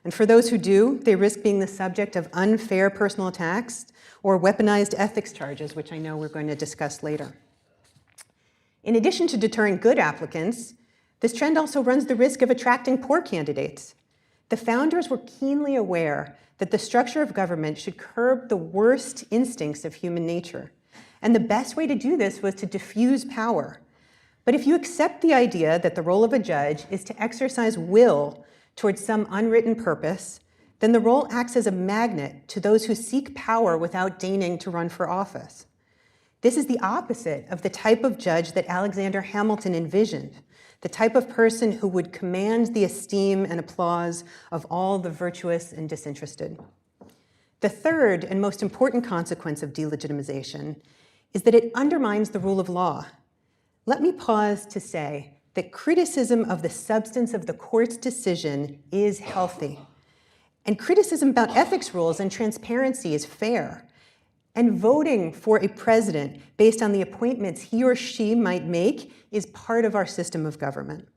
And for those who do, they risk being the subject of unfair personal attacks or weaponized ethics charges, which I know we're going to discuss later. In addition to deterring good applicants, this trend also runs the risk of attracting poor candidates. The founders were keenly aware that the structure of government should curb the worst instincts of human nature. And the best way to do this was to diffuse power. But if you accept the idea that the role of a judge is to exercise will towards some unwritten purpose, then the role acts as a magnet to those who seek power without deigning to run for office. This is the opposite of the type of judge that Alexander Hamilton envisioned, the type of person who would command the esteem and applause of all the virtuous and disinterested. The third and most important consequence of delegitimization is that it undermines the rule of law. Let me pause to say that criticism of the substance of the court's decision is healthy. And criticism about ethics rules and transparency is fair. And voting for a president based on the appointments he or she might make is part of our system of government.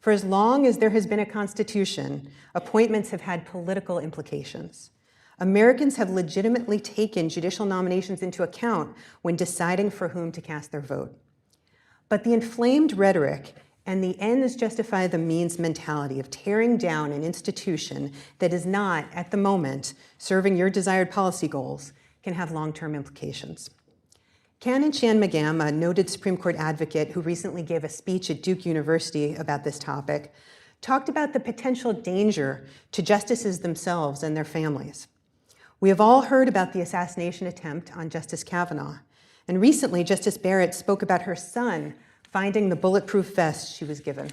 For as long as there has been a constitution, appointments have had political implications. Americans have legitimately taken judicial nominations into account when deciding for whom to cast their vote. But the inflamed rhetoric and the ends justify the means mentality of tearing down an institution that is not, at the moment, serving your desired policy goals can have long-term implications. Canon Chan McGam, a noted Supreme Court advocate who recently gave a speech at Duke University about this topic, talked about the potential danger to justices themselves and their families. We have all heard about the assassination attempt on Justice Kavanaugh, and recently Justice Barrett spoke about her son finding the bulletproof vest she was given.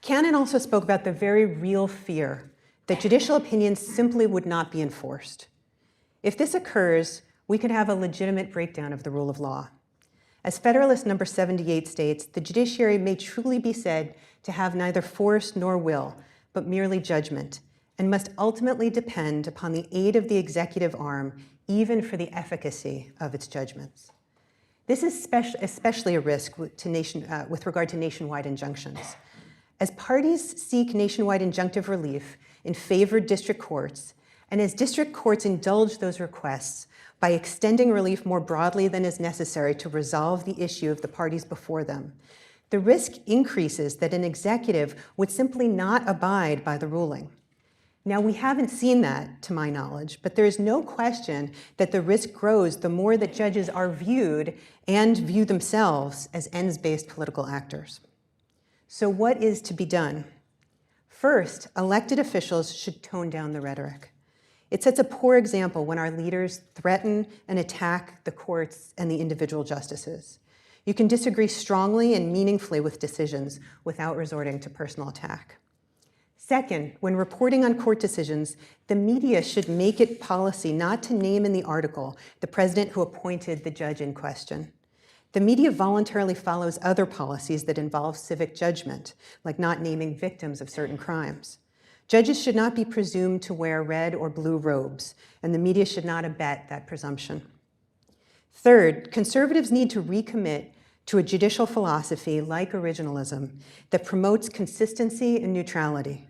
Cannon also spoke about the very real fear that judicial opinions simply would not be enforced. If this occurs, we could have a legitimate breakdown of the rule of law. As Federalist Number 78 states, the judiciary may truly be said to have neither force nor will, but merely judgment, and must ultimately depend upon the aid of the executive arm, even for the efficacy of its judgments. This is especially a risk with regard to nationwide injunctions. As parties seek nationwide injunctive relief in favored district courts, and as district courts indulge those requests by extending relief more broadly than is necessary to resolve the issue of the parties before them, the risk increases that an executive would simply not abide by the ruling. Now, we haven't seen that, to my knowledge, but there is no question that the risk grows the more that judges are viewed and view themselves as ends-based political actors. So what is to be done? First, elected officials should tone down the rhetoric. It sets a poor example when our leaders threaten and attack the courts and the individual justices. You can disagree strongly and meaningfully with decisions without resorting to personal attack. Second, when reporting on court decisions, the media should make it policy not to name in the article the president who appointed the judge in question. The media voluntarily follows other policies that involve civic judgment, like not naming victims of certain crimes. Judges should not be presumed to wear red or blue robes, and the media should not abet that presumption. Third, conservatives need to recommit to a judicial philosophy like originalism that promotes consistency and neutrality.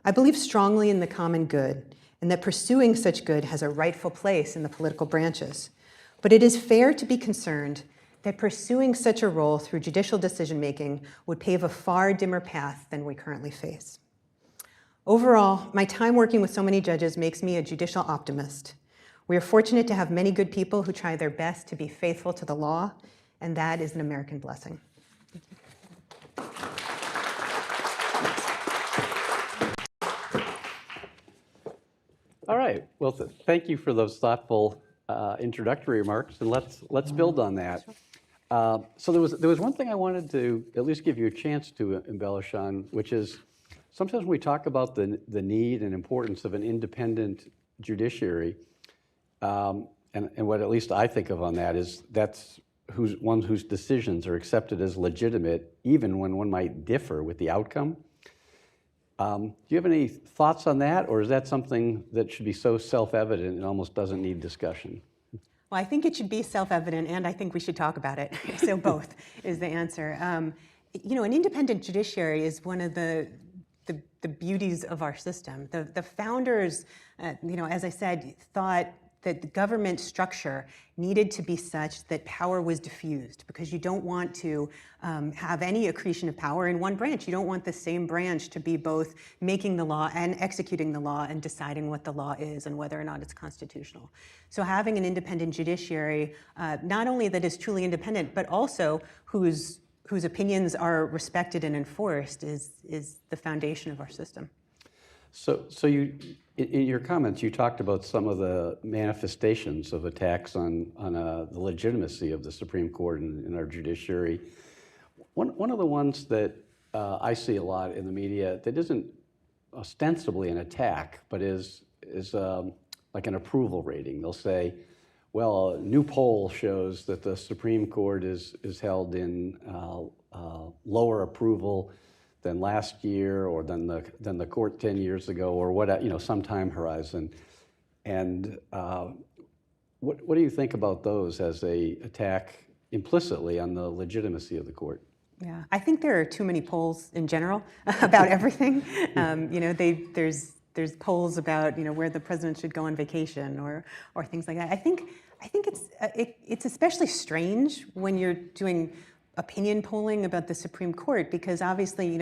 I believe strongly in the common good, and that pursuing such good has a rightful place in the political branches. But it is fair to be concerned that pursuing such a role through judicial decision-making would pave a far dimmer path than we currently face. Overall, my time working with so many judges makes me a judicial optimist. We are fortunate to have many good people who try their best to be faithful to the law, and that is an American blessing. All right. Well, thank you for those thoughtful introductory remarks, and let's build on that. So there was one thing I wanted to at least give you a chance to embellish on, which is sometimes when we talk about the need and importance of an independent judiciary, and what at least I think of on that is that's one whose decisions are accepted as legitimate, even when one might differ with the outcome. Do you have any thoughts on that, or is that something that should be so self-evident it almost doesn't need discussion? Well, I think it should be self-evident, and I think we should talk about it. So both is the answer. You know, an independent judiciary is one of the beauties of our system. The founders, you know, as I said, thought that the government structure needed to be such that power was diffused, because you don't want to have any accretion of power in one branch. You don't want the same branch to be both making the law and executing the law and deciding what the law is and whether or not it's constitutional. So having an independent judiciary, not only that is truly independent, but also whose opinions are respected and enforced is the foundation of our system. So you, in your comments, you talked about some of the manifestations of attacks on the legitimacy of the Supreme Court and our judiciary. One of the ones that I see a lot in the media that isn't ostensibly an attack, but is like an approval rating. They'll say, well, a new poll shows that the Supreme Court is held in lower approval than last year, or than the court 10 years ago, or what, some time horizon. And what do you think about those as a attack implicitly on the legitimacy of the court? Yeah, I think there are too many polls in general about everything. There's polls about where the president should go on vacation or things like that. I think it's especially strange when you're doing opinion polling about the Supreme Court, because obviously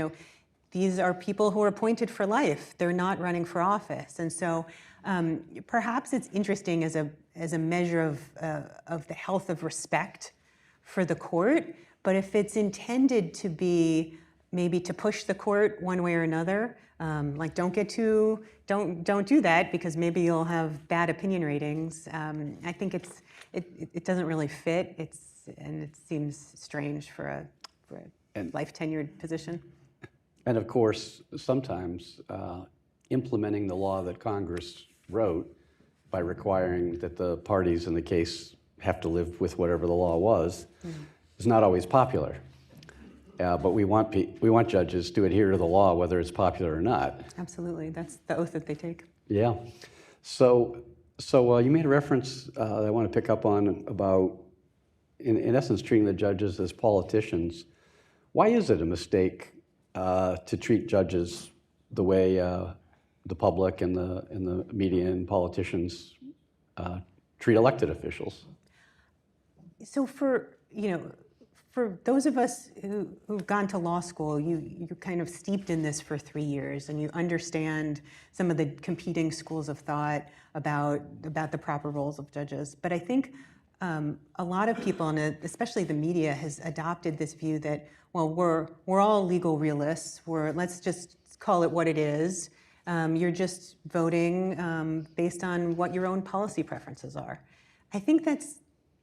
these are people who are appointed for life. They're not running for office, and so perhaps it's interesting as a measure of the health of respect for the court. But if it's intended to be maybe to push the court one way or another, like don't do that because maybe you'll have bad opinion ratings. I think it doesn't really fit. And it seems strange for a life tenured position. And of course, sometimes implementing the law that Congress wrote by requiring that the parties in the case have to live with whatever the law was. Is not always popular, but we want judges to adhere to the law whether it's popular or not. Absolutely, that's the oath that they take. Yeah. So you made a reference that I want to pick up on about, in essence, treating the judges as politicians. Why is it a mistake to treat judges the way the public and the media and politicians treat elected officials? So for those of us who've gone to law school, you're kind of steeped in this for 3 years, and you understand some of the competing schools of thought about the proper roles of judges. But I think a lot of people, and especially the media, has adopted this view that, well, we're all legal realists. Let's just call it what it is. You're just voting based on what your own policy preferences are. I think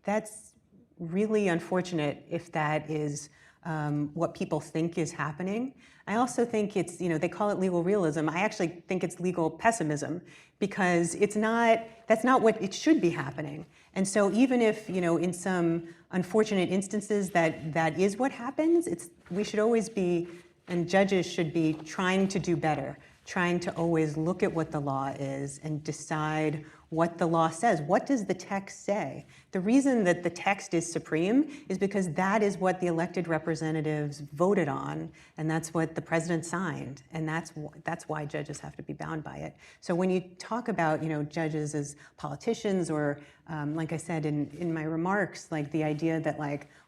that's really unfortunate if that is what people think is happening. I also think it's, they call it legal realism. I actually think it's legal pessimism, because that's not what it should be happening. And so even if, in some unfortunate instances that is what happens, we should always be, and judges should be, trying to do better, trying to always look at what the law is and decide what the law says. What does the text say? The reason that the text is supreme is because that is what the elected representatives voted on, and that's what the president signed, and that's why judges have to be bound by it. So when you talk about judges as politicians, or like I said in my remarks, like the idea that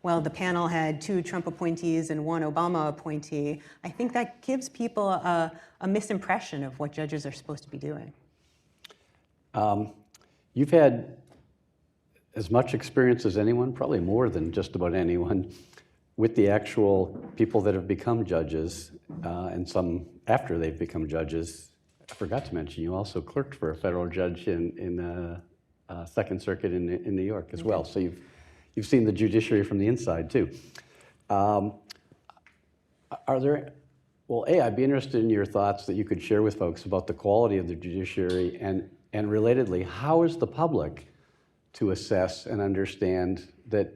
the panel had 2 Trump appointees and 1 Obama appointee, I think that gives people a misimpression of what judges are supposed to be doing. You've had as much experience as anyone, probably more than just about anyone, with the actual people that have become judges, and some after they've become judges. I forgot to mention, you also clerked for a federal judge in Second Circuit in New York as well. So you've seen the judiciary from the inside too. I'd be interested in your thoughts that you could share with folks about the quality of the judiciary, and relatedly, how is the public to assess and understand that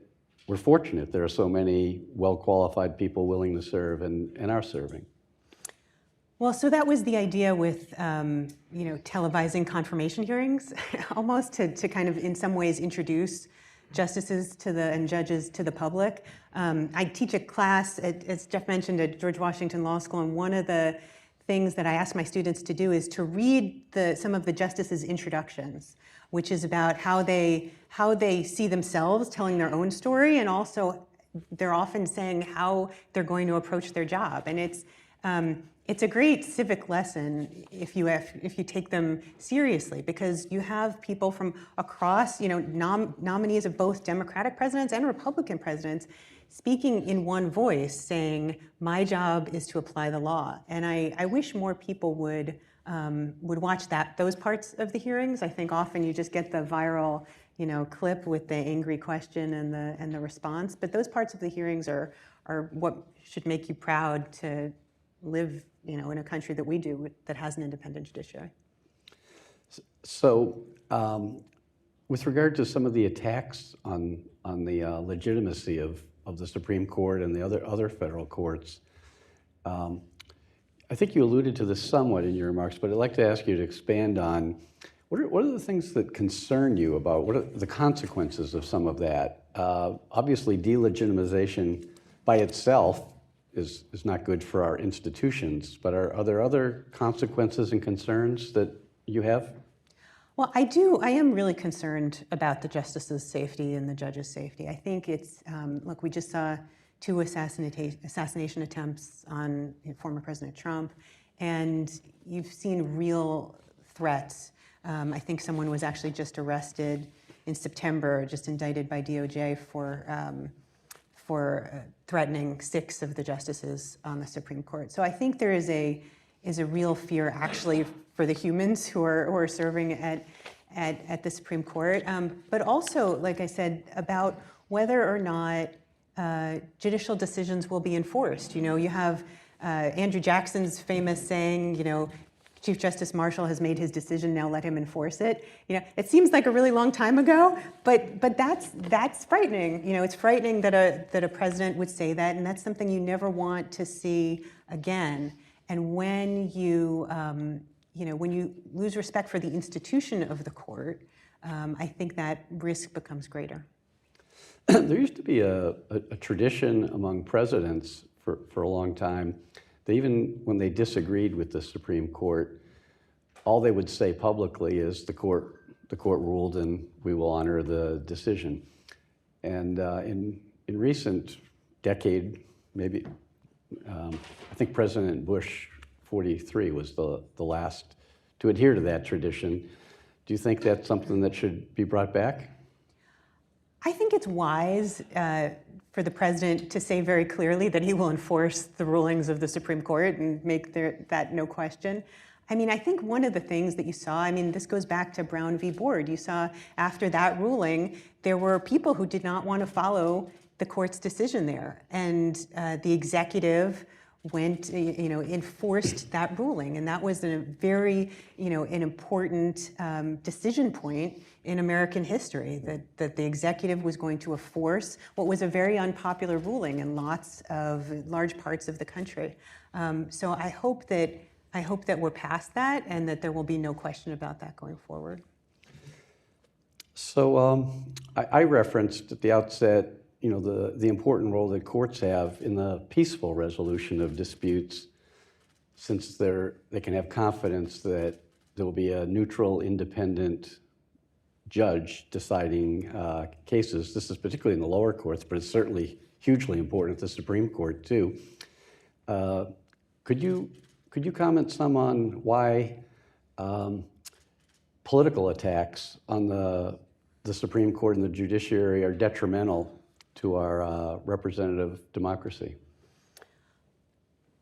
we're fortunate there are so many well-qualified people willing to serve and are serving? Well, so that was the idea with televising confirmation hearings, almost to kind of in some ways introduce justices and judges to the public. I teach a class, as Jeff mentioned, at George Washington Law School, and one of the things that I ask my students to do is to read some of the justices' introductions, which is about how they see themselves telling their own story, and also they're often saying how they're going to approach their job. And it's a great civic lesson if you take them seriously, because you have people from across, nominees of both Democratic presidents and Republican presidents, speaking in one voice, saying, my job is to apply the law. And I wish more people would watch those parts of the hearings. I think often you just get the viral clip with the angry question and the response. But those parts of the hearings are what should make you proud to live in a country that we do that has an independent judiciary. So with regard to some of the attacks on the legitimacy of the Supreme Court and the other federal courts, I think you alluded to this somewhat in your remarks, but I'd like to ask you to expand on what are the things that concern you about what are the consequences of some of that? Obviously, delegitimization by itself is not good for our institutions, but are there other consequences and concerns that you have? Well, I am really concerned about the justices' safety and the judges' safety. I think it's, look, we just saw 2 assassination attempts on former President Trump, and you've seen real threats. I think someone was actually just arrested in September, just indicted by DOJ for threatening 6 of the justices on the Supreme Court. So I think there is a real fear actually for the humans who are serving at the Supreme Court, but also, like I said, about whether or not judicial decisions will be enforced. You have Andrew Jackson's famous saying, Chief Justice Marshall has made his decision, now let him enforce it. It seems like a really long time ago, but that's frightening. It's frightening that a president would say that, and that's something you never want to see again. And when you lose respect for the institution of the court, I think that risk becomes greater. There used to be a tradition among presidents for a long time that even when they disagreed with the Supreme Court, all they would say publicly is the court ruled and we will honor the decision. And in recent decade, maybe, I think President Bush 43 was the last to adhere to that tradition. Do you think that's something that should be brought back? I think it's wise for the president to say very clearly that he will enforce the rulings of the Supreme Court and make that no question. I think one of the things that you saw, this goes back to Brown v. Board. You saw after that ruling, there were people who did not want to follow the court's decision there. And the executive went, enforced that ruling. And that was a very, an important decision point in American history, that the executive was going to enforce what was a very unpopular ruling in large parts of the country. So I hope that we're past that and that there will be no question about that going forward. So I referenced at the outset, the important role that courts have in the peaceful resolution of disputes, since they can have confidence that there will be a neutral, independent judge deciding cases. This is particularly in the lower courts, but it's certainly hugely important at the Supreme Court too. Could you comment some on why political attacks on the Supreme Court and the judiciary are detrimental to our representative democracy?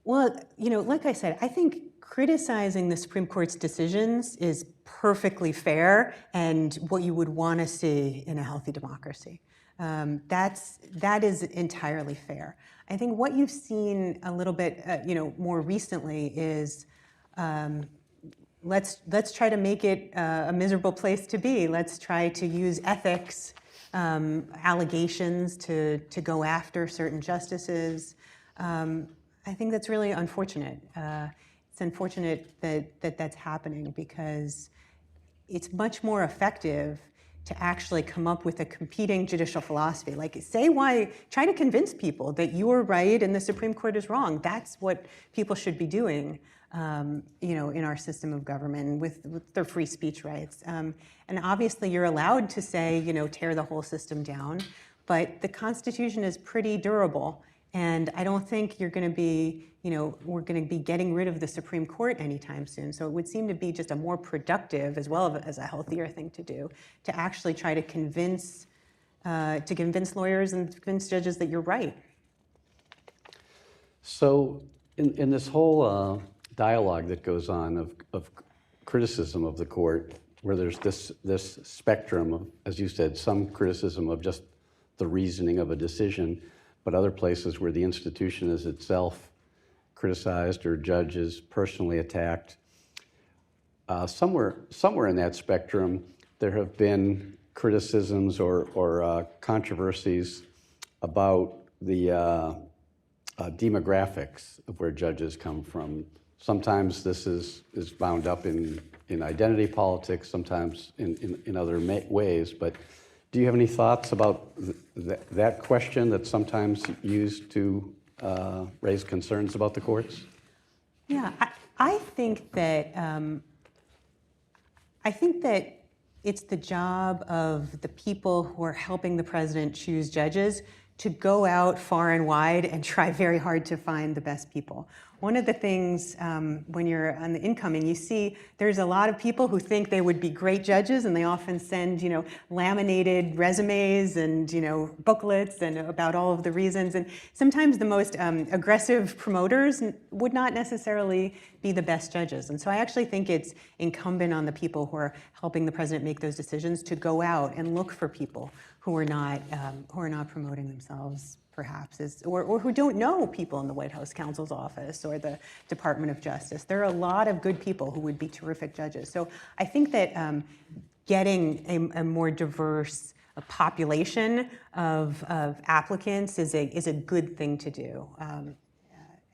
Well, like I said, I think criticizing the Supreme Court's decisions is perfectly fair and what you would want to see in a healthy democracy. That is entirely fair. I think what you've seen a little bit, more recently is let's try to make it a miserable place to be. Let's try to use ethics allegations to go after certain justices. I think that's really unfortunate. It's unfortunate that that's happening because it's much more effective to actually come up with a competing judicial philosophy. Like, try to convince people that you are right and the Supreme Court is wrong. That's what people should be doing, in our system of government with their free speech rights. And obviously you're allowed to say, tear the whole system down, but the Constitution is pretty durable. And I don't think we're going to be getting rid of the Supreme Court anytime soon. So it would seem to be just a more productive, as well as a healthier thing to do, to actually try to convince to convince lawyers and to convince judges that you're right. So in this whole dialogue that goes on of criticism of the court, where there's this spectrum of, as you said, some criticism of just the reasoning of a decision, but other places where the institution is itself criticized or judges personally attacked. Somewhere in that spectrum, there have been criticisms or controversies about the demographics of where judges come from. Sometimes this is bound up in identity politics, sometimes in other ways, but do you have any thoughts about that question that's sometimes used to raise concerns about the courts? Yeah, I think that it's the job of the people who are helping the president choose judges to go out far and wide and try very hard to find the best people. One of the things when you're on the incoming, you see there's a lot of people who think they would be great judges, and they often send, laminated resumes and, booklets and about all of the reasons. And sometimes the most aggressive promoters would not necessarily be the best judges. And so I actually think it's incumbent on the people who are helping the president make those decisions to go out and look for people who are not promoting themselves, perhaps, or who don't know people in the White House counsel's office or the Department of Justice. There are a lot of good people who would be terrific judges. So I think that getting a more diverse population of applicants is a good thing to do.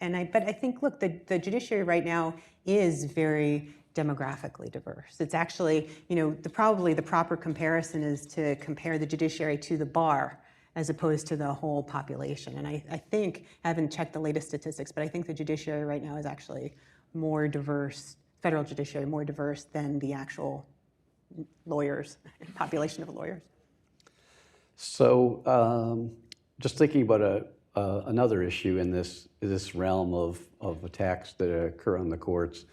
But I think, look, the judiciary right now is very demographically diverse. It's actually, probably the proper comparison is to compare the judiciary to the bar as opposed to the whole population. And I think, I haven't checked the latest statistics, but I think the judiciary right now is actually more diverse, federal judiciary more diverse than the actual lawyers, population of lawyers. So just thinking about another issue in this realm of attacks that occur on the courts,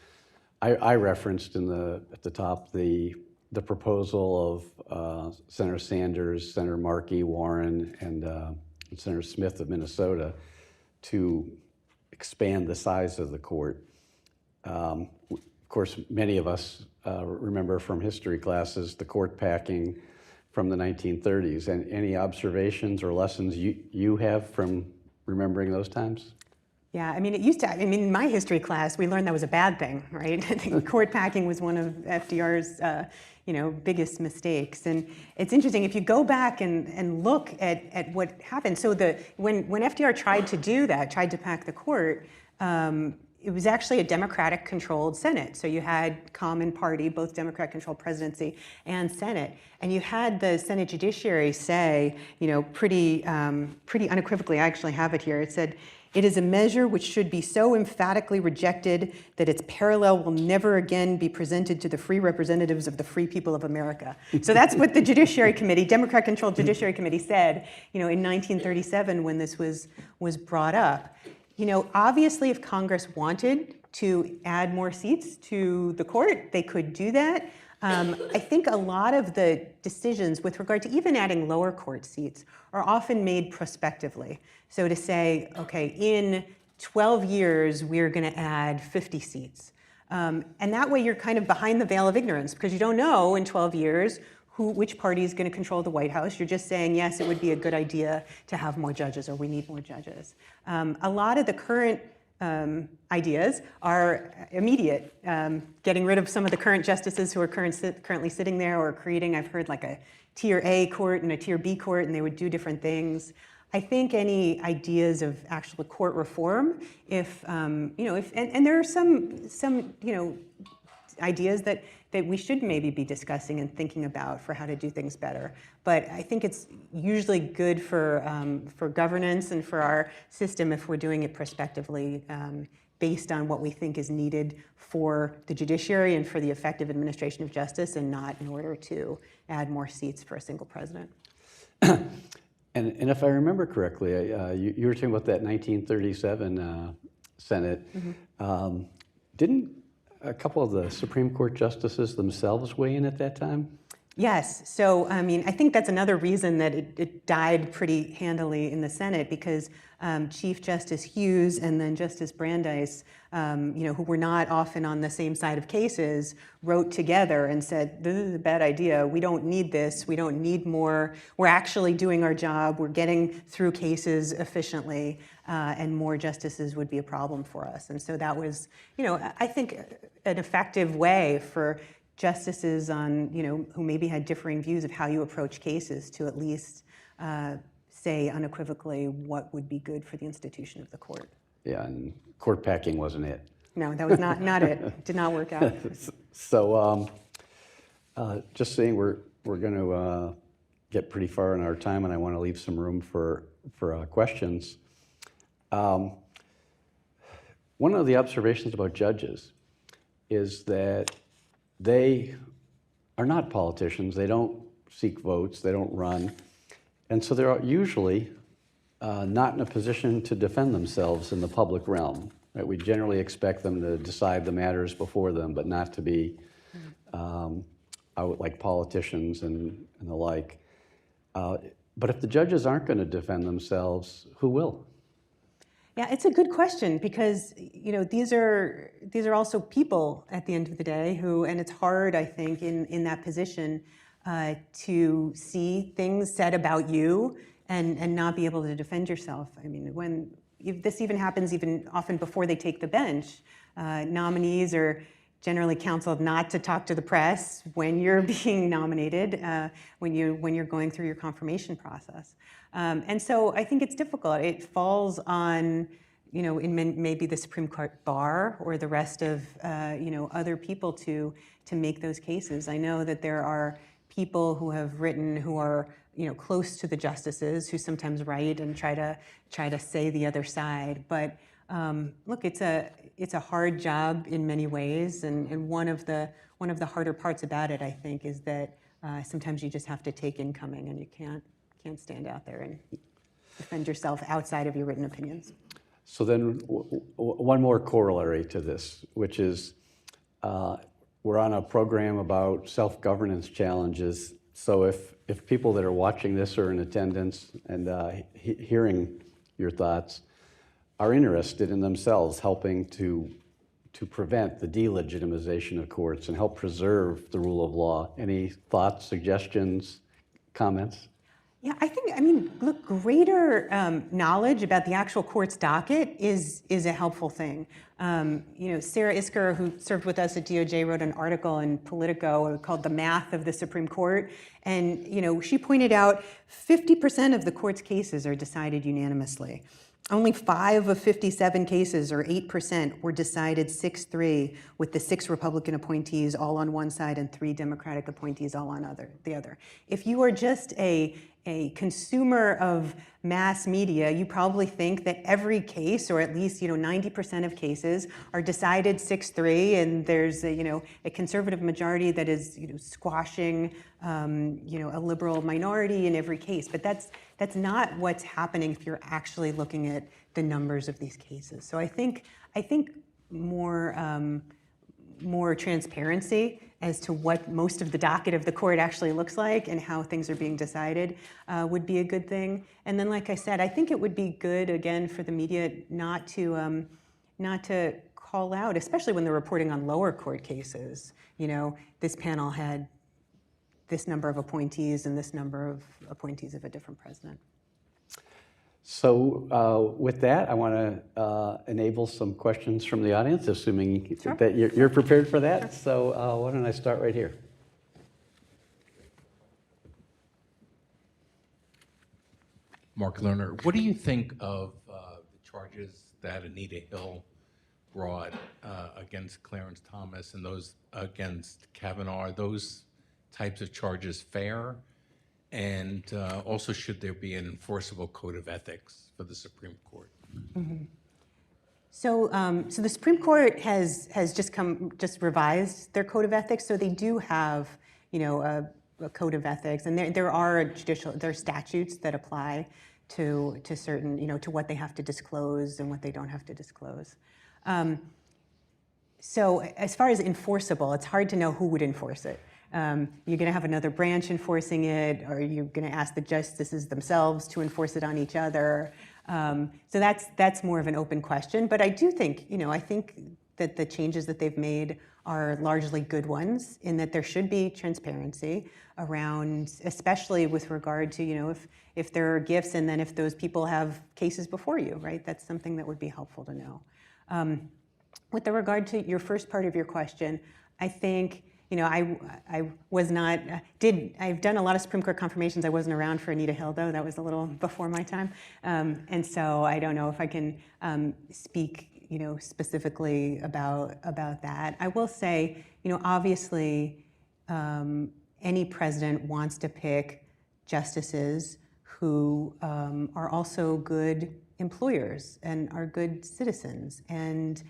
I referenced at the top the proposal of Senator Sanders, Senator Markey, Warren, and Senator Smith of Minnesota to expand the size of the court. Of course, many of us remember from history classes the court packing from the 1930s. And any observations or lessons you have from remembering those times? Yeah, in my history class, we learned that was a bad thing, right? I think court packing was one of FDR's, biggest mistakes. And it's interesting, if you go back and look at what happened, so when FDR tried to do that, tried to pack the court, it was actually a Democratic-controlled Senate. So you had common party, both Democrat-controlled presidency and Senate. And you had the Senate Judiciary say, pretty unequivocally, I actually have it here, it said, "It is a measure which should be so emphatically rejected that its parallel will never again be presented to the free representatives of the free people of America." So that's what the Judiciary Committee, Democrat-controlled Judiciary Committee said, in 1937 when this was brought up. Obviously, if Congress wanted to add more seats to the court, they could do that. I think a lot of the decisions with regard to even adding lower court seats are often made prospectively. So to say, okay, in 12 years, we're going to add 50 seats. And that way you're kind of behind the veil of ignorance because you don't know in 12 years which party is going to control the White House. You're just saying, yes, it would be a good idea to have more judges or we need more judges. A lot of the current ideas are immediate, getting rid of some of the current justices who are currently sitting there or creating, I've heard, like a tier A court and a tier B court, and they would do different things. I think any ideas of actual court reform, and there are some ideas that we should maybe be discussing and thinking about for how to do things better. But I think it's usually good for governance and for our system if we're doing it prospectively based on what we think is needed for the judiciary and for the effective administration of justice, and not in order to add more seats for a single president. And if I remember correctly, you were talking about that 1937 Senate. Mm-hmm. Didn't a couple of the Supreme Court justices themselves weigh in at that time? Yes. So, I mean, I think that's another reason that it died pretty handily in the Senate, because Chief Justice Hughes and then Justice Brandeis, who were not often on the same side of cases, wrote together and said, this is a bad idea. We don't need this. We don't need more. We're actually doing our job. We're getting through cases efficiently, and more justices would be a problem for us. And so that was, I think, an effective way for justices on, who maybe had differing views of how you approach cases to at least say unequivocally what would be good for the institution of the court. Yeah, and court packing wasn't it. No, that was not it. It did not work out. So just saying we're going to get pretty far in our time, and I want to leave some room for questions. One of the observations about judges is that they are not politicians. They don't seek votes. They don't run. And so they're usually not in a position to defend themselves in the public realm. Right? We generally expect them to decide the matters before them, but not to be out like politicians and the like. But if the judges aren't going to defend themselves, who will? Yeah, it's a good question, because these are also people at the end of the day who, and it's hard, I think, in that position to see things said about you and not be able to defend yourself. I mean, this even happens even often before they take the bench. Nominees are generally counseled not to talk to the press when you're being nominated, when you're going through your confirmation process. And so I think it's difficult. It falls on, maybe the Supreme Court bar or the rest of, other people to make those cases. I know that there are people who have written who are, close to the justices, who sometimes write and try to say the other side. But look, it's a hard job in many ways, and one of the harder parts about it, I think, is that sometimes you just have to take incoming, and you can't stand out there and defend yourself outside of your written opinions. So then one more corollary to this, which is we're on a program about self-governance challenges. So if people that are watching this are in attendance and hearing your thoughts are interested in themselves helping to prevent the delegitimization of courts and help preserve the rule of law, any thoughts, suggestions, comments? Yeah, look, greater knowledge about the actual court's docket is a helpful thing. Sarah Isker, who served with us at DOJ, wrote an article in Politico called "The Math of the Supreme Court," and she pointed out 50% of the court's cases are decided unanimously. Only 5 of 57 cases, or 8%, were decided 6-3, with the 6 Republican appointees all on one side and 3 Democratic appointees all on the other. If you are just a consumer of mass media, you probably think that every case, or at least 90% of cases, are decided 6-3, and there's a conservative majority that is squashing a liberal minority in every case. But that's not what's happening if you're actually looking at the numbers of these cases. So I think more transparency as to what most of the docket of the court actually looks like and how things are being decided would be a good thing. And then, like I said, I think it would be good, again, for the media not to call out, especially when they're reporting on lower court cases. This panel had this number of appointees and this number of appointees of a different president. So with that, I want to enable some questions from the audience, assuming that you're prepared for that. So why don't I start right here? Mark Lerner, what do you think of the charges that Anita Hill brought against Clarence Thomas and those against Kavanaugh? Are those types of charges fair? And also, should there be an enforceable code of ethics for the Supreme Court? Mm-hmm. So the Supreme Court has just revised their code of ethics. So they do have, a code of ethics, and there are statutes that apply to certain, to what they have to disclose and what they don't have to disclose. So as far as enforceable, it's hard to know who would enforce it. You're going to have another branch enforcing it, or you're going to ask the justices themselves to enforce it on each other. So that's more of an open question. But I do think, I think that the changes that they've made are largely good ones, in that there should be transparency around, especially with regard to, if there are gifts, and then if those people have cases before you, right? That's something that would be helpful to know. With the regard to your first part of your question, I think, I was not, I've done a lot of Supreme Court confirmations. I wasn't around for Anita Hill, though. That was a little before my time. And so I don't know if I can speak, specifically about that. I will say, obviously, any president wants to pick justices who are also good employers and are good citizens. And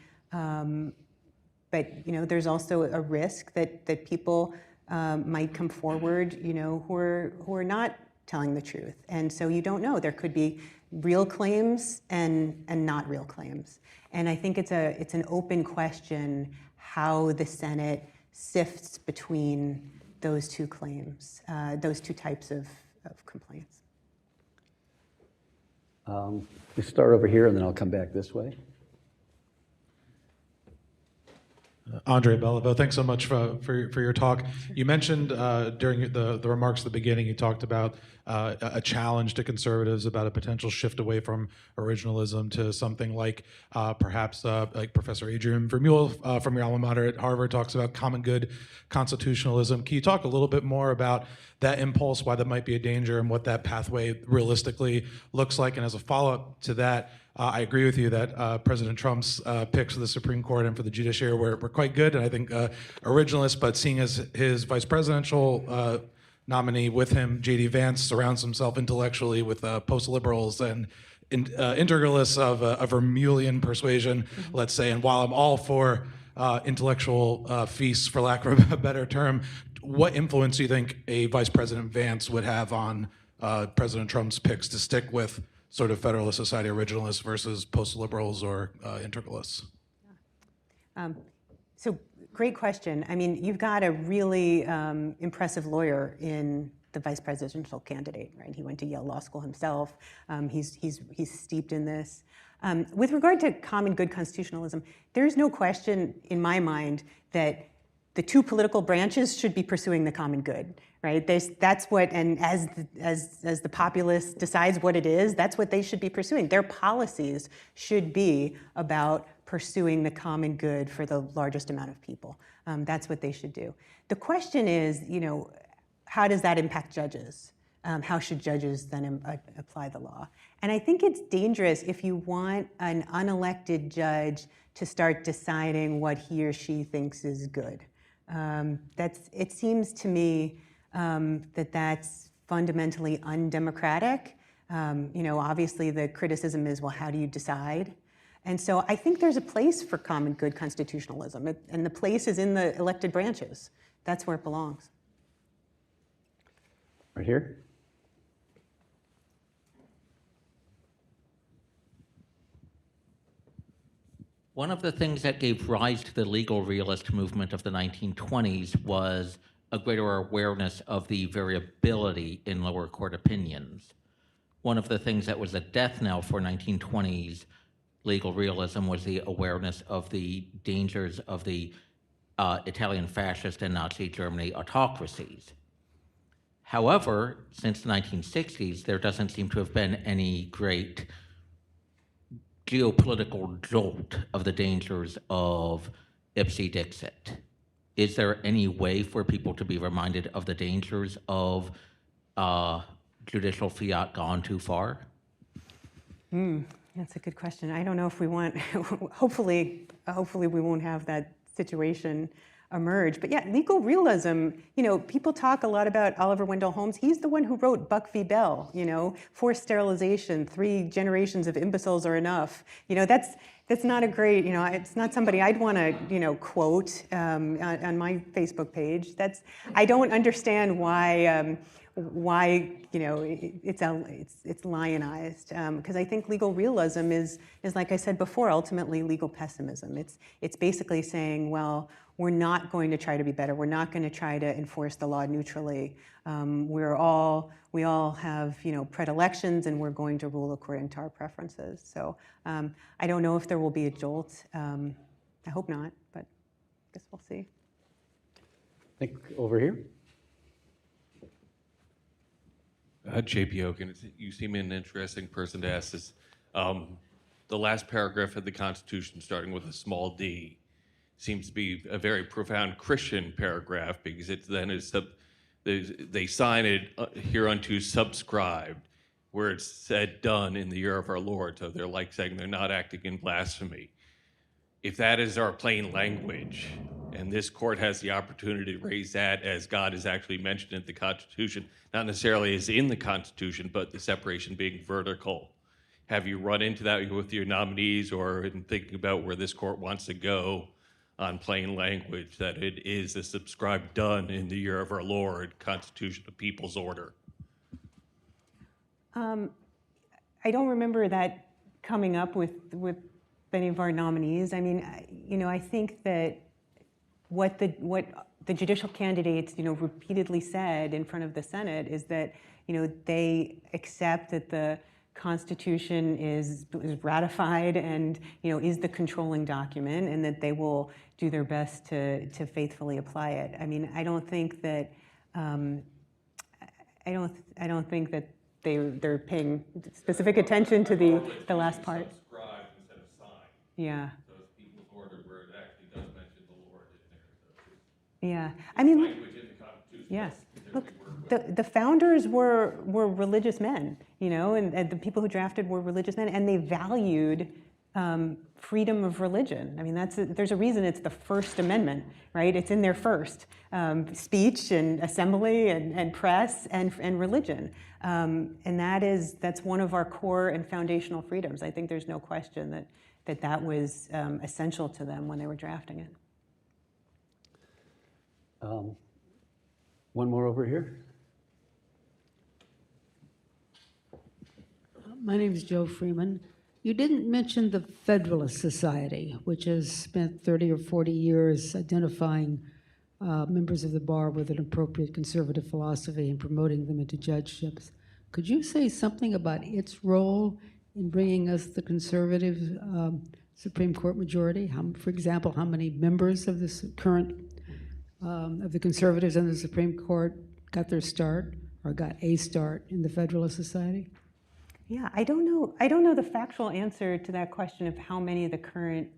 but there's also a risk that people might come forward, who are not telling the truth, and so you don't know. There could be real claims and not real claims, and I think it's an open question how the Senate sifts between those two claims, those two types of complaints. We start over here, and then I'll come back this way. Andre Belleville, thanks so much for your talk. You mentioned during the remarks at the beginning, you talked about a challenge to conservatives about a potential shift away from originalism to something like perhaps like Professor Adrian Vermeule from your alma mater at Harvard talks about common good constitutionalism. Can you talk a little bit more about that impulse, why that might be a danger, and what that pathway realistically looks like? And as a follow-up to that, I agree with you that President Trump's picks for the Supreme Court and for the judiciary were quite good, and I think originalist, but seeing as his vice presidential nominee with him, J.D. Vance, surrounds himself intellectually with post-liberals and integralists of a Vermeulean persuasion, let's say, and while I'm all for intellectual feasts, for lack of a better term, what influence do you think a Vice President Vance would have on President Trump's picks to stick with sort of Federalist Society originalists versus post-liberals or integralists? So great question. I mean, you've got a really impressive lawyer in the vice presidential candidate, right? He went to Yale Law School himself. He's steeped in this. With regard to common good constitutionalism, there's no question in my mind that the two political branches should be pursuing the common good, right? That's what, and as the populace decides what it is, that's what they should be pursuing. Their policies should be about pursuing the common good for the largest amount of people. That's what they should do. The question is, how does that impact judges? How should judges then apply the law? And I think it's dangerous if you want an unelected judge to start deciding what he or she thinks is good. It seems to me that's fundamentally undemocratic. Obviously the criticism is, well, how do you decide? And so I think there's a place for common good constitutionalism, and the place is in the elected branches. That's where it belongs. Right here. One of the things that gave rise to the legal realist movement of the 1920s was a greater awareness of the variability in lower court opinions. One of the things that was a death knell for 1920s legal realism was the awareness of the dangers of the Italian fascist and Nazi Germany autocracies. However, since the 1960s, there doesn't seem to have been any great geopolitical jolt of the dangers of ipse dixit. Is there any way for people to be reminded of the dangers of judicial fiat gone too far? That's a good question. I don't know if we want, hopefully we won't have that situation emerge. But yeah, legal realism, people talk a lot about Oliver Wendell Holmes. He's the one who wrote Buck v. Bell, forced sterilization, 3 generations of imbeciles are enough. That's not a great, it's not somebody I'd want to, quote on my Facebook page. I don't understand why it's lionized, because I think legal realism is like I said before, ultimately legal pessimism. It's basically saying, well, we're not going to try to be better. We're not going to try to enforce the law neutrally. We all have, predilections, and we're going to rule according to our preferences. So I don't know if there will be a jolt. I hope not, but I guess we'll see. I think over here. JP Oken, you seem an interesting person to ask this. The last paragraph of the Constitution, starting with a small d, seems to be a very profound Christian paragraph, because it then is they sign it hereunto subscribed, where it's said done in the year of our Lord. So they're like saying they're not acting in blasphemy. If that is our plain language, and this court has the opportunity to raise that as God is actually mentioned in the Constitution, not necessarily as in the Constitution, but the separation being vertical. Have you run into that with your nominees, or in thinking about where this court wants to go on plain language, that it is a subscribed done in the year of our Lord, Constitution of People's Order? I don't remember that coming up with any of our nominees. I mean, I think that what the judicial candidates, repeatedly said in front of the Senate is that, they accept that the Constitution is ratified and, is the controlling document, and that they will do their best to faithfully apply it. I mean, I don't think that they're paying specific attention to the last part. Subscribed instead of signed. Yeah. So it's People's Order, where it actually does mention the Lord in there. So Yeah. I mean, language in the Constitution. yes. Look, the founders were religious men, and the people who drafted were religious men, and they valued freedom of religion. I mean, there's a reason it's the First Amendment, right? It's in there first. Speech and assembly and press and religion. And that's one of our core and foundational freedoms. I think there's no question that was essential to them when they were drafting it. One more over here. My name is Joe Freeman. You didn't mention the Federalist Society, which has spent 30 or 40 years identifying members of the bar with an appropriate conservative philosophy and promoting them into judgeships. Could you say something about its role in bringing us the conservative Supreme Court majority? For example, how many members of this current of the conservatives in the Supreme Court got their start or got a start in the Federalist Society? Yeah, I don't know the factual answer to that question of how many of the current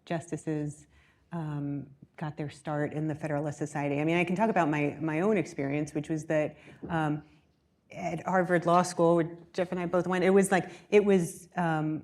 justices got their start in the Federalist Society. I mean, I can talk about my own experience, which was that at Harvard Law School, where Jeff and I both went, it was an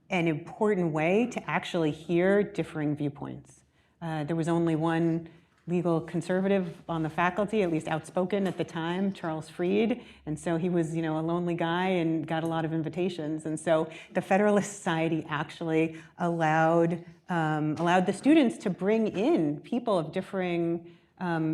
important way to actually hear differing viewpoints. There was only one legal conservative on the faculty, at least outspoken at the time, Charles Freed, and so he was, a lonely guy and got a lot of invitations. And so the Federalist Society actually allowed the students to bring in people of differing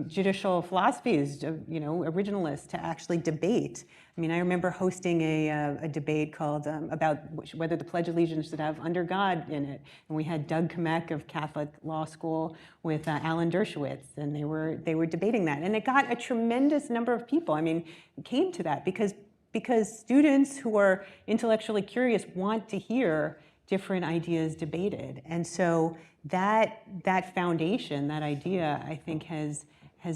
judicial philosophies, originalists, to actually debate. I mean, I remember hosting a debate called about whether the Pledge of Allegiance should have "under God" in it, and we had Doug Kamek of Catholic Law School with Alan Dershowitz, and they were debating that, and it got a tremendous number of people. I mean, it came to that because students who are intellectually curious want to hear different ideas debated, and so that foundation, that idea, I think has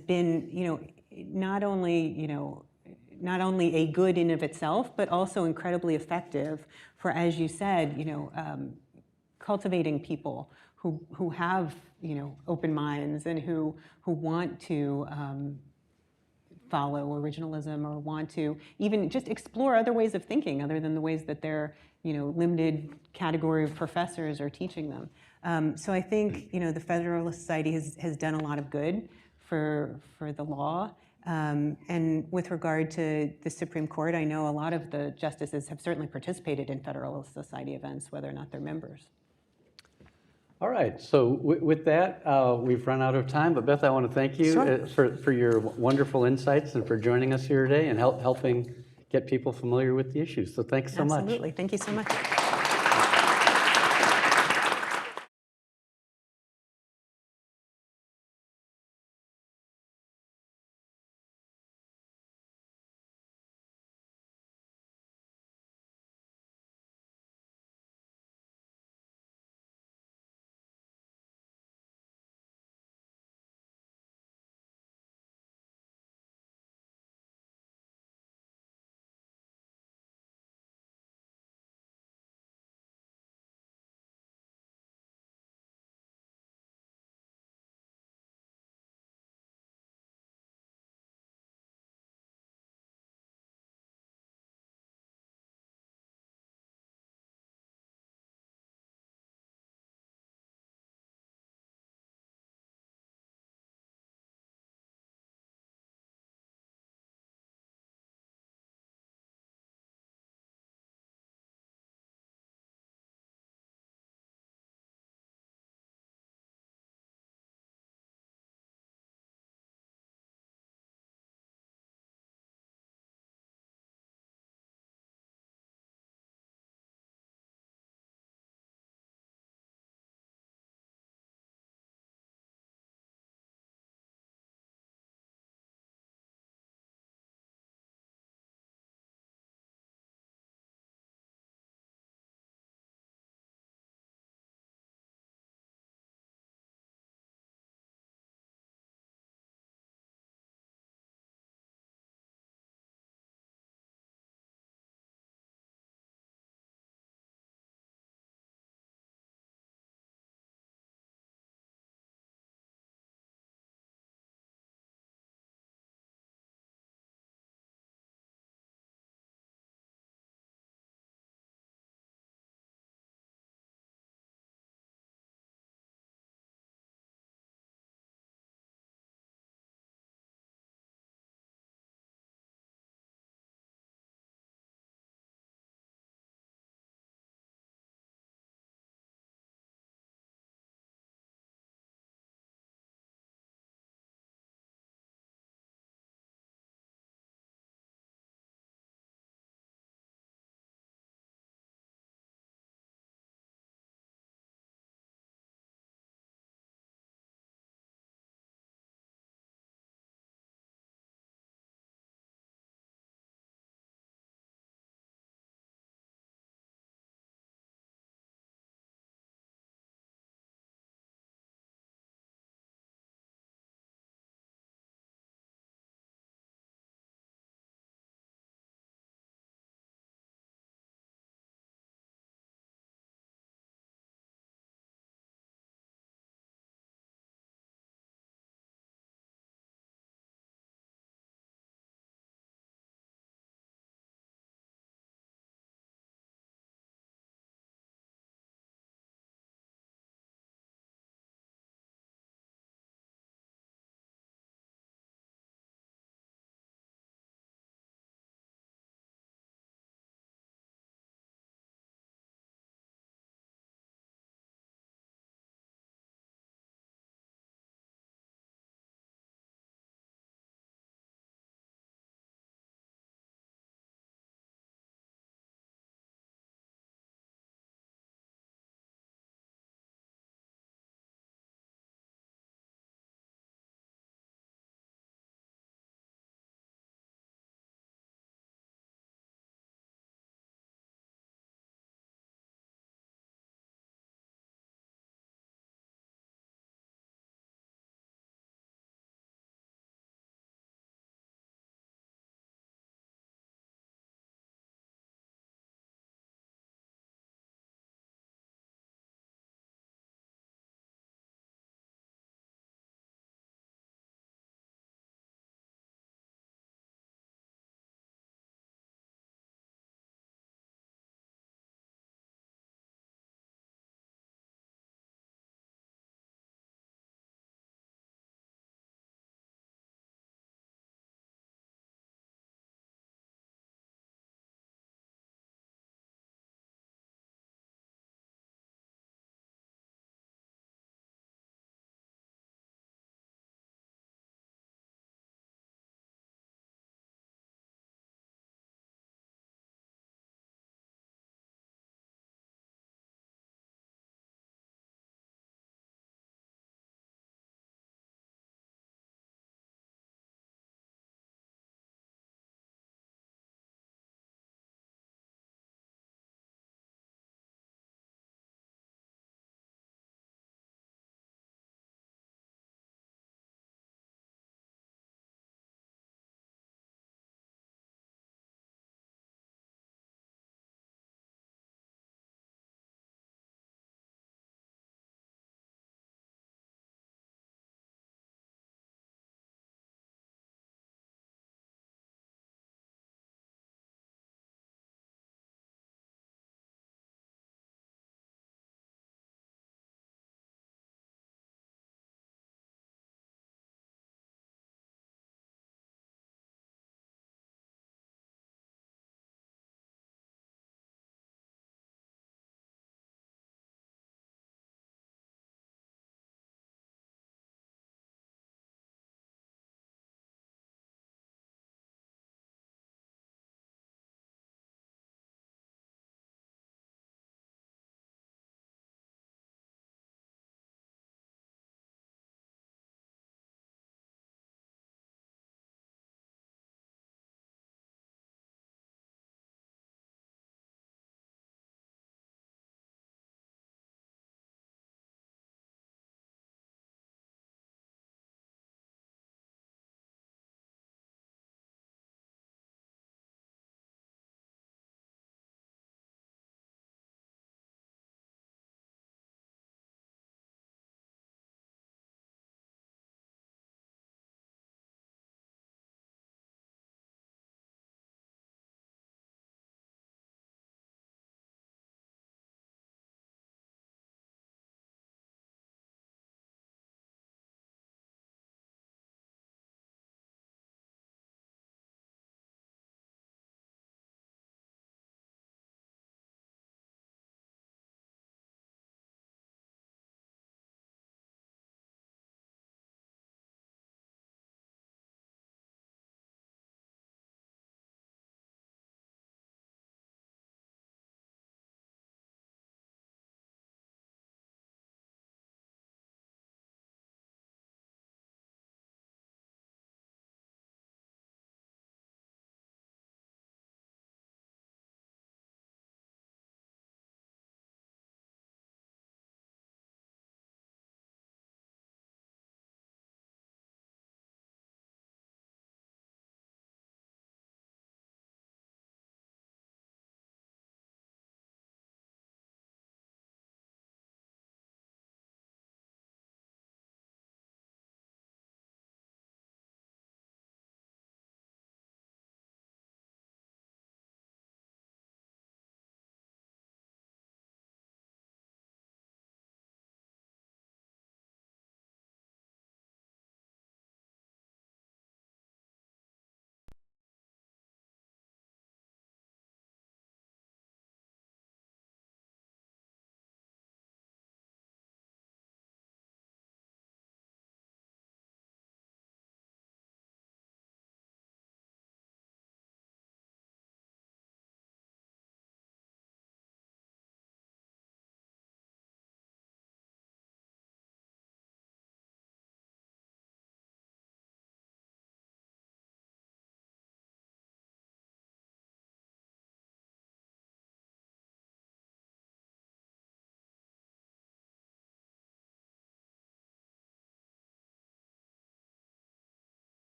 been, not only a good in of itself, but also incredibly effective for, as you said, cultivating people who have, open minds and who want to follow originalism or want to even just explore other ways of thinking other than the ways that their, limited category of professors are teaching them. So I think, the Federalist Society has done a lot of good for the law. And with regard to the Supreme Court, I know a lot of the justices have certainly participated in Federalist Society events, whether or not they're members. All right, so with that, we've run out of time, but Beth, I want to thank you for your wonderful insights and for joining us here today and helping get people familiar with the issues. So thanks so much. Absolutely, thank you so much.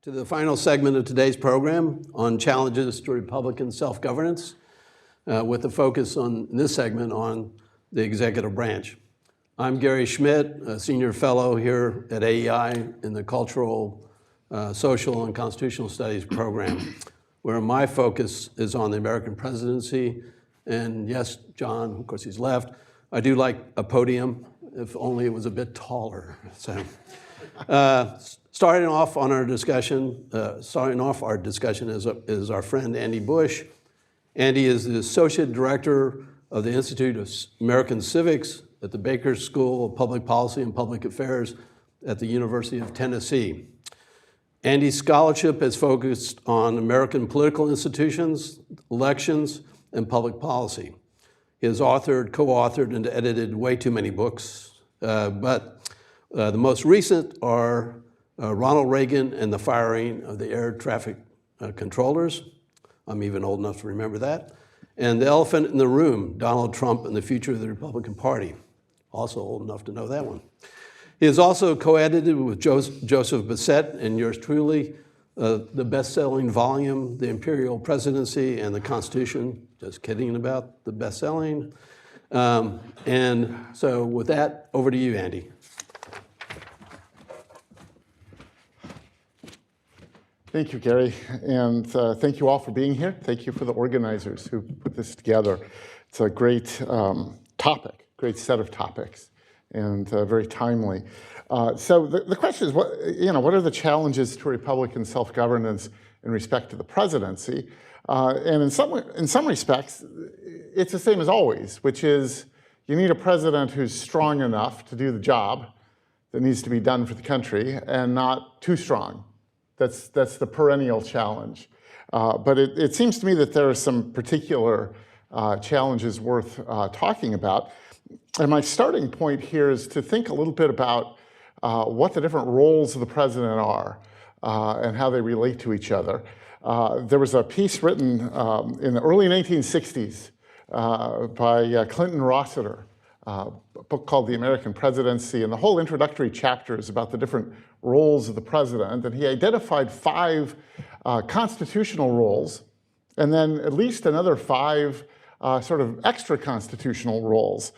To the final segment of today's program on challenges to Republican self-governance, with a focus in this segment on the executive branch. I'm Gary Schmidt, a senior fellow here at AEI in the Cultural, Social, and Constitutional Studies program, where my focus is on the American presidency. And yes, John, of course he's left, I do like a podium, if only it was a bit taller. So. Starting off our discussion is our friend Andy Bush. Andy is the Associate Director of the Institute of American Civics at the Baker School of Public Policy and Public Affairs at the University of Tennessee. Andy's scholarship is focused on American political institutions, elections, and public policy. He has authored, co-authored, and edited way too many books, but the most recent are Ronald Reagan and the Firing of the Air Traffic Controllers. I'm even old enough to remember that. And The Elephant in the Room, Donald Trump and the Future of the Republican Party. Also old enough to know that one. He has also co-edited with Joseph Bassett and yours truly, the best-selling volume, The Imperial Presidency and the Constitution. Just kidding about the best-selling. And so with that, over to you, Andy. Thank you, Gary, and thank you all for being here. Thank you for the organizers who put this together. It's a great topic, great set of topics, and very timely. So the question is, what are the challenges to Republican self-governance in respect to the presidency? And in some respects, it's the same as always, which is you need a president who's strong enough to do the job that needs to be done for the country and not too strong. That's the perennial challenge. But it seems to me that there are some particular challenges worth talking about. And my starting point here is to think a little bit about what the different roles of the president are and how they relate to each other. There was a piece written in the early 1960s by Clinton Rossiter, a book called The American Presidency, and the whole introductory chapter is about the different roles of the president, and he identified 5 constitutional roles, and then at least another 5 sort of extra constitutional roles,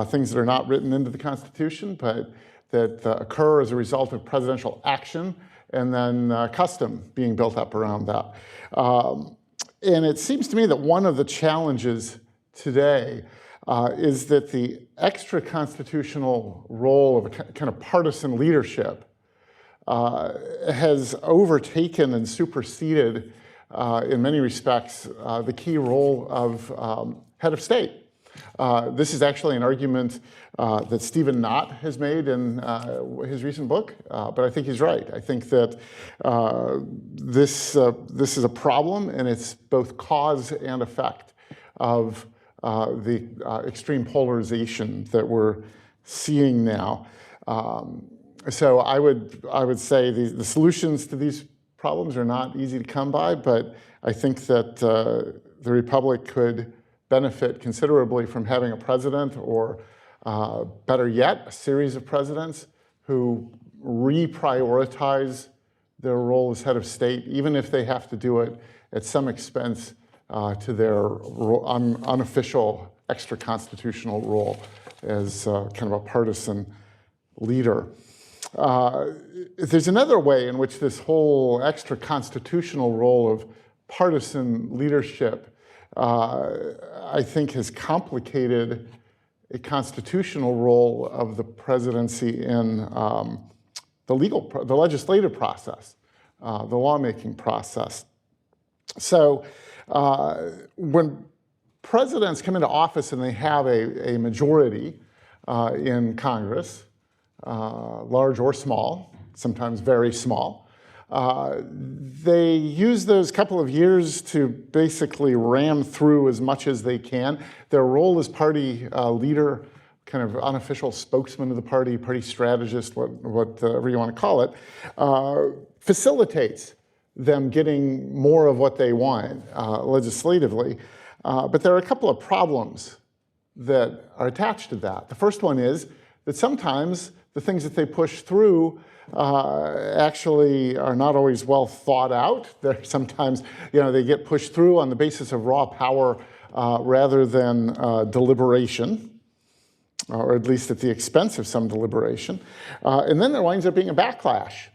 things that are not written into the Constitution, but that occur as a result of presidential action, and then custom being built up around that. And it seems to me that one of the challenges today is that the extra constitutional role of a kind of partisan leadership has overtaken and superseded, in many respects, the key role of head of state. This is actually an argument that Stephen Knott has made in his recent book, but I think he's right. I think that this is a problem, and it's both cause and effect of the extreme polarization that we're seeing now. So I would say the solutions to these problems are not easy to come by, but I think that the Republic could benefit considerably from having a president, or better yet, a series of presidents who reprioritize their role as head of state, even if they have to do it at some expense to their unofficial extra-constitutional role as kind of a partisan leader. There's another way in which this whole extra-constitutional role of partisan leadership, I think, has complicated a constitutional role of the presidency in the legislative process, the lawmaking process. So when presidents come into office and they have a majority in Congress, large or small, sometimes very small, they use those couple of years to basically ram through as much as they can. Their role as party leader, kind of unofficial spokesman of the party strategist, whatever you want to call it, facilitates them getting more of what they want legislatively. But there are a couple of problems that are attached to that. The first one is that sometimes the things that they push through actually are not always well thought out. They're sometimes, they get pushed through on the basis of raw power rather than deliberation, or at least at the expense of some deliberation. And then there winds up being a backlash,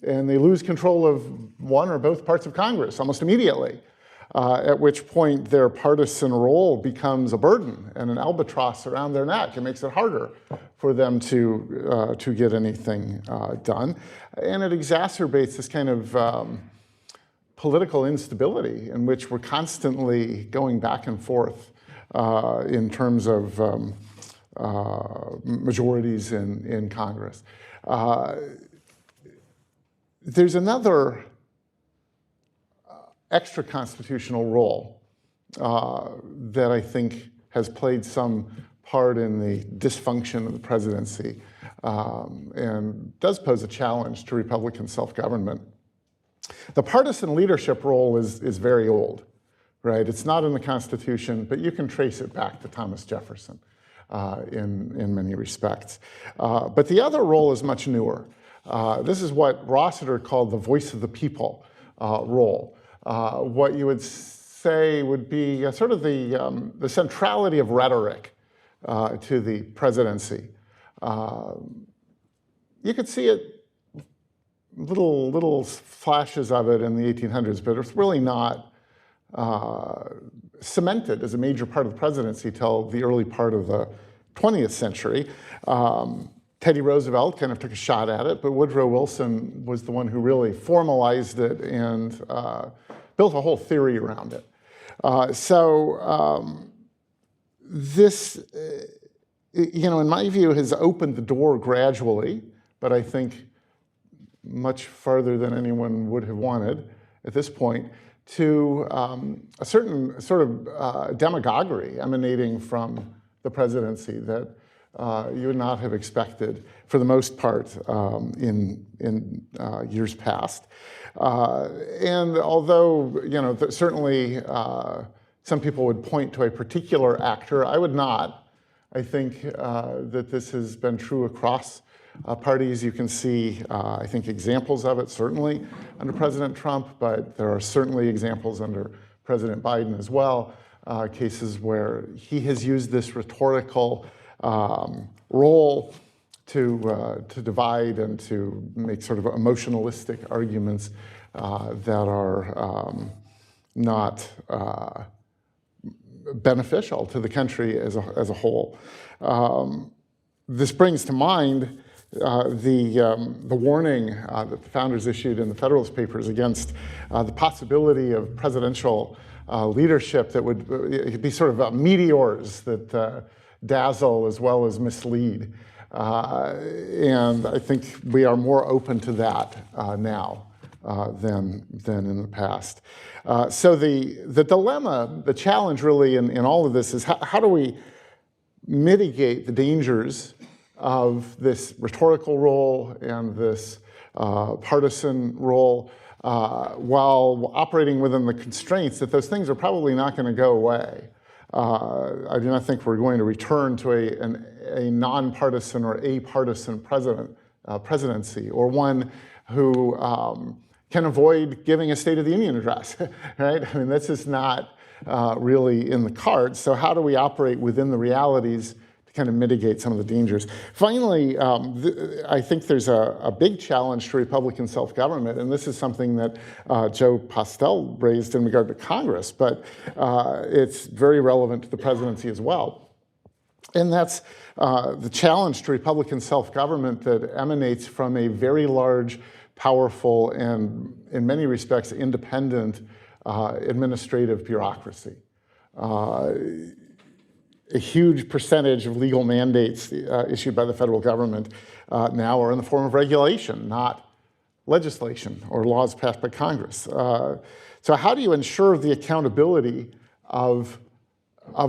and they lose control of one or both parts of Congress almost immediately, at which point their partisan role becomes a burden and an albatross around their neck. It makes it harder for them to get anything done. And it exacerbates this kind of political instability in which we're constantly going back and forth in terms of majorities in Congress. There's another extra constitutional role that I think has played some part in the dysfunction of the presidency and does pose a challenge to Republican self-government. The partisan leadership role is very old, right? It's not in the Constitution, but you can trace it back to Thomas Jefferson in many respects. But the other role is much newer. This is what Rossiter called the voice of the people role. What you would say would be sort of the centrality of rhetoric to the presidency. You could see it, little flashes of it in the 1800s, but it's really not cemented as a major part of the presidency till the early part of the 20th century. Teddy Roosevelt kind of took a shot at it, but Woodrow Wilson was the one who really formalized it and built a whole theory around it. This, in my view, has opened the door gradually, but I think much farther than anyone would have wanted at this point, to a certain sort of demagoguery emanating from the presidency that you would not have expected, for the most part, in years past. And although, certainly some people would point to a particular actor, I would not. I think that this has been true across parties. You can see, I think, examples of it, certainly, under President Trump, but there are certainly examples under President Biden as well, cases where he has used this rhetorical role to divide and to make sort of emotionalistic arguments that are not beneficial to the country as a whole. This brings to mind the warning that the founders issued in the Federalist Papers against the possibility of presidential leadership that would be sort of meteors that dazzle as well as mislead. And I think we are more open to that now than in the past. So the dilemma, the challenge really in all of this is how do we mitigate the dangers of this rhetorical role and this partisan role while operating within the constraints that those things are probably not going to go away. I do not think we're going to return to a nonpartisan or apartisan presidency, or one who can avoid giving a State of the Union address, right? I mean, this is not really in the cards. So how do we operate within the realities to kind of mitigate some of the dangers? Finally, I think there's a big challenge to Republican self-government, and this is something that Joe Postel raised in regard to Congress, but it's very relevant to the presidency as well. And that's the challenge to Republican self-government that emanates from a very large, powerful, and in many respects independent administrative bureaucracy. A huge percentage of legal mandates issued by the federal government now are in the form of regulation, not legislation or laws passed by Congress. So how do you ensure the accountability of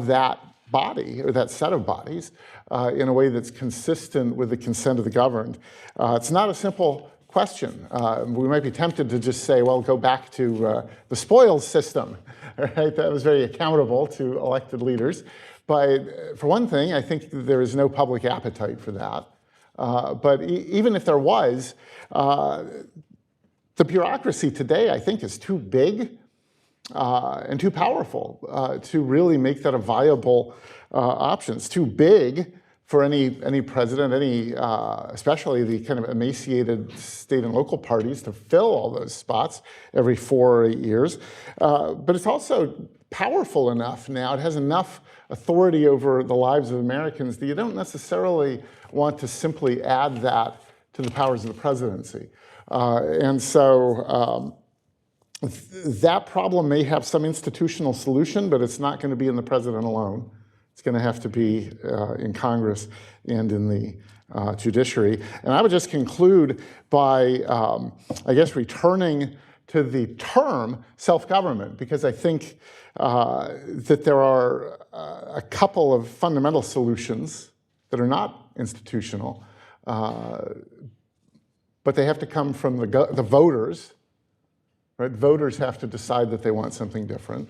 that body or that set of bodies in a way that's consistent with the consent of the governed? It's not a simple question. We might be tempted to just say, well, go back to the spoils system, right? That was very accountable to elected leaders. But for one thing, I think there is no public appetite for that. But even if there was, the bureaucracy today, I think, is too big and too powerful to really make that a viable option. It's too big for any president, especially the kind of emaciated state and local parties to fill all those spots every 4 or 8 years. But it's also powerful enough now, it has enough authority over the lives of Americans that you don't necessarily want to simply add that to the powers of the presidency. And so that problem may have some institutional solution, but it's not going to be in the president alone. It's going to have to be in Congress and in the judiciary. And I would just conclude by, I guess, returning to the term self-government, because I think that there are a couple of fundamental solutions that are not institutional, but they have to come from the voters. Right? Voters have to decide that they want something different.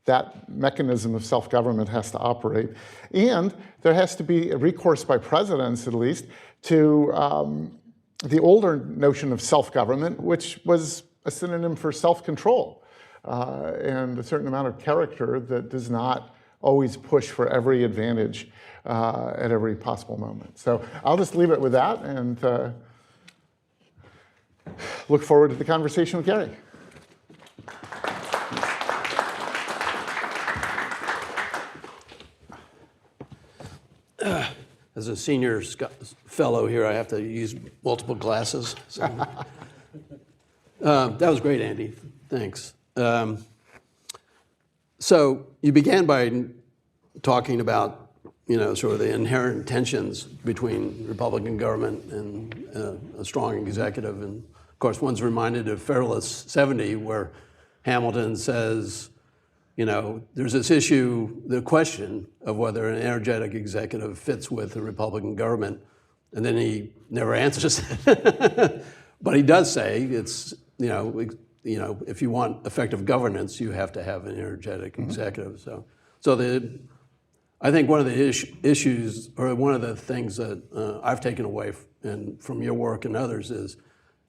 That mechanism of self-government has to operate. And there has to be a recourse by presidents, at least, to the older notion of self-government, which was a synonym for self-control and a certain amount of character that does not always push for every advantage at every possible moment. So I'll just leave it with that and look forward to the conversation with Gary. As a senior fellow here, I have to use multiple glasses. So. That was great, Andy. Thanks. So you began by talking about, sort of the inherent tensions between Republican government and a strong executive. And of course, one's reminded of Federalist 70, where Hamilton says, there's this issue, the question of whether an energetic executive fits with the Republican government, and then he never answers it. But he does say it's, if you want effective governance, you have to have an energetic executive. So I think one of the issues, or one of the things that I've taken away from your work and others is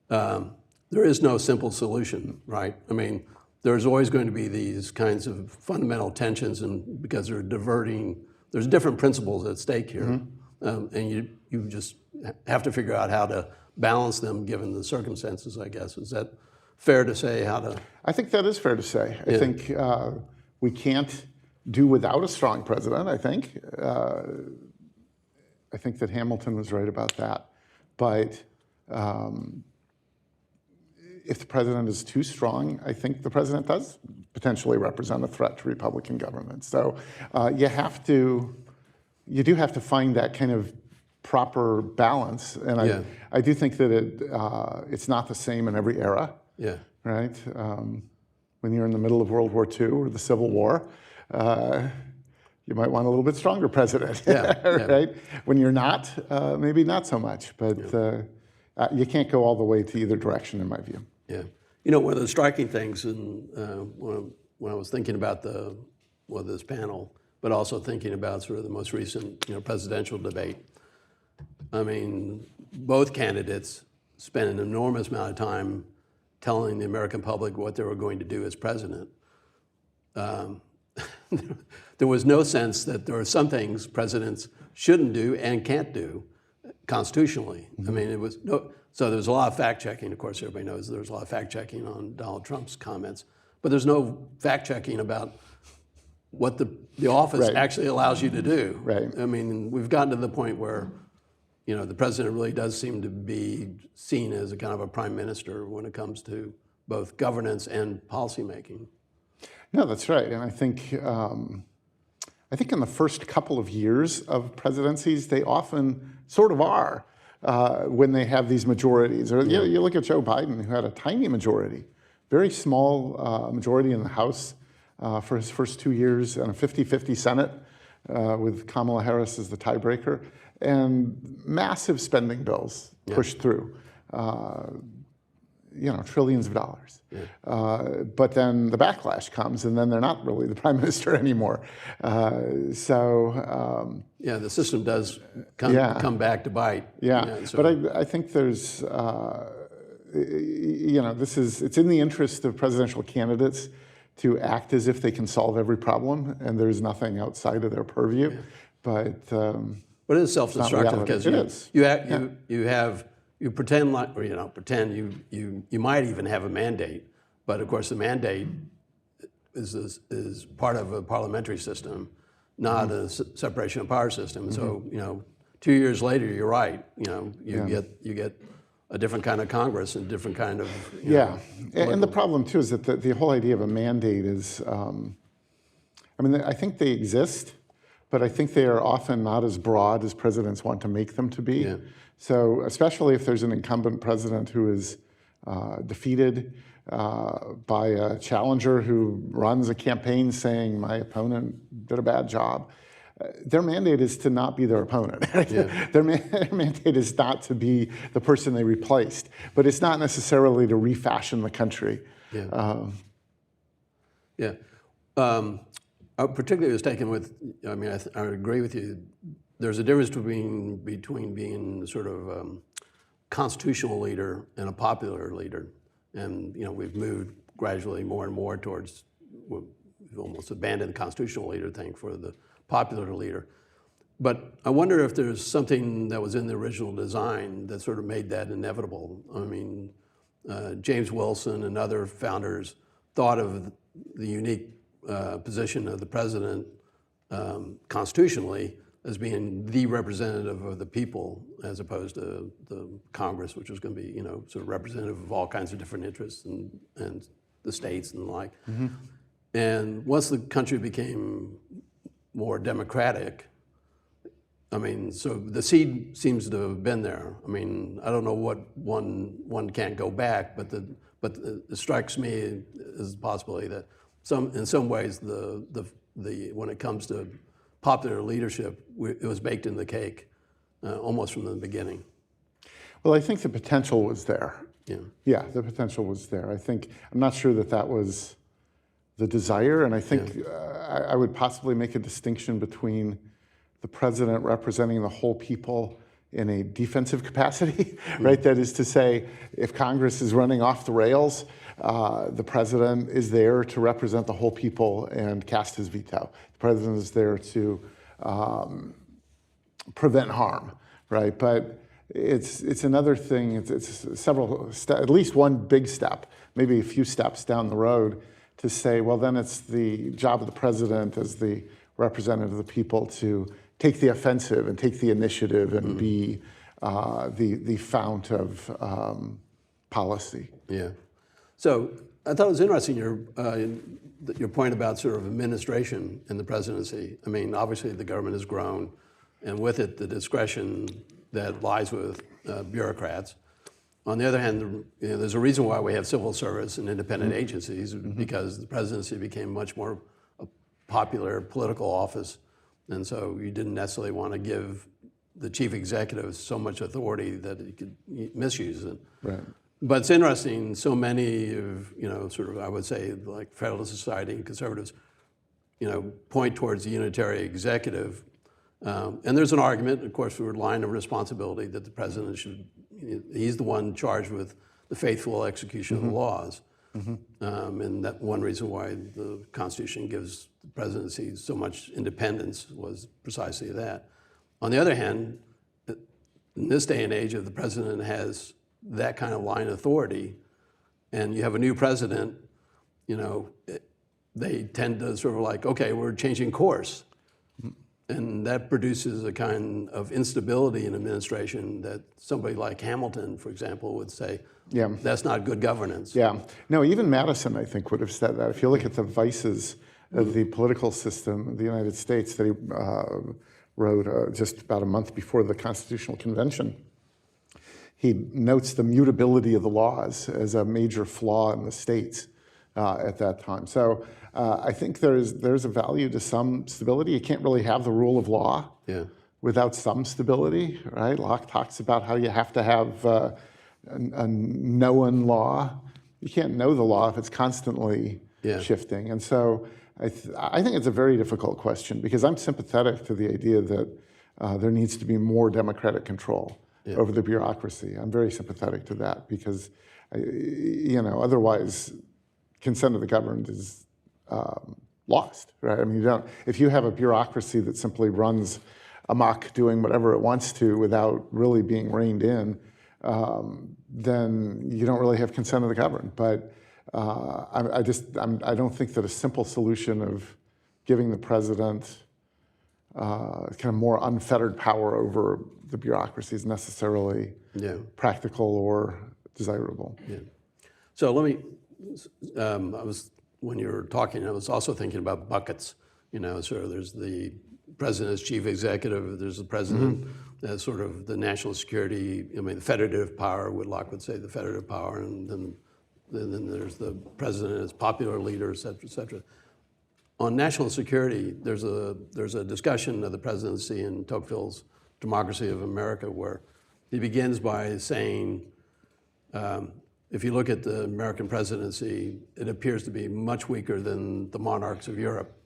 there is no simple solution, right? I mean, there's always going to be these kinds of fundamental tensions, and because there's different principles at stake here, and you just have to figure out how to balance them given the circumstances, I guess. Is that fair to say? I think that is fair to say. I think we can't do without a strong president, I think. I think that Hamilton was right about that. But if the president is too strong, I think the president does potentially represent a threat to Republican government. So you do have to find that kind of proper balance. And I do think that it's not the same in every era. Yeah. Right? When you're in the middle of World War II or the Civil War, you might want a little bit stronger president. Right? When you're not, maybe not so much. But you can't go all the way to either direction, in my view. Yeah. One of the striking things, when I was thinking about this panel, but also thinking about sort of the most recent presidential debate, I mean, both candidates spent an enormous amount of time telling the American public what they were going to do as president. There was no sense that there are some things presidents shouldn't do and can't do constitutionally. I mean, so there was a lot of fact-checking. Of course, everybody knows there was a lot of fact-checking on Donald Trump's comments, but there's no fact-checking about what the office actually allows you to do. Right. I mean, we've gotten to the point where the president really does seem to be seen as a kind of a prime minister when it comes to both governance and policymaking. No, that's right. And I think in the first couple of years of presidencies, they often sort of are when they have these majorities. Or you look at Joe Biden, who had a tiny majority, very small majority in the House for his first 2 years, and a 50-50 Senate with Kamala Harris as the tiebreaker, and massive spending bills pushed through. Trillions of dollars. But then the backlash comes, and then they're not really the prime minister anymore. yeah, the system does come back to bite. Yeah, so. but I think there's, it's in the interest of presidential candidates to act as if they can solve every problem, and there's nothing outside of their purview. Yeah. But it is self-destructive because you pretend like, or you might even have a mandate, but of course the mandate is part of a parliamentary system, not a separation of power system. So 2 years later, you're right. You get a different kind of Congress and different kind of and the problem too is that the whole idea of a mandate is, I think they exist, but I think they are often not as broad as presidents want to make them to be. Yeah. So especially if there's an incumbent president who is defeated by a challenger who runs a campaign saying my opponent did a bad job, their mandate is to not be their opponent. Their mandate is not to be the person they replaced, but it's not necessarily to refashion the country. I particularly was taken with, I agree with you, there's a difference between being sort of constitutional leader and a popular leader. And we've moved gradually more and more towards, we've almost abandoned the constitutional leader thing for the popular leader. But I wonder if there's something that was in the original design that sort of made that inevitable. James Wilson and other founders thought of the unique position of the president constitutionally as being the representative of the people, as opposed to the Congress, which was going to be, sort of representative of all kinds of different interests and the states and the like. And once the country became more democratic, so the seed seems to have been there. I don't know what one can't go back, but it strikes me as a possibility that in some ways when it comes to popular leadership, it was baked in the cake almost from the beginning. Well, I think the potential was there. Yeah, the potential was there. I'm not sure that was the desire, and I think I would possibly make a distinction between the president representing the whole people in a defensive capacity, right? That is to say, if Congress is running off the rails, the president is there to represent the whole people and cast his veto. The president is there to prevent harm, right? But it's another thing. It's several, at least one big step, maybe a few steps down the road, to say, well, then it's the job of the president as the representative of the people to take the offensive and take the initiative and be the fount of policy. Yeah. So I thought it was interesting your point about sort of administration in the presidency. Obviously the government has grown, and with it the discretion that lies with bureaucrats. On the other hand, there's a reason why we have civil service and independent agencies, because the presidency became much more a popular political office, and so you didn't necessarily want to give the chief executive so much authority that he could misuse it. Right. But it's interesting, so many of, sort of, I would say, like Federalist Society and conservatives, point towards the unitary executive. And there's an argument, of course, for a line of responsibility that the president he's the one charged with the faithful execution of the laws. And that one reason why the Constitution gives the presidency so much independence was precisely that. On the other hand, in this day and age, if the president has that kind of line of authority, and you have a new president, they tend to sort of like, okay, we're changing course. And that produces a kind of instability in administration that somebody like Hamilton, for example, would say, that's not good governance. Yeah. No, even Madison, I think, would have said that. If you look at the vices of the political system of the United States that he wrote just about a month before the Constitutional Convention, he notes the mutability of the laws as a major flaw in the states at that time. So I think there's a value to some stability. You can't really have the rule of law without some stability, right? Locke talks about how you have to have a known law. You can't know the law if it's constantly shifting. And so I think it's a very difficult question, because I'm sympathetic to the idea that there needs to be more democratic control over the bureaucracy. I'm very sympathetic to that because, otherwise, consent of the governed is lost, right? I mean, if you have a bureaucracy that simply runs amok doing whatever it wants to without really being reined in, then you don't really have consent of the governed. But I don't think that a simple solution of giving the president kind of more unfettered power over the bureaucracy is necessarily practical or desirable. Yeah. So let me, when you were talking, I was also thinking about buckets. So there's the president as chief executive, there's the president as sort of the national security, the federative power, Whitlock would say the federative power, and then there's the president as popular leader, et cetera, et cetera. On national security, there's a discussion of the presidency in Tocqueville's Democracy of America where he begins by saying, if you look at the American presidency, it appears to be much weaker than the monarchs of Europe.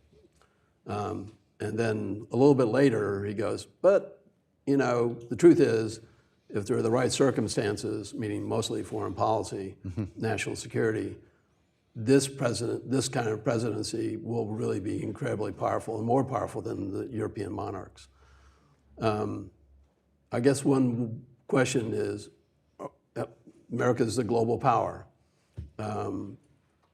And then a little bit later, he goes, but, the truth is, if there are the right circumstances, meaning mostly foreign policy, national security, this kind of presidency will really be incredibly powerful and more powerful than the European monarchs. I guess one question is, America is a global power.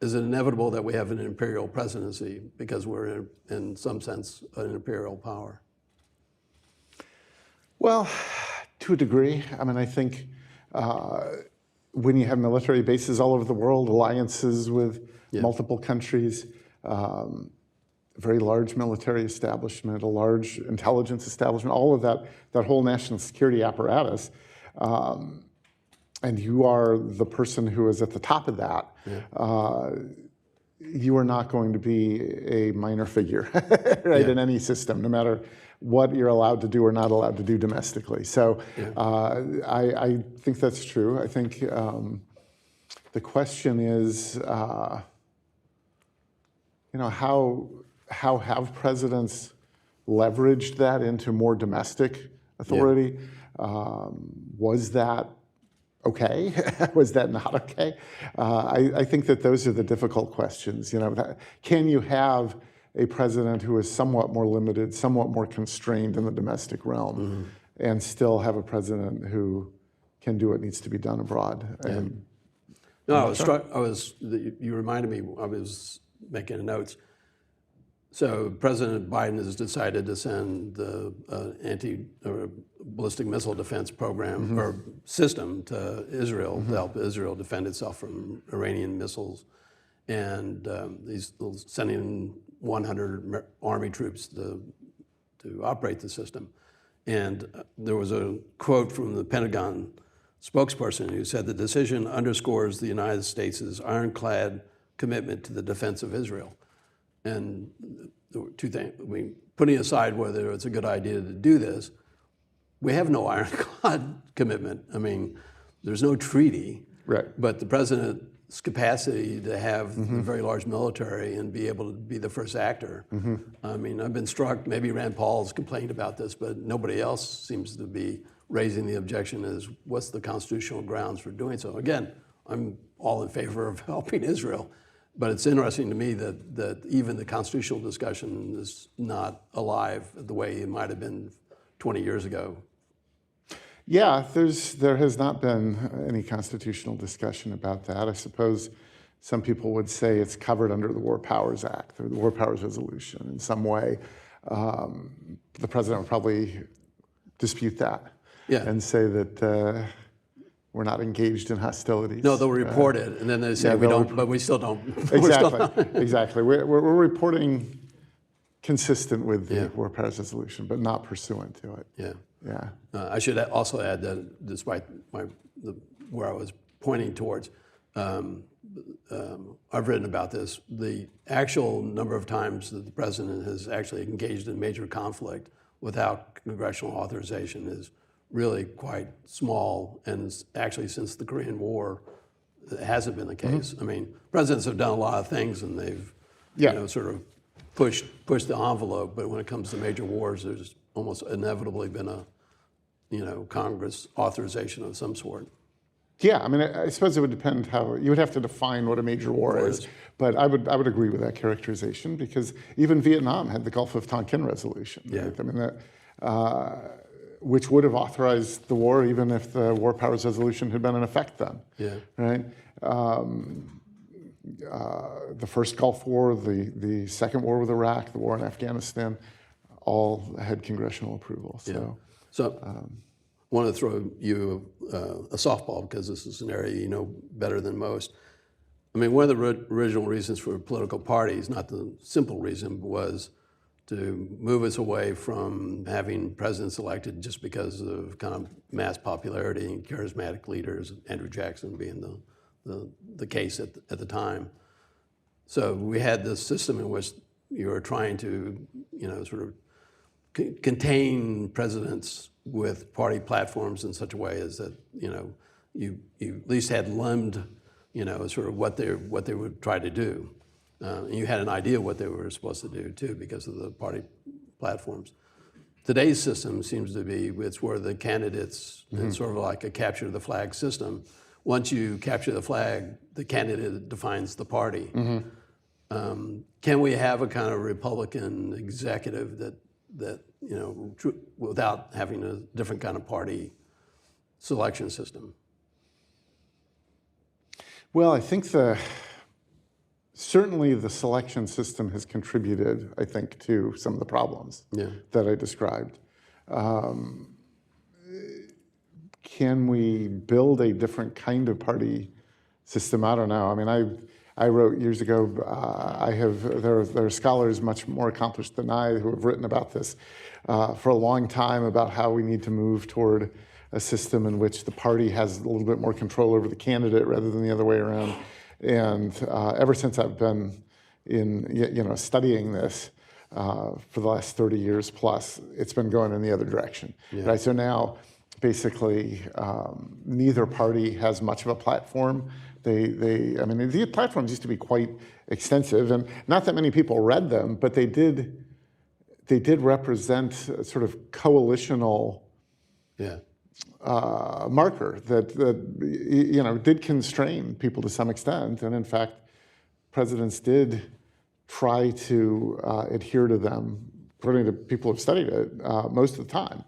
Is it inevitable that we have an imperial presidency because we're, in some sense, an imperial power? Well, to a degree. I mean, I think when you have military bases all over the world, alliances with multiple countries, a very large military establishment, a large intelligence establishment, all of that whole national security apparatus, and you are the person who is at the top of that, you are not going to be a minor figure, right, in any system, no matter what you're allowed to do or not allowed to do domestically. So I think that's true. I think the question is, how have presidents leveraged that into more domestic authority? Was that okay? Was that not okay? I think that those are the difficult questions. Can you have a president who is somewhat more limited, somewhat more constrained in the domestic realm, and still have a president who can do what needs to be done abroad? And no, I was struck. You reminded me. I was making notes. So President Biden has decided to send the anti-ballistic missile defense program or system to Israel to help Israel defend itself from Iranian missiles, and he's sending 100 Army troops to operate the system. And there was a quote from the Pentagon spokesperson who said the decision underscores the United States' ironclad commitment to the defense of Israel. And there were two things. Putting aside whether it's a good idea to do this, we have no ironclad commitment. I mean, there's no treaty, but the president's capacity to have a very large military and be able to be the first actor. I mean, I've been struck, maybe Rand Paul's complained about this, but nobody else seems to be raising the objection as what's the constitutional grounds for doing so. Again, I'm all in favor of helping Israel. But it's interesting to me that even the constitutional discussion is not alive the way it might have been 20 years ago. Yeah, there has not been any constitutional discussion about that. I suppose some people would say it's covered under the War Powers Act or the War Powers Resolution in some way. The president would probably dispute that and say that we're not engaged in hostilities. No, they'll report it, and then they say we don't, but we still don't. Exactly. We're reporting consistent with the War Powers Resolution, but not pursuant to it. I should also add that despite where I was pointing towards, I've written about this. The actual number of times that the president has actually engaged in major conflict without congressional authorization is really quite small, and actually since the Korean War, it hasn't been the case. I mean, presidents have done a lot of things, and they've sort of pushed the envelope, but when it comes to major wars, there's almost inevitably been a, Congress authorization of some sort. Yeah, I mean, I suppose it would depend how you would have to define what a major war is. But I would agree with that characterization, because even Vietnam had the Gulf of Tonkin resolution. Yeah. Right? I mean, that, which would have authorized the war even if the War Powers Resolution had been in effect then. Yeah. Right. The first Gulf War, the second war with Iraq, the war in Afghanistan, all had congressional approval. So. Yeah. So I want to throw you a softball, because this is an area you know better than most. I mean, one of the original reasons for political parties, not the simple reason, was to move us away from having presidents elected just because of kind of mass popularity and charismatic leaders, Andrew Jackson being the case at the time. So we had this system in which you were trying to, sort of contain presidents with party platforms in such a way as that, you at least had limbed, sort of what they would try to do. And you had an idea what they were supposed to do too, because of the party platforms. Today's system seems to be, it's where the candidates, it's sort of like a capture the flag system. Once you capture the flag, the candidate defines the party. Can we have a kind of Republican executive that without having a different kind of party selection system? Well, I think certainly the selection system has contributed, I think, to some of the problems that I described. Can we build a different kind of party system? I don't know. I mean, I wrote years ago, there are scholars much more accomplished than I who have written about this for a long time, about how we need to move toward a system in which the party has a little bit more control over the candidate rather than the other way around. And ever since I've been studying this for the last 30 years plus, it's been going in the other direction. Right? So now, basically, neither party has much of a platform. I mean, the platforms used to be quite extensive, and not that many people read them, but they did represent a sort of coalitional marker that did constrain people to some extent, and in fact, presidents did try to adhere to them, according to people who've studied it, most of the time.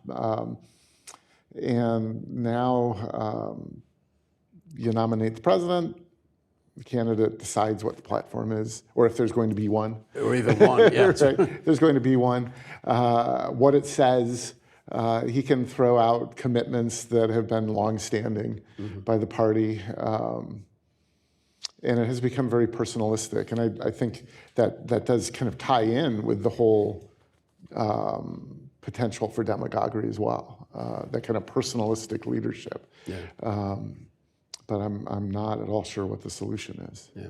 And now you nominate the president, the candidate decides what the platform is, or if there's going to be one. Or even one, yeah. Right? There's going to be one. What it says, he can throw out commitments that have been longstanding by the party. And it has become very personalistic. And I think that does kind of tie in with the whole potential for demagoguery as well, that kind of personalistic leadership. But I'm not at all sure what the solution is. Yeah.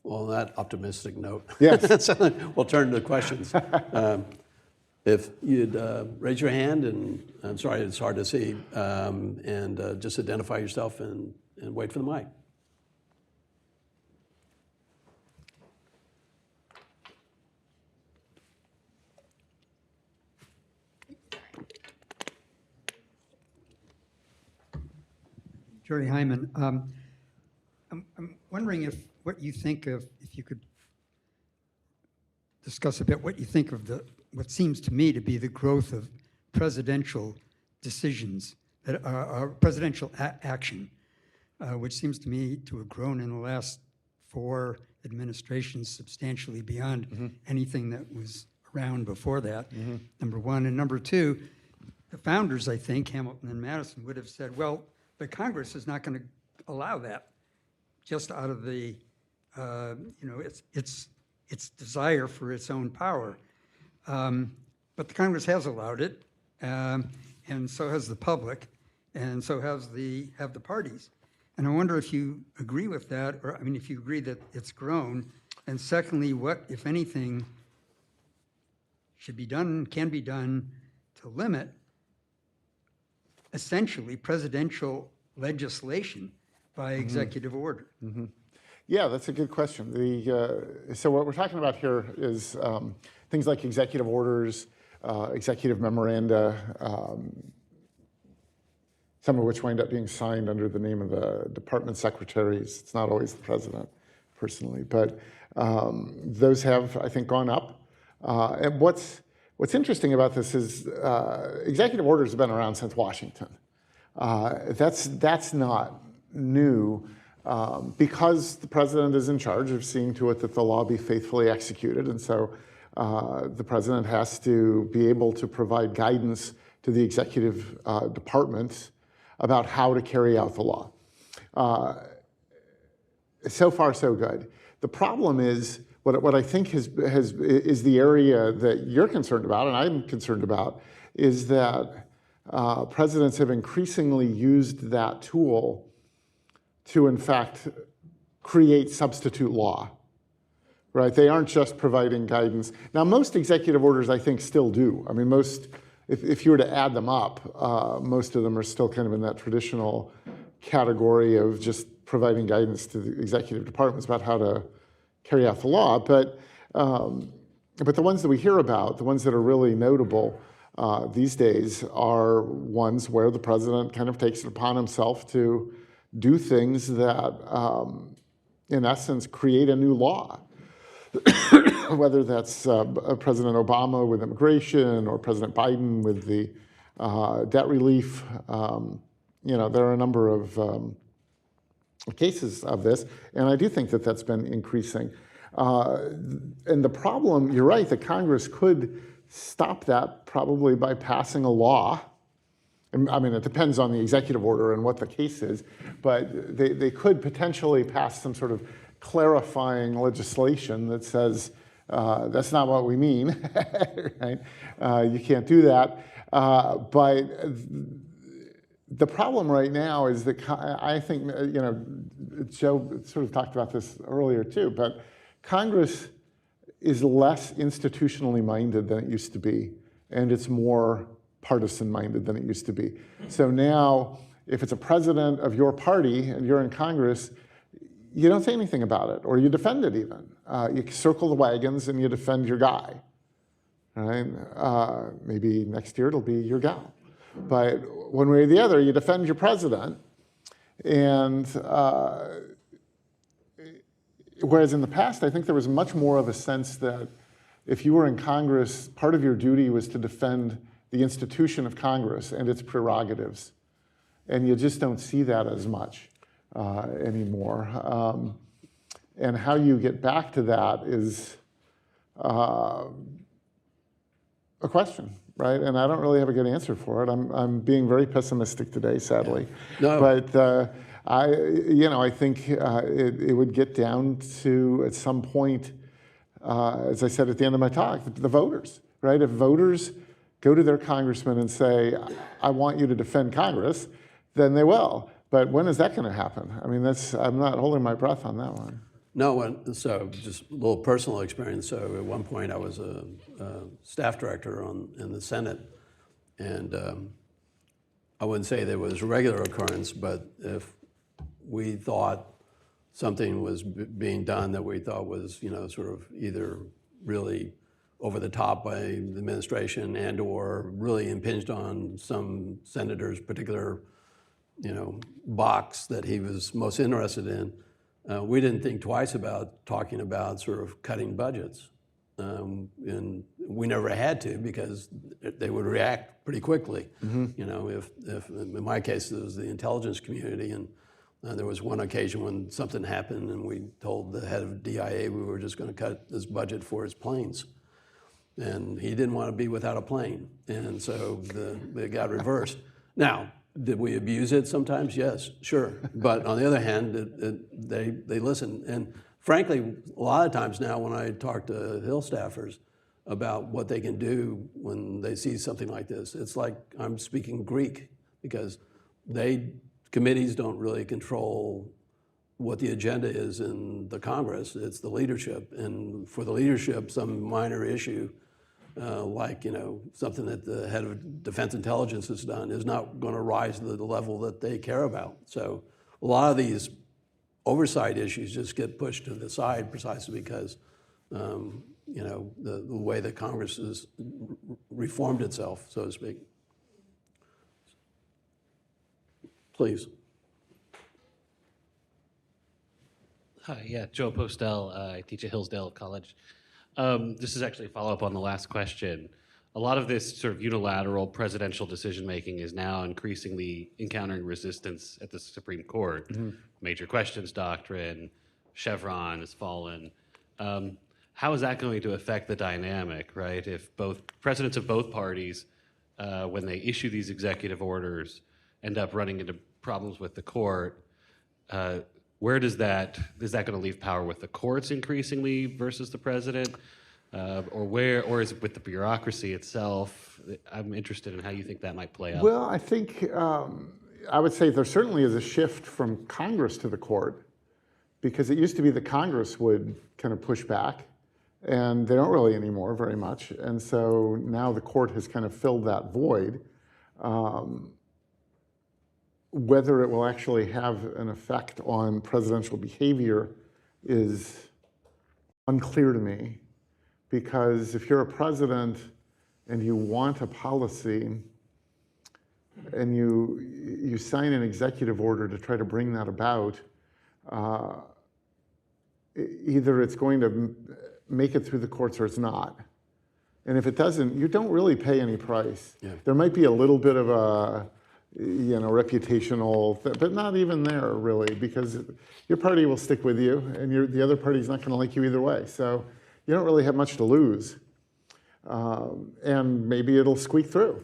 Well, on that optimistic note, yes. We'll turn to questions. If you'd raise your hand, and I'm sorry it's hard to see, and just identify yourself and wait for the mic. Jerry Hyman, I'm wondering what you think of, if you could discuss a bit what you think of what seems to me to be the growth of presidential decisions, that are presidential action, which seems to me to have grown in the last 4 administrations substantially beyond anything that was around before that, number one. And number two, the founders, I think, Hamilton and Madison, would have said, well, the Congress is not going to allow that, just out of the, its desire for its own power. But the Congress has allowed it, and so has the public, and so have the parties. And I wonder if you agree with that, or I mean, if you agree that it's grown. And secondly, what, if anything, should be done, can be done to limit essentially presidential legislation by executive order? Yeah, that's a good question. So what we're talking about here is things like executive orders, executive memoranda, some of which wind up being signed under the name of the department secretaries. It's not always the president personally, but those have, I think, gone up. And what's interesting about this is executive orders have been around since Washington. That's not new because the president is in charge of seeing to it that the law be faithfully executed. And so the president has to be able to provide guidance to the executive departments about how to carry out the law. So far, so good. The problem is, what I think is the area that you're concerned about, and I'm concerned about, is that presidents have increasingly used that tool to, in fact, create substitute law, right? They aren't just providing guidance. Now, most executive orders, I think, still do. I mean, if you were to add them up, most of them are still kind of in that traditional category of just providing guidance to the executive departments about how to carry out the law. But the ones that we hear about, the ones that are really notable these days, are ones where the president kind of takes it upon himself to do things that, in essence, create a new law. Whether that's President Obama with immigration or President Biden with the debt relief. There are a number of cases of this, and I do think that that's been increasing. And the problem, you're right, that Congress could stop that probably by passing a law. I mean, it depends on the executive order and what the case is, but they could potentially pass some sort of clarifying legislation that says, that's not what we mean, right? You can't do that. But the problem right now is that I think, Joe sort of talked about this earlier too, but Congress is less institutionally minded than it used to be, and it's more partisan minded than it used to be. So now, if it's a president of your party and you're in Congress, you don't say anything about it, or you defend it even. You circle the wagons and you defend your guy, right? Maybe next year it'll be your gal. But one way or the other, you defend your president. And whereas in the past, I think there was much more of a sense that if you were in Congress, part of your duty was to defend the institution of Congress and its prerogatives. And you just don't see that as much anymore. And how you get back to that is a question, right? And I don't really have a good answer for it. I'm being very pessimistic today, sadly. No. But I think it would get down to, at some point, as I said at the end of my talk, the voters, right? If voters go to their congressman and say, I want you to defend Congress, then they will. But when is that going to happen? I mean, I'm not holding my breath on that one. No, so just a little personal experience. So at one point I was a staff director in the Senate, and I wouldn't say there was a regular occurrence, but if we thought something was being done that we thought was, sort of either really over the top by the administration and or really impinged on some senator's particular, box that he was most interested in, we didn't think twice about talking about sort of cutting budgets. And we never had to because they would react pretty quickly. Mm-hmm. If in my case, it was the intelligence community, and there was one occasion when something happened and we told the head of DIA we were just going to cut his budget for his planes. And he didn't want to be without a plane. And so it got reversed. Now, did we abuse it sometimes? Yes, sure. But on the other hand, they listen. And frankly, a lot of times now when I talk to Hill staffers about what they can do when they see something like this, it's like I'm speaking Greek, because committees don't really control what the agenda is in the Congress. It's the leadership. And for the leadership, some minor issue, like something that the head of Defense Intelligence has done, is not going to rise to the level that they care about. So a lot of these oversight issues just get pushed to the side precisely because the way that Congress has reformed itself, so to speak. Please. Hi, yeah, Joe Postel. I teach at Hillsdale College. This is actually a follow-up on the last question. A lot of this sort of unilateral presidential decision-making is now increasingly encountering resistance at the Supreme Court. Major questions doctrine, Chevron has fallen. How is that going to affect the dynamic, right? If both presidents of both parties, when they issue these executive orders, end up running into problems with the court, where is that going to leave power with the courts increasingly versus the president? Or is it with the bureaucracy itself? I'm interested in how you think that might play out. Well, I think, I would say there certainly is a shift from Congress to the court, because it used to be that Congress would kind of push back, and they don't really anymore very much. And so now the court has kind of filled that void. Whether it will actually have an effect on presidential behavior is unclear to me, because if you're a president and you want a policy and you sign an executive order to try to bring that about, either it's going to make it through the courts or it's not. And if it doesn't, you don't really pay any price. Yeah. There might be a little bit of a reputational, but not even there really, because your party will stick with you and the other party's not gonna like you either way. So you don't really have much to lose. And maybe it'll squeak through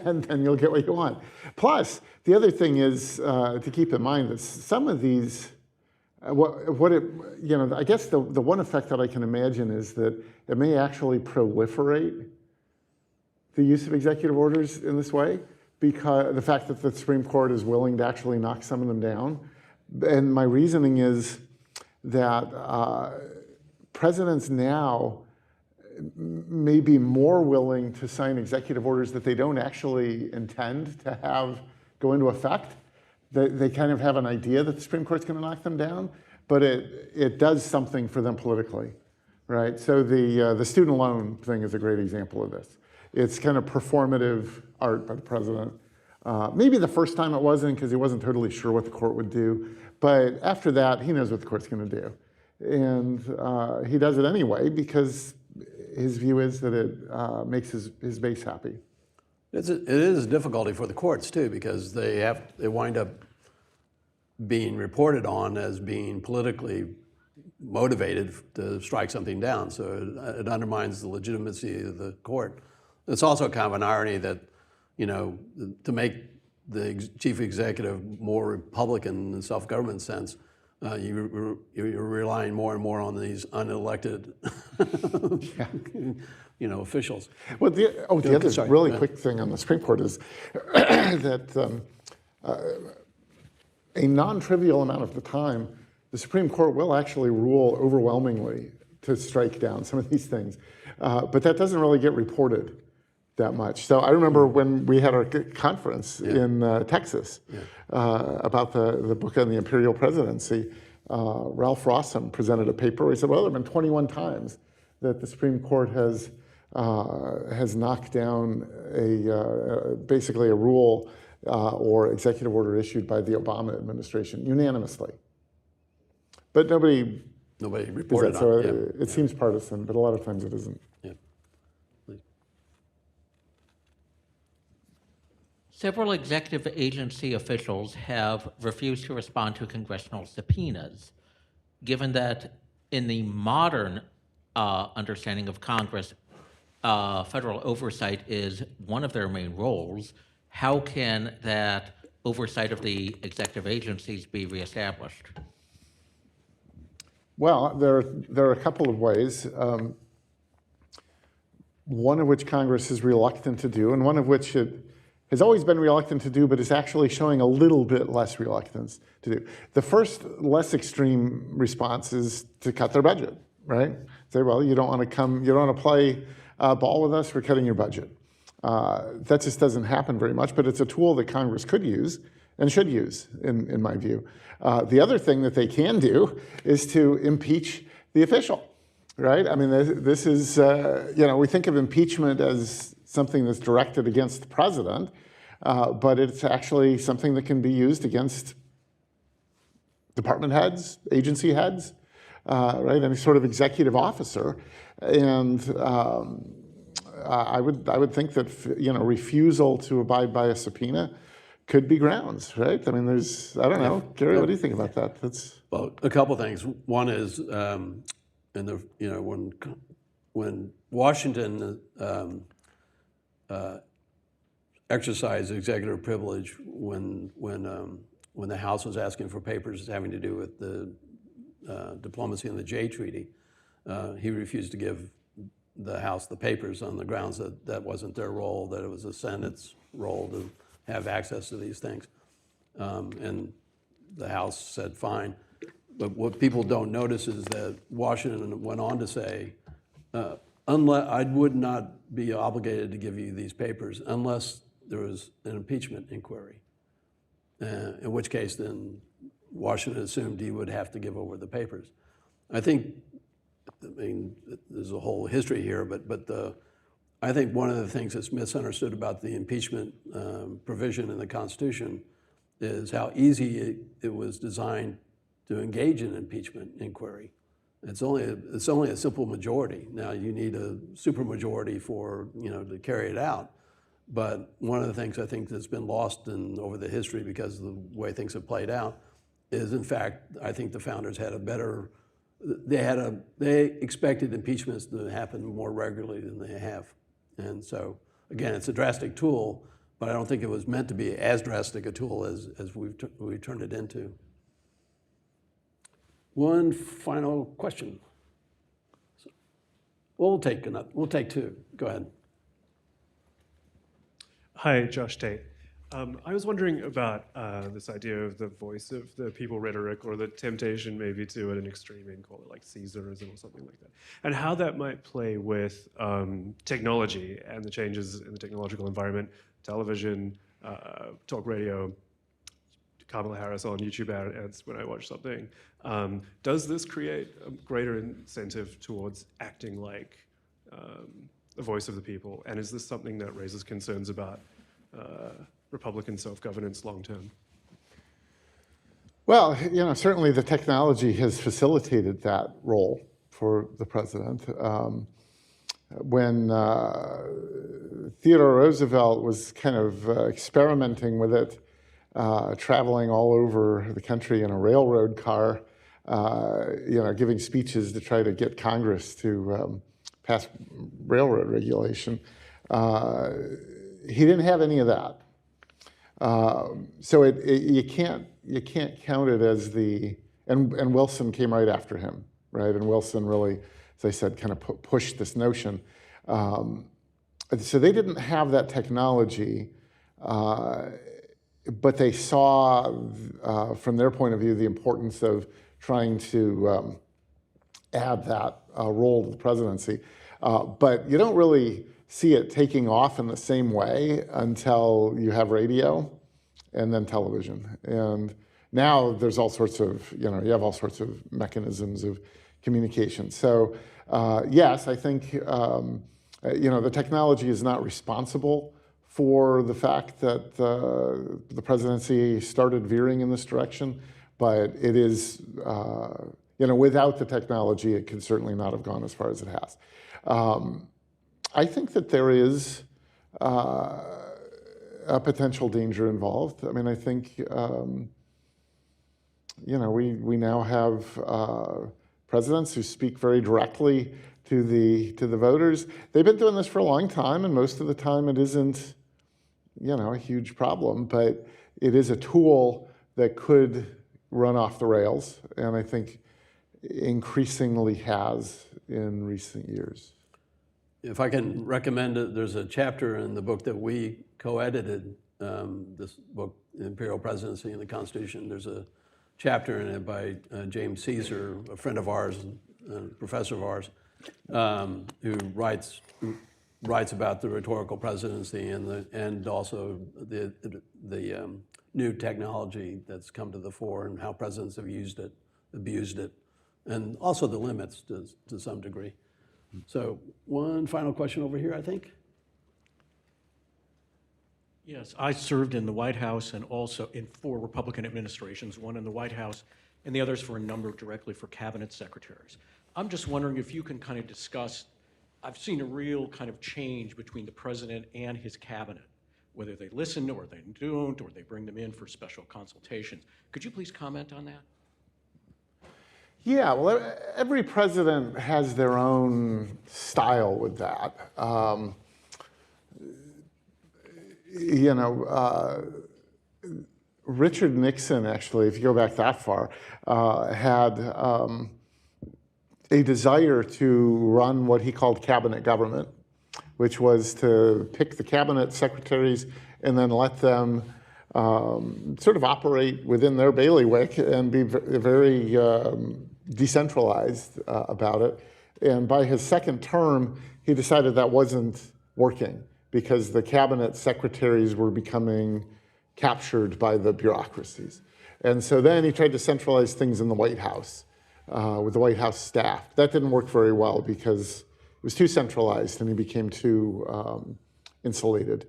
and then you'll get what you want. Plus, the other thing is to keep in mind that some of these, I guess the one effect that I can imagine is that it may actually proliferate the use of executive orders in this way, because the fact that the Supreme Court is willing to actually knock some of them down. And my reasoning is that presidents now may be more willing to sign executive orders that they don't actually intend to have go into effect. They kind of have an idea that the Supreme Court's going to knock them down, but it does something for them politically, right? So the student loan thing is a great example of this. It's kind of performative art by the president. Maybe the first time it wasn't, because he wasn't totally sure what the court would do, but after that, he knows what the court's going to do. And he does it anyway, because his view is that it makes his base happy. It is a difficulty for the courts too, because they wind up being reported on as being politically motivated to strike something down. So it undermines the legitimacy of the court. It's also kind of an irony that, to make the chief executive more Republican in self-government sense, you're relying more and more on these unelected officials. Well, the other really quick thing on the Supreme Court is that a non-trivial amount of the time, the Supreme Court will actually rule overwhelmingly to strike down some of these things. But that doesn't really get reported that much. So I remember when we had our conference in Texas about the book on the imperial presidency, Ralph Rossum presented a paper where he said, well, there have been 21 times that the Supreme Court has knocked down basically a rule or executive order issued by the Obama administration unanimously. But nobody reported on it. So it seems partisan, but a lot of times it isn't. Yeah. Several executive agency officials have refused to respond to congressional subpoenas. Given that in the modern understanding of Congress, federal oversight is one of their main roles, how can that oversight of the executive agencies be reestablished? Well, there are a couple of ways. One of which Congress is reluctant to do, and one of which it has always been reluctant to do, but is actually showing a little bit less reluctance to do. The first, less extreme response is to cut their budget, right? Say, well, you don't want to play ball with us, we're cutting your budget. That just doesn't happen very much, but it's a tool that Congress could use and should use, in my view. The other thing that they can do is to impeach the official. right? I mean, this is, we think of impeachment as something that's directed against the president, but it's actually something that can be used against department heads, agency heads, right? Any sort of executive officer. And I would think that, refusal to abide by a subpoena could be grounds, right? I mean, I don't know. Gary, what do you think about that? Well, a couple things. One is, when Washington exercised executive privilege when the House was asking for papers having to do with the diplomacy and the Jay Treaty, he refused to give the House the papers on the grounds that that wasn't their role, that it was the Senate's role to have access to these things. And the House said, fine. But what people don't notice is that Washington went on to say, I would not be obligated to give you these papers unless there was an impeachment inquiry, in which case then Washington assumed he would have to give over the papers. I mean, there's a whole history here, but I think one of the things that's misunderstood about the impeachment provision in the Constitution is how easy it was designed to engage in impeachment inquiry. It's only a simple majority. Now you need a supermajority to carry it out. But one of the things I think that's been lost over the history because of the way things have played out is, in fact, I think the founders had they expected impeachments to happen more regularly than they have. And so, again, it's a drastic tool, but I don't think it was meant to be as drastic a tool as we've turned it into. One final question. We'll take two. Go ahead. Hi, Josh Tate. I was wondering about this idea of the voice of the people rhetoric, or the temptation maybe to, at an extreme, and call it like Caesarism or something like that, and how that might play with technology and the changes in the technological environment, television, talk radio, Kamala Harris on YouTube ads when I watch something. Does this create a greater incentive towards acting like the voice of the people? And is this something that raises concerns about Republican self-governance long-term? Well, certainly the technology has facilitated that role for the president. When Theodore Roosevelt was kind of experimenting with it, traveling all over the country in a railroad car, giving speeches to try to get Congress to pass railroad regulation, he didn't have any of that. So you can't count it as and Wilson came right after him, right? And Wilson really, as I said, kind of pushed this notion. So they didn't have that technology, but they saw, from their point of view, the importance of trying to add that role to the presidency. But you don't really see it taking off in the same way until you have radio and then television. And now there's all sorts of, you have all sorts of mechanisms of communication. So yes, I think, the technology is not responsible for the fact that the presidency started veering in this direction, but it is, without the technology, it could certainly not have gone as far as it has. I think that there is a potential danger involved. I mean, I think, we now have presidents who speak very directly to the voters. They've been doing this for a long time, and most of the time it isn't, a huge problem, but it is a tool that could run off the rails, and I think increasingly has in recent years. If I can recommend it, there's a chapter in the book that we co-edited, this book, Imperial Presidency and the Constitution. There's a chapter in it by James Caesar, a friend of ours, a professor of ours, who writes about the rhetorical presidency and also the new technology that's come to the fore and how presidents have used it, abused it, and also the limits to some degree. So one final question over here, I think. Yes, I served in the White House and also in 4 Republican administrations, one in the White House and the others for a number directly for cabinet secretaries. I'm just wondering if you can kind of discuss, I've seen a real kind of change between the president and his cabinet, whether they listen or they don't, or they bring them in for special consultations. Could you please comment on that? Yeah, well, every president has their own style with that. Richard Nixon, actually, if you go back that far, had a desire to run what he called cabinet government, which was to pick the cabinet secretaries and then let them sort of operate within their bailiwick and be very decentralized about it. And by his second term, he decided that wasn't working because the cabinet secretaries were becoming captured by the bureaucracies. And so then he tried to centralize things in the White House with the White House staff. That didn't work very well because it was too centralized and he became too insulated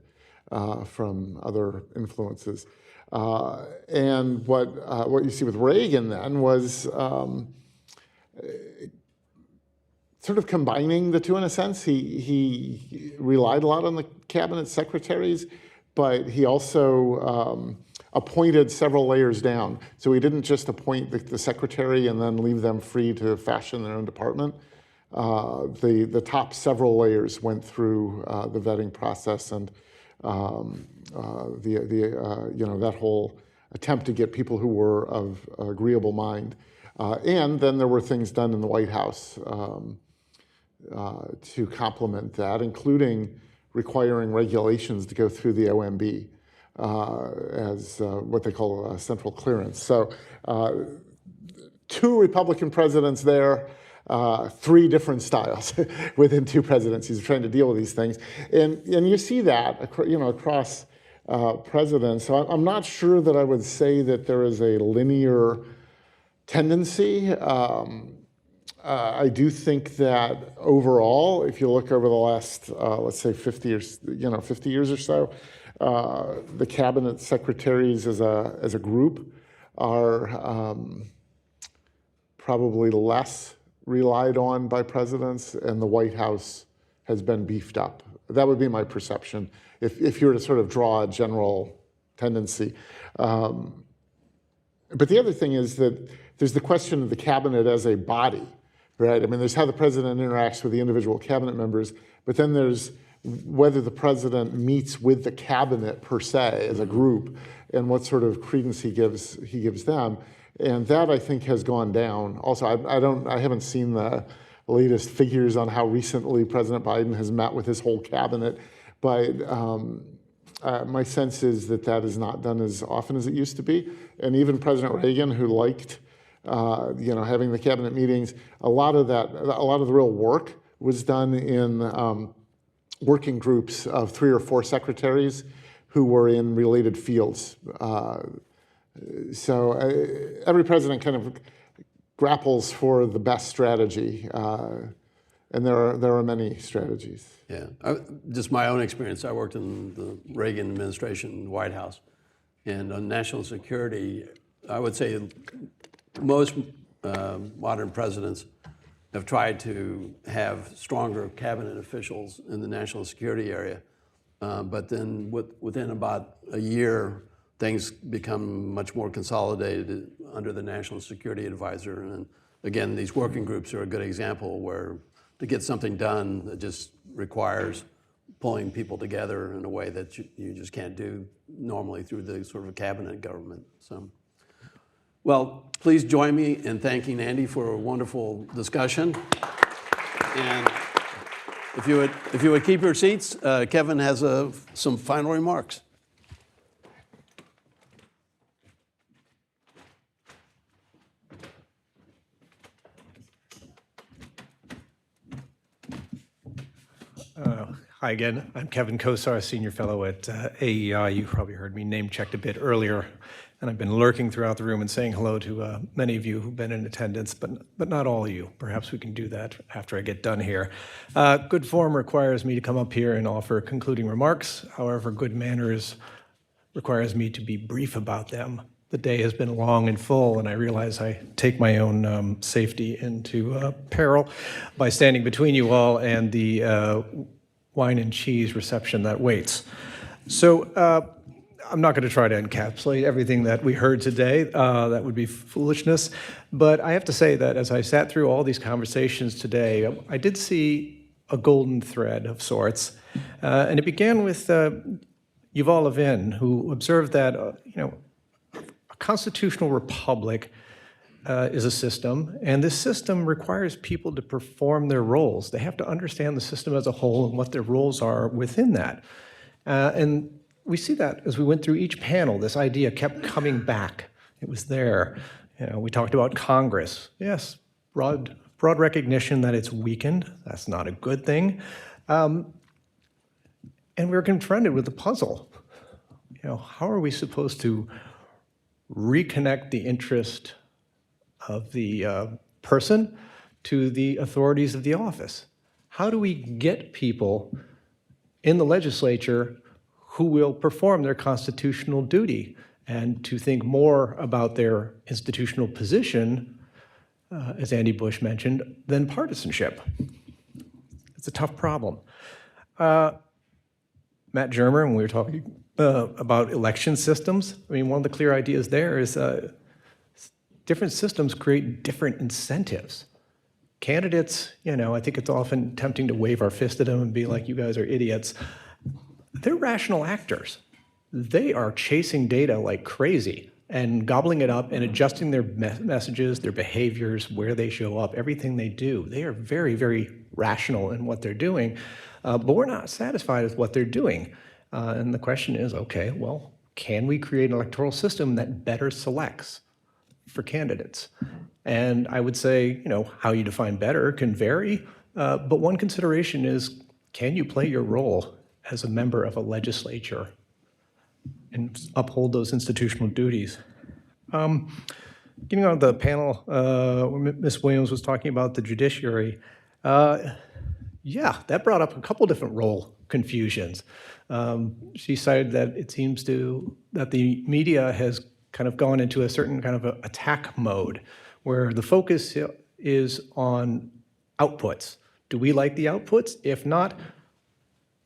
from other influences. And what you see with Reagan then was sort of combining the two in a sense. He relied a lot on the cabinet secretaries, but he also appointed several layers down. So he didn't just appoint the secretary and then leave them free to fashion their own department. The top several layers went through the vetting process and that whole attempt to get people who were of agreeable mind. And then there were things done in the White House to complement that, including requiring regulations to go through the OMB as what they call central clearance. So 2 Republican presidents there, 3 different styles within 2 presidencies trying to deal with these things. And you see that across presidents. So I'm not sure that I would say that there is a linear tendency. I do think that overall, if you look over the last, let's say 50 years or so, the cabinet secretaries as a group are probably less relied on by presidents, and the White House has been beefed up. That would be my perception, if you were to sort of draw a general tendency. But the other thing is that there's the question of the cabinet as a body, right? I mean, there's how the president interacts with the individual cabinet members, but then there's whether the president meets with the cabinet per se as a group and what sort of credence he gives them. And that, I think, has gone down. Also, I haven't seen the latest figures on how recently President Biden has met with his whole cabinet, but my sense is that is not done as often as it used to be. And even President Reagan, who liked having the cabinet meetings, a lot of the real work was done in working groups of 3 or 4 secretaries who were in related fields. So every president kind of grapples for the best strategy, and there are many strategies. Yeah, just my own experience. I worked in the Reagan administration, White House, and on national security, I would say most modern presidents have tried to have stronger cabinet officials in the national security area, but then within about a year, things become much more consolidated under the National Security Advisor. And again, these working groups are a good example where to get something done that just requires pulling people together in a way that you just can't do normally through the sort of cabinet government. So, well, please join me in thanking Andy for a wonderful discussion. And if you would keep your seats, Kevin has some final remarks. Hi again. I'm Kevin Kosar, Senior Fellow at AEI. You probably heard me name-checked a bit earlier, and I've been lurking throughout the room and saying hello to many of you who've been in attendance, but not all of you. Perhaps we can do that after I get done here. Good form requires me to come up here and offer concluding remarks. However, good manners requires me to be brief about them. The day has been long and full, and I realize I take my own safety into peril by standing between you all and the wine and cheese reception that waits. So I'm not going to try to encapsulate everything that we heard today. That would be foolishness. But I have to say that as I sat through all these conversations today, I did see a golden thread of sorts. And it began with Yuval Levin, who observed that a constitutional republic is a system, and this system requires people to perform their roles. They have to understand the system as a whole and what their roles are within that. And we see that as we went through each panel, this idea kept coming back. It was there. We talked about Congress. Yes, broad recognition that it's weakened. That's not a good thing. And we were confronted with the puzzle. How are we supposed to reconnect the interest of the person to the authorities of the office? How do we get people in the legislature who will perform their constitutional duty and to think more about their institutional position, as Andy Bush mentioned, than partisanship? It's a tough problem. Matt Germer, when we were talking about election systems, one of the clear ideas there is different systems create different incentives. Candidates, I think it's often tempting to wave our fist at them and be like, you guys are idiots. They're rational actors. They are chasing data like crazy and gobbling it up and adjusting their messages, their behaviors, where they show up, everything they do. They are very, very rational in what they're doing, but we're not satisfied with what they're doing. And the question is, okay, well, can we create an electoral system that better selects for candidates? And I would say, how you define better can vary, but one consideration is, can you play your role as a member of a legislature and uphold those institutional duties? Getting on the panel, Ms. Williams was talking about the judiciary. Yeah, that brought up a couple different role confusions. She cited that it seems that the media has kind of gone into a certain kind of attack mode where the focus is on outputs. Do we like the outputs? If not,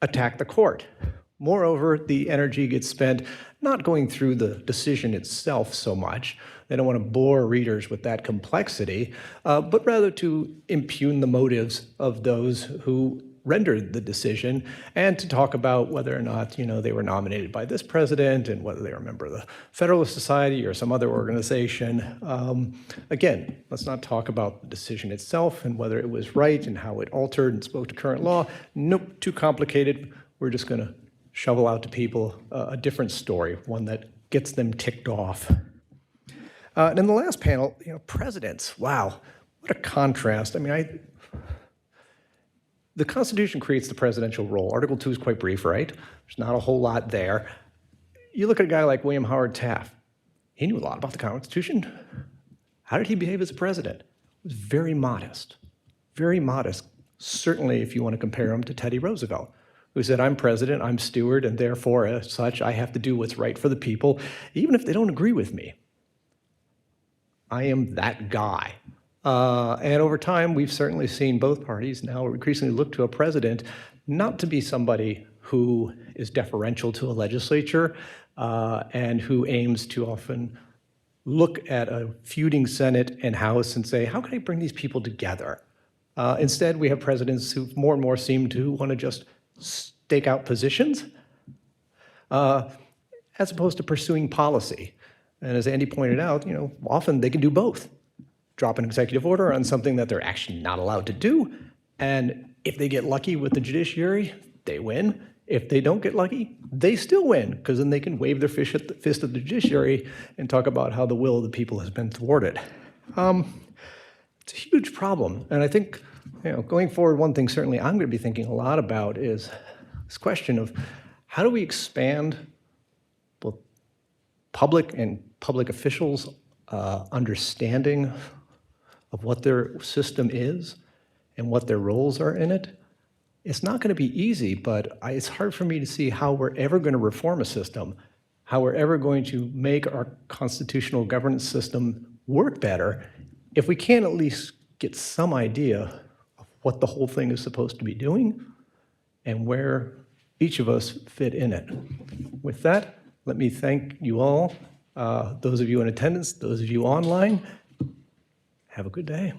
attack the court. Moreover, the energy gets spent not going through the decision itself so much. They don't want to bore readers with that complexity, but rather to impugn the motives of those who rendered the decision and to talk about whether or not they were nominated by this president and whether they were a member of the Federalist Society or some other organization. Again, let's not talk about the decision itself and whether it was right and how it altered and spoke to current law. Nope, too complicated. We're just going to shovel out to people a different story, one that gets them ticked off. And in the last panel, presidents. Wow, what a contrast. The Constitution creates the presidential role. Article 2 is quite brief, right? There's not a whole lot there. You look at a guy like William Howard Taft. He knew a lot about the Constitution. How did he behave as a president? He was very modest, certainly if you want to compare him to Teddy Roosevelt, who said, I'm president, I'm steward, and therefore, as such, I have to do what's right for the people, even if they don't agree with me. I am that guy. And over time, we've certainly seen both parties now increasingly look to a president not to be somebody who is deferential to a legislature and who aims to often look at a feuding Senate and House and say, how can I bring these people together? Instead, we have presidents who more and more seem to want to just stake out positions as opposed to pursuing policy. And as Andy pointed out, often they can do both. Drop an executive order on something that they're actually not allowed to do. And if they get lucky with the judiciary, they win. If they don't get lucky, they still win, because then they can wave their fist at the judiciary and talk about how the will of the people has been thwarted. It's a huge problem. And I think, going forward, one thing certainly I'm going to be thinking a lot about is this question of how do we expand both public and public officials' understanding of what their system is and what their roles are in it. It's not going to be easy, but it's hard for me to see how we're ever going to reform a system, how we're ever going to make our constitutional governance system work better if we can't at least get some idea of what the whole thing is supposed to be doing and where each of us fit in it. With that, let me thank you all, those of you in attendance, those of you online. Have a good day.